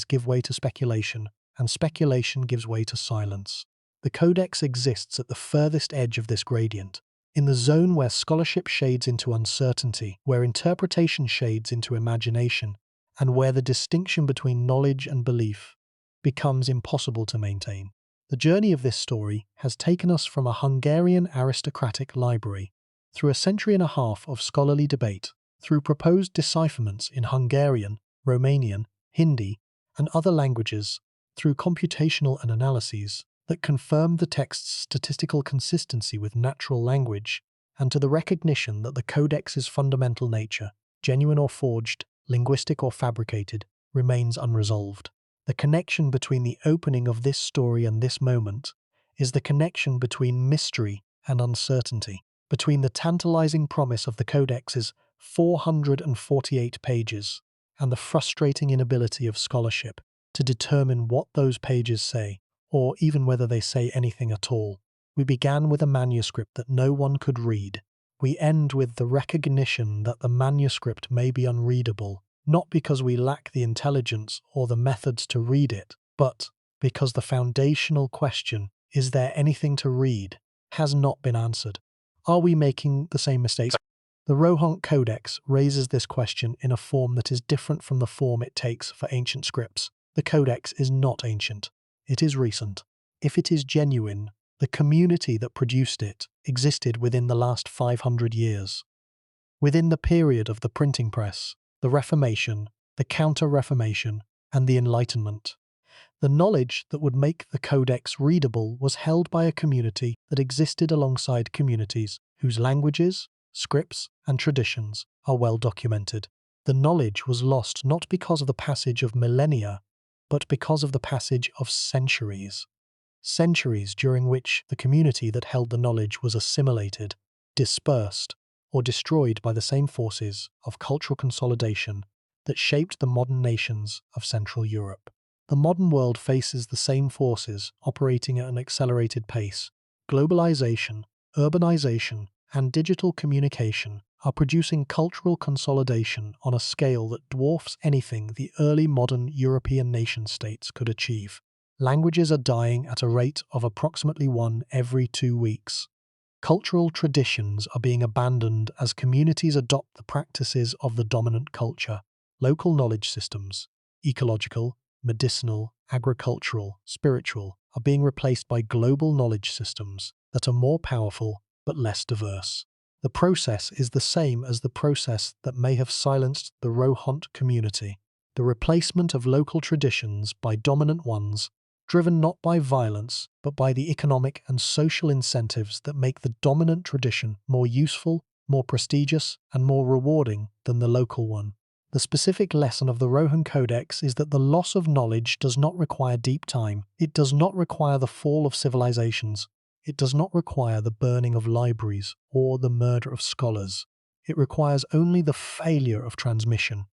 give way to speculation, and speculation gives way to silence. The Codex exists at the furthest edge of this gradient, in the zone where scholarship shades into uncertainty, where interpretation shades into imagination, and where the distinction between knowledge and belief becomes impossible to maintain. The journey of this story has taken us from a Hungarian aristocratic library, through a century and a half of scholarly debate, through proposed decipherments in Hungarian, Romanian, Hindi, and other languages, through computational analyses that confirm the text's statistical consistency with natural language, and to the recognition that the Codex's fundamental nature, genuine or forged, linguistic or fabricated, remains unresolved. The connection between the opening of this story and this moment is the connection between mystery and uncertainty, between the tantalizing promise of the Codex's 448 pages and the frustrating inability of scholarship to determine what those pages say, or even whether they say anything at all. We began with a manuscript that no one could read. We end with the recognition that the manuscript may be unreadable, not because we lack the intelligence or the methods to read it, but because the foundational question, is there anything to read, has not been answered. Are we making the same mistakes? The Rohonc Codex raises this question in a form that is different from the form it takes for ancient scripts. The Codex is not ancient. It is recent. If it is genuine, the community that produced it existed within the last 500 years. Within the period of the printing press, the Reformation, the Counter-Reformation, and the Enlightenment. The knowledge that would make the Codex readable was held by a community that existed alongside communities whose languages, scripts, and traditions are well documented. The knowledge was lost not because of the passage of millennia, but because of the passage of centuries. Centuries during which the community that held the knowledge was assimilated, dispersed, or destroyed by the same forces of cultural consolidation that shaped the modern nations of Central Europe. The modern world faces the same forces operating at an accelerated pace: globalization, urbanization, and digital communication are producing cultural consolidation on a scale that dwarfs anything the early modern European nation-states could achieve. Languages are dying at a rate of approximately one every 2 weeks. Cultural traditions are being abandoned as communities adopt the practices of the dominant culture. Local knowledge systems, ecological, medicinal, agricultural, spiritual, are being replaced by global knowledge systems that are more powerful but less diverse. The process is the same as the process that may have silenced the Rohonc community, the replacement of local traditions by dominant ones, driven not by violence but by the economic and social incentives that make the dominant tradition more useful, more prestigious, and more rewarding than the local one. The specific lesson of the Rohonc Codex is that the loss of knowledge does not require deep time. It does not require the fall of civilizations. It does not require the burning of libraries or the murder of scholars. It requires only the failure of transmission,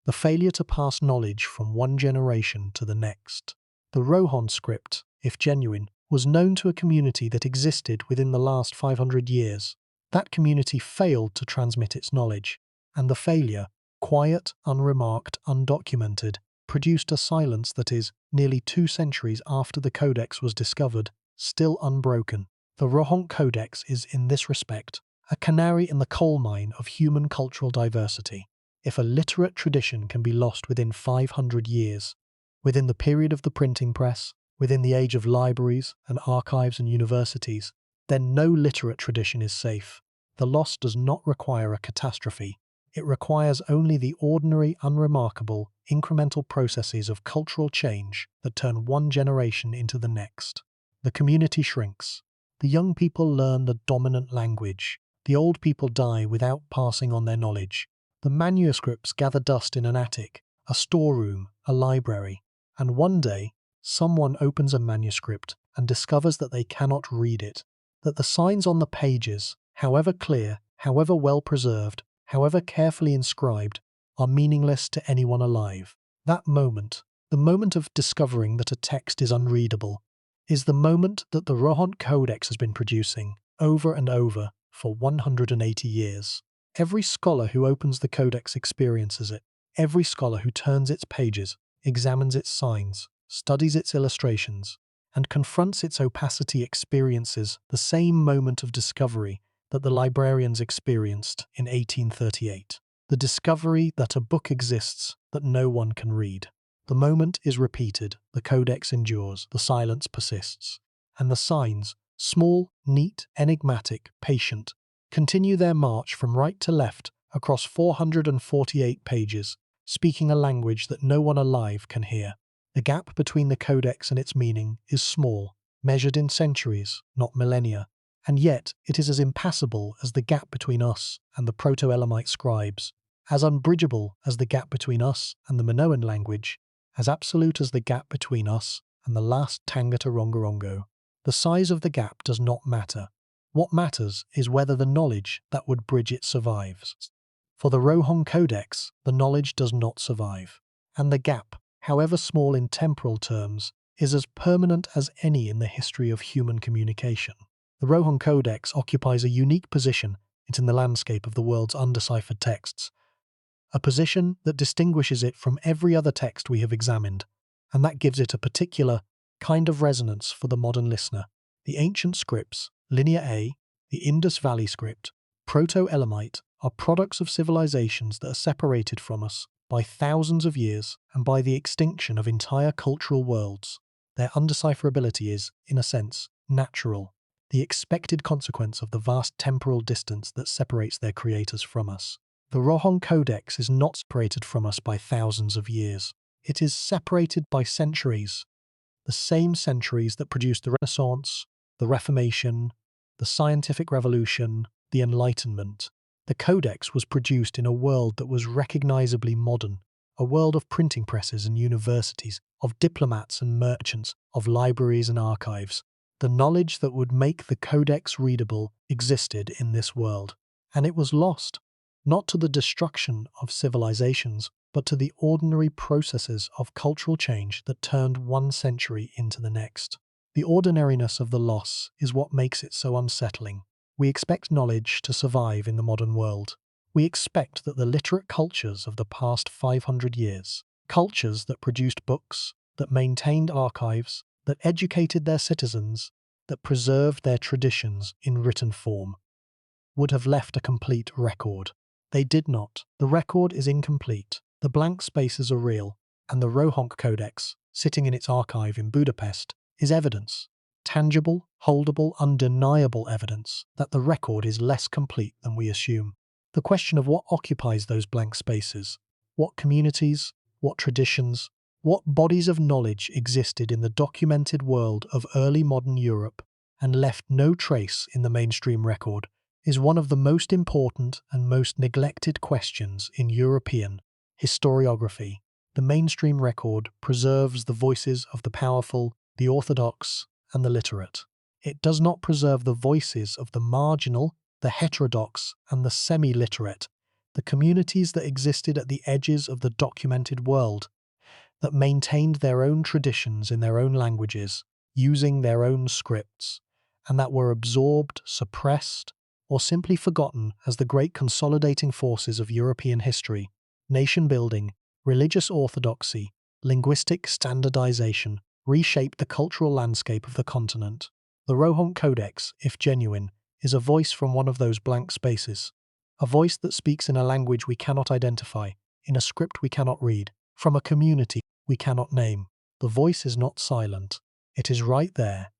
the failure to pass knowledge from one generation to the next. The Rohonc script, if genuine, was known to a community that existed within the last 500 years. That community failed to transmit its knowledge, and the failure, quiet, unremarked, undocumented, produced a silence that is, nearly 2 centuries after the Codex was discovered, still unbroken. The Rohonc Codex is, in this respect, a canary in the coal mine of human cultural diversity. If a literate tradition can be lost within 500 years, within the period of the printing press, within the age of libraries and archives and universities, then no literate tradition is safe. The loss does not require a catastrophe. It requires only the ordinary, unremarkable, incremental processes of cultural change that turn one generation into the next. The community shrinks. The young people learn the dominant language. The old people die without passing on their knowledge. The manuscripts gather dust in an attic, a storeroom, a library, and one day, someone opens a manuscript and discovers that they cannot read it, that the signs on the pages, however clear, however well preserved, however carefully inscribed, are meaningless to anyone alive. That moment, the moment of discovering that a text is unreadable, is the moment that the Rohonc Codex has been producing, over and over, for 180 years. Every scholar who opens the Codex experiences it. Every scholar who turns its pages, examines its signs, studies its illustrations, and confronts its opacity experiences the same moment of discovery that the librarians experienced in 1838. The discovery that a book exists that no one can read. The moment is repeated, the Codex endures, the silence persists, and the signs, small, neat, enigmatic, patient, continue their march from right to left across 448 pages, speaking a language that no one alive can hear. The gap between the Codex and its meaning is small, measured in centuries, not millennia, and yet it is as impassable as the gap between us and the Proto-Elamite scribes, as unbridgeable as the gap between us and the Minoan language, as absolute as the gap between us and the last Tangata Rongorongo. The size of the gap does not matter. What matters is whether the knowledge that would bridge it survives. For the Rohonc Codex, the knowledge does not survive, and the gap, however small in temporal terms, is as permanent as any in the history of human communication. The Rohonc Codex occupies a unique position in the landscape of the world's undeciphered texts, a position that distinguishes it from every other text we have examined, and that gives it a particular kind of resonance for the modern listener. The ancient scripts, Linear A, the Indus Valley script, Proto-Elamite, are products of civilizations that are separated from us by thousands of years and by the extinction of entire cultural worlds. Their undecipherability is, in a sense, natural, the expected consequence of the vast temporal distance that separates their creators from us. The Rohonc Codex is not separated from us by thousands of years. It is separated by centuries. The same centuries that produced the Renaissance, the Reformation, the Scientific Revolution, the Enlightenment. The Codex was produced in a world that was recognizably modern, a world of printing presses and universities, of diplomats and merchants, of libraries and archives. The knowledge that would make the Codex readable existed in this world, and it was lost, not to the destruction of civilizations, but to the ordinary processes of cultural change that turned one century into the next. The ordinariness of the loss is what makes it so unsettling. We expect knowledge to survive in the modern world. We expect that the literate cultures of the past 500 years, cultures that produced books, that maintained archives, that educated their citizens, that preserved their traditions in written form, would have left a complete record. They did not. The record is incomplete. The blank spaces are real, and the Rohonc Codex, sitting in its archive in Budapest, is evidence. Tangible, holdable, undeniable evidence that the record is less complete than we assume. The question of what occupies those blank spaces, what communities, what traditions, what bodies of knowledge existed in the documented world of early modern Europe and left no trace in the mainstream record, is one of the most important and most neglected questions in European historiography. The mainstream record preserves the voices of the powerful, the orthodox, and the literate. It does not preserve the voices of the marginal, the heterodox, and the semi-literate, the communities that existed at the edges of the documented world, that maintained their own traditions in their own languages, using their own scripts, and that were absorbed, suppressed, or simply forgotten as the great consolidating forces of European history, nation-building, religious orthodoxy, linguistic standardization, reshaped the cultural landscape of the continent. The Rohonc Codex, if genuine, is a voice from one of those blank spaces, a voice that speaks in a language we cannot identify, in a script we cannot read, from a community we cannot name. The voice is not silent. It is right there,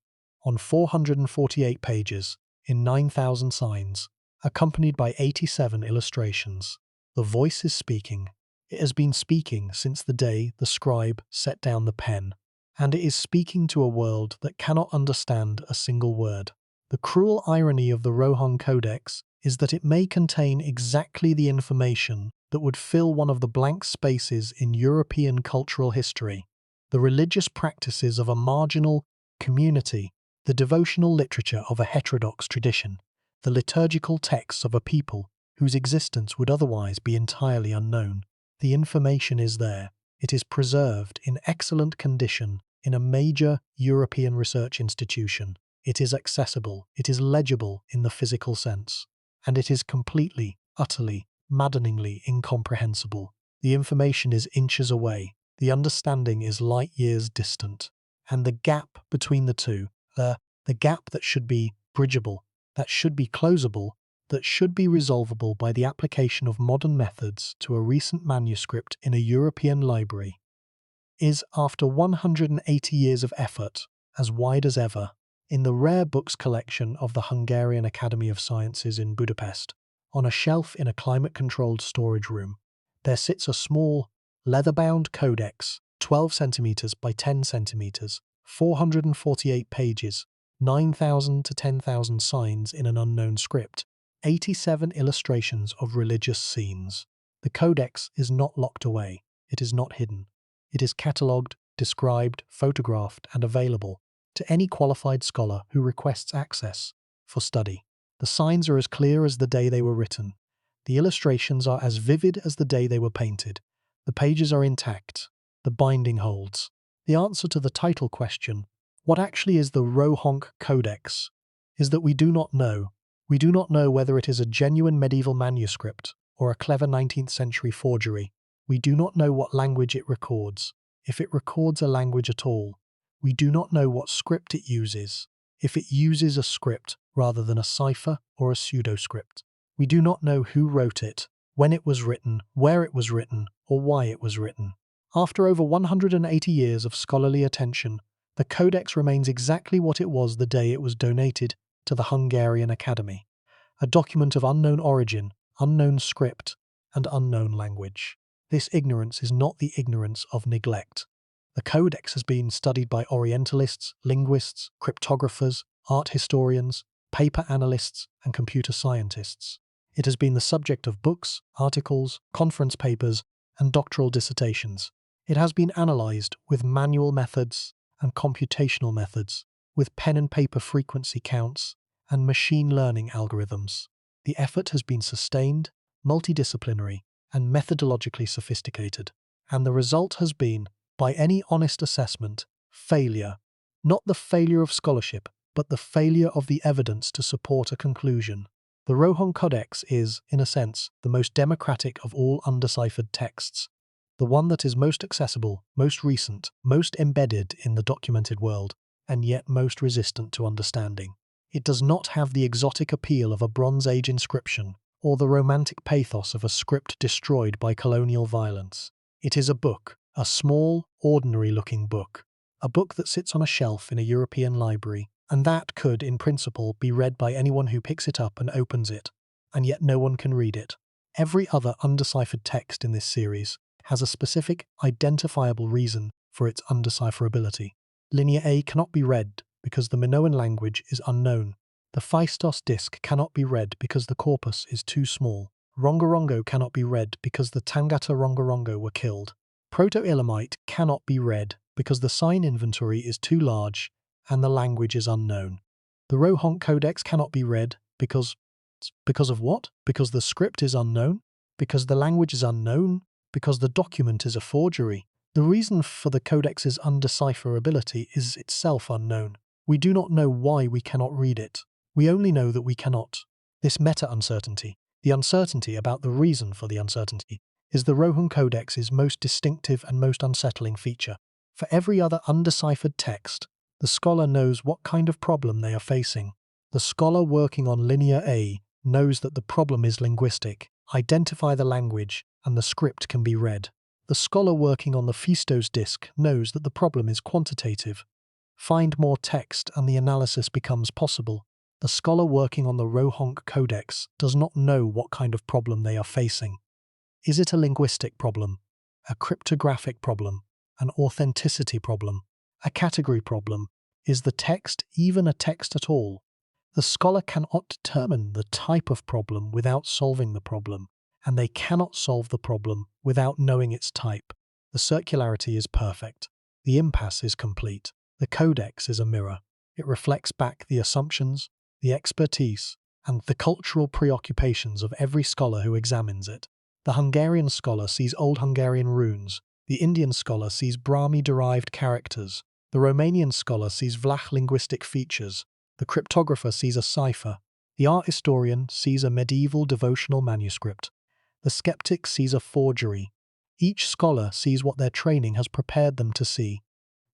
on 448 pages, in 9,000 signs, accompanied by 87 illustrations. The voice is speaking. It has been speaking since the day the scribe set down the pen, and it is speaking to a world that cannot understand a single word. The cruel irony of the Rohonc Codex is that it may contain exactly the information that would fill one of the blank spaces in European cultural history: the religious practices of a marginal community, the devotional literature of a heterodox tradition, the liturgical texts of a people whose existence would otherwise be entirely unknown. The information is there. It is preserved in excellent condition in a major European research institution. It is accessible. It is legible in the physical sense. And it is completely, utterly, maddeningly incomprehensible. The information is inches away. The understanding is light years distant. And the gap between the two, the gap that should be bridgeable, that should be closable, that should be resolvable by the application of modern methods to a recent manuscript in a European library, is, after 180 years of effort, as wide as ever. In the rare books collection of the Hungarian Academy of Sciences in Budapest, on a shelf in a climate-controlled storage room, there sits a small, leather-bound codex, 12 centimeters by 10 centimeters, 448 pages, 9,000 to 10,000 signs in an unknown script, 87 illustrations of religious scenes. The codex is not locked away. It is not hidden. It is catalogued, described, photographed, and available to any qualified scholar who requests access for study. The signs are as clear as the day they were written. The illustrations are as vivid as the day they were painted. The pages are intact. The binding holds. The answer to the title question, what actually is the Rohonc Codex, is that we do not know. We do not know whether it is a genuine medieval manuscript or a clever 19th century forgery. We do not know what language it records, if it records a language at all. We do not know what script it uses, if it uses a script rather than a cipher or a pseudo-script. We do not know who wrote it, when it was written, where it was written, or why it was written. After over 180 years of scholarly attention, the Codex remains exactly what it was the day it was donated to the Hungarian Academy, a document of unknown origin, unknown script, and unknown language. This ignorance is not the ignorance of neglect. The Codex has been studied by Orientalists, linguists, cryptographers, art historians, paper analysts, and computer scientists. It has been the subject of books, articles, conference papers, and doctoral dissertations. It has been analysed with manual methods and computational methods, with pen and paper frequency counts, and machine learning algorithms. The effort has been sustained, multidisciplinary, and methodologically sophisticated, and the result has been, by any honest assessment, failure. Not the failure of scholarship, but the failure of the evidence to support a conclusion. The Rohonc Codex is, in a sense, the most democratic of all undeciphered texts, the one that is most accessible, most recent, most embedded in the documented world, and yet most resistant to understanding. It does not have the exotic appeal of a Bronze Age inscription or the romantic pathos of a script destroyed by colonial violence. It is a book, a small, ordinary-looking book, a book that sits on a shelf in a European library, and that could, in principle, be read by anyone who picks it up and opens it, and yet no one can read it. Every other undeciphered text in this series has a specific, identifiable reason for its undecipherability. Linear A cannot be read because the Minoan language is unknown. The Phaistos disc cannot be read because the corpus is too small. Rongorongo cannot be read because the Tangata Rongorongo were killed. Proto-Elamite cannot be read because the sign inventory is too large and the language is unknown. The Rohonc Codex cannot be read because of what? Because the script is unknown? Because the language is unknown? Because the document is a forgery? The reason for the Codex's undecipherability is itself unknown. We do not know why we cannot read it. We only know that we cannot. This meta-uncertainty, the uncertainty about the reason for the uncertainty, is the Rohonc Codex's most distinctive and most unsettling feature. For every other undeciphered text, the scholar knows what kind of problem they are facing. The scholar working on Linear A knows that the problem is linguistic. Identify the language, and the script can be read. The scholar working on the Phaistos disc knows that the problem is quantitative. Find more text and the analysis becomes possible. The scholar working on the Rohonc Codex does not know what kind of problem they are facing. Is it a linguistic problem, a cryptographic problem, an authenticity problem, a category problem? Is the text even a text at all? The scholar cannot determine the type of problem without solving the problem, and they cannot solve the problem without knowing its type. The circularity is perfect. The impasse is complete. The Codex is a mirror. It reflects back the assumptions, the expertise, and the cultural preoccupations of every scholar who examines it. The Hungarian scholar sees Old Hungarian runes. The Indian scholar sees Brahmi-derived characters. The Romanian scholar sees Vlach linguistic features. The cryptographer sees a cipher. The art historian sees a medieval devotional manuscript. The skeptic sees a forgery. Each scholar sees what their training has prepared them to see.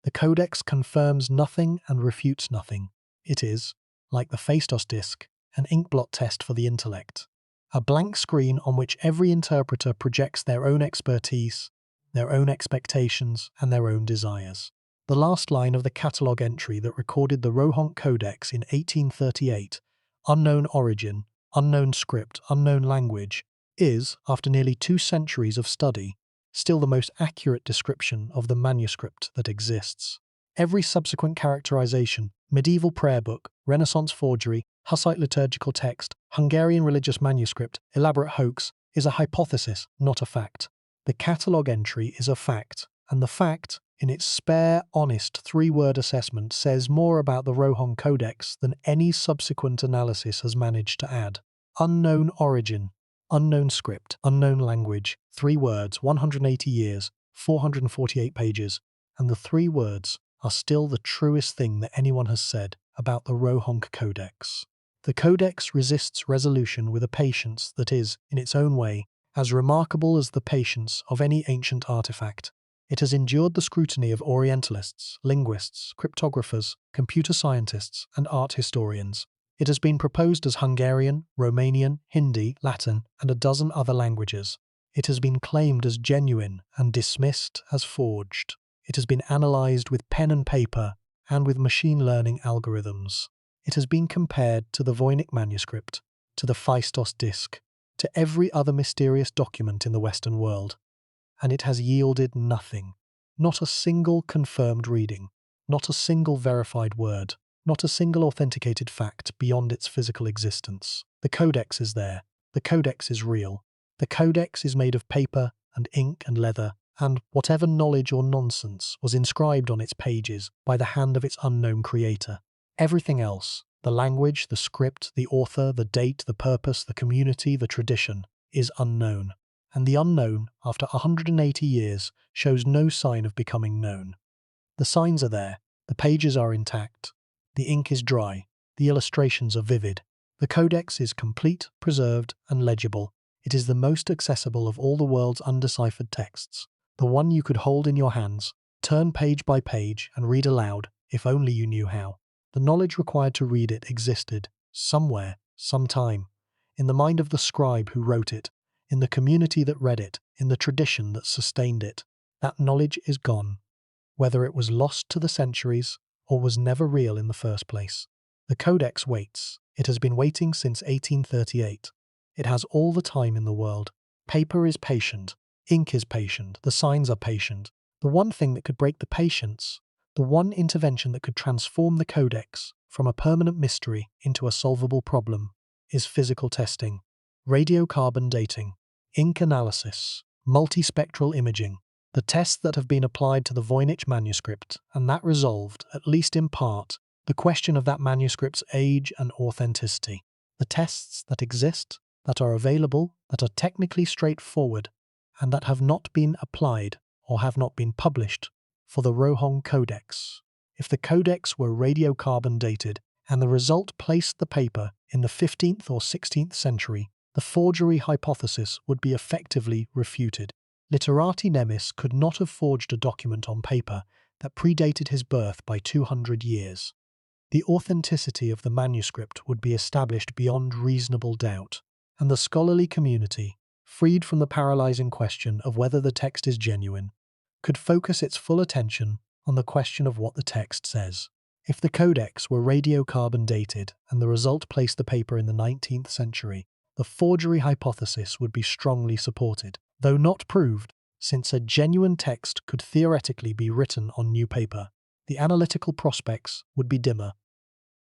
The Codex confirms nothing and refutes nothing. It is, like the Phaistos disc, an inkblot test for the intellect. A blank screen on which every interpreter projects their own expertise, their own expectations, and their own desires. The last line of the catalogue entry that recorded the Rohonc Codex in 1838, unknown origin, unknown script, unknown language, is, after nearly 2 centuries of study, still the most accurate description of the manuscript that exists. Every subsequent characterization, medieval prayer book, Renaissance forgery, Hussite liturgical text, Hungarian religious manuscript, elaborate hoax, is a hypothesis, not a fact. The catalogue entry is a fact, and the fact, in its spare, honest 3-word assessment, says more about the Rohonc Codex than any subsequent analysis has managed to add. Unknown origin, unknown script, unknown language, 3 words, 180 years, 448 pages, and the 3 words are still the truest thing that anyone has said about the Rohonc Codex. The Codex resists resolution with a patience that is, in its own way, as remarkable as the patience of any ancient artifact. It has endured the scrutiny of Orientalists, linguists, cryptographers, computer scientists, and art historians. It has been proposed as Hungarian, Romanian, Hindi, Latin, and a dozen other languages. It has been claimed as genuine and dismissed as forged. It has been analysed with pen and paper and with machine learning algorithms. It has been compared to the Voynich Manuscript, to the Phaistos disc, to every other mysterious document in the Western world. And it has yielded nothing. Not a single confirmed reading, not a single verified word, not a single authenticated fact beyond its physical existence. The Codex is there. The Codex is real. The Codex is made of paper and ink and leather, and whatever knowledge or nonsense was inscribed on its pages by the hand of its unknown creator. Everything else, the language, the script, the author, the date, the purpose, the community, the tradition, is unknown. And the unknown, after 180 years, shows no sign of becoming known. The signs are there, the pages are intact, The ink is dry. The illustrations are vivid. The codex is complete, preserved, and legible. It is the most accessible of all the world's undeciphered texts. The one you could hold in your hands, turn page by page, and read aloud, if only you knew how. The knowledge required to read it existed, somewhere, sometime, in the mind of the scribe who wrote it, in the community that read it, in the tradition that sustained it. That knowledge is gone, whether it was lost to the centuries or was never real in the first place. The Codex waits. It has been waiting since 1838. It has all the time in the world. Paper is patient. Ink is patient. The signs are patient. The one thing that could break the patience, the one intervention that could transform the Codex from a permanent mystery into a solvable problem, is physical testing, radiocarbon dating, ink analysis, multispectral imaging, the tests that have been applied to the Voynich Manuscript, and that resolved, at least in part, the question of that manuscript's age and authenticity. The tests that exist, that are available, that are technically straightforward, and that have not been applied or have not been published for the Rohonc Codex. If the Codex were radiocarbon dated and the result placed the paper in the 15th or 16th century, the forgery hypothesis would be effectively refuted. Literati Nemis could not have forged a document on paper that predated his birth by 200 years. The authenticity of the manuscript would be established beyond reasonable doubt, and the scholarly community, freed from the paralyzing question of whether the text is genuine, could focus its full attention on the question of what the text says. If the Codex were radiocarbon dated and the result placed the paper in the 19th century, the forgery hypothesis would be strongly supported, though not proved, since a genuine text could theoretically be written on new paper. The analytical prospects would be dimmer.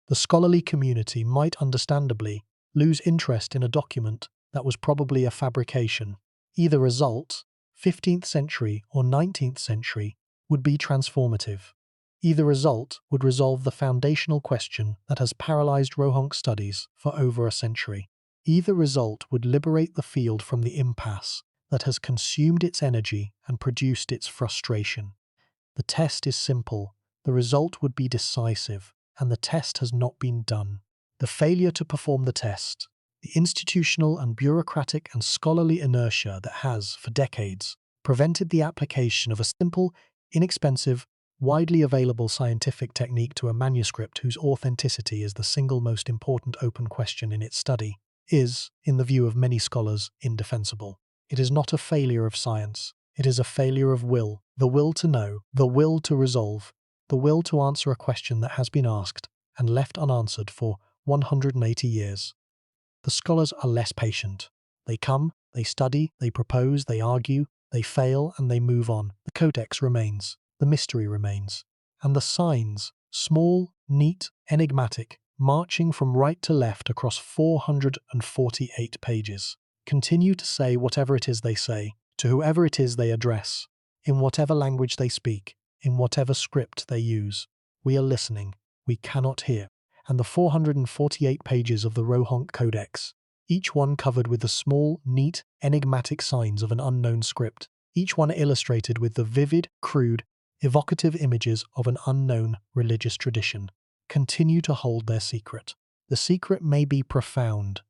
The scholarly community might understandably lose interest in a document that was probably a fabrication. Either result, 15th century or 19th century, would be transformative. Either result would resolve the foundational question that has paralyzed Rohonc studies for over a century. Either result would liberate the field from the impasse that has consumed its energy and produced its frustration. The test is simple, the result would be decisive, and the test has not been done. The failure to perform the test, the institutional and bureaucratic and scholarly inertia that has, for decades, prevented the application of a simple, inexpensive, widely available scientific technique to a manuscript whose authenticity is the single most important open question in its study, is, in the view of many scholars, indefensible. It is not a failure of science. It is a failure of will, the will to know, the will to resolve, the will to answer a question that has been asked and left unanswered for 180 years. The scholars are less patient. They come, they study, they propose, they argue, they fail, and they move on. The Codex remains, the mystery remains, and the signs, small, neat, enigmatic, marching from right to left across 448 pages, continue to say whatever it is they say, to whoever it is they address, in whatever language they speak, in whatever script they use. We are listening, we cannot hear. And the 448 pages of the Rohonc Codex, each one covered with the small, neat, enigmatic signs of an unknown script, each one illustrated with the vivid, crude, evocative images of an unknown religious tradition, continue to hold their secret. The secret may be profound.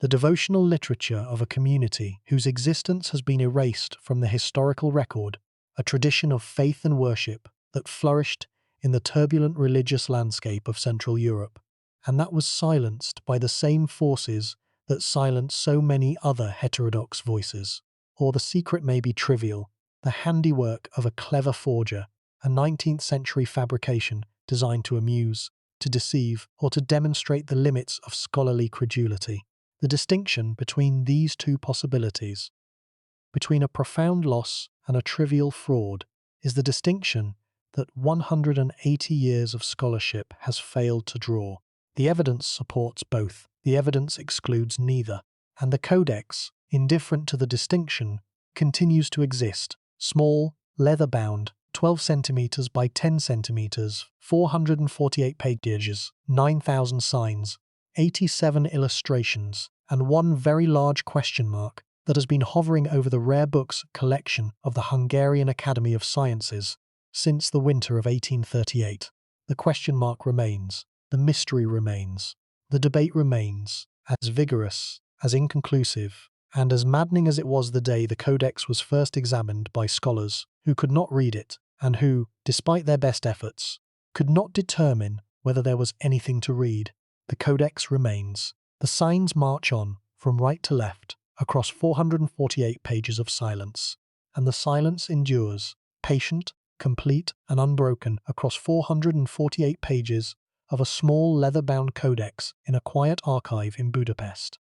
The devotional literature of a community whose existence has been erased from the historical record, a tradition of faith and worship that flourished in the turbulent religious landscape of Central Europe, and that was silenced by the same forces that silenced so many other heterodox voices. Or the secret may be trivial, the handiwork of a clever forger, a 19th century fabrication designed to amuse, to deceive, or to demonstrate the limits of scholarly credulity. The distinction between these two possibilities, between a profound loss and a trivial fraud, is the distinction that 180 years of scholarship has failed to draw. The evidence supports both, the evidence excludes neither, and the Codex, indifferent to the distinction, continues to exist, small, leather-bound, 12 centimeters by 10 centimeters, 448 pages, 9,000 signs, 87 illustrations, and one very large question mark that has been hovering over the rare books collection of the Hungarian Academy of Sciences since the winter of 1838. The question mark remains, the mystery remains, the debate remains, as vigorous, as inconclusive, and as maddening as it was the day the Codex was first examined by scholars who could not read it and who, despite their best efforts, could not determine whether there was anything to read. The Codex remains. The signs march on, from right to left, across 448 pages of silence, and the silence endures, patient, complete, and unbroken across 448 pages of a small leather-bound codex in a quiet archive in Budapest.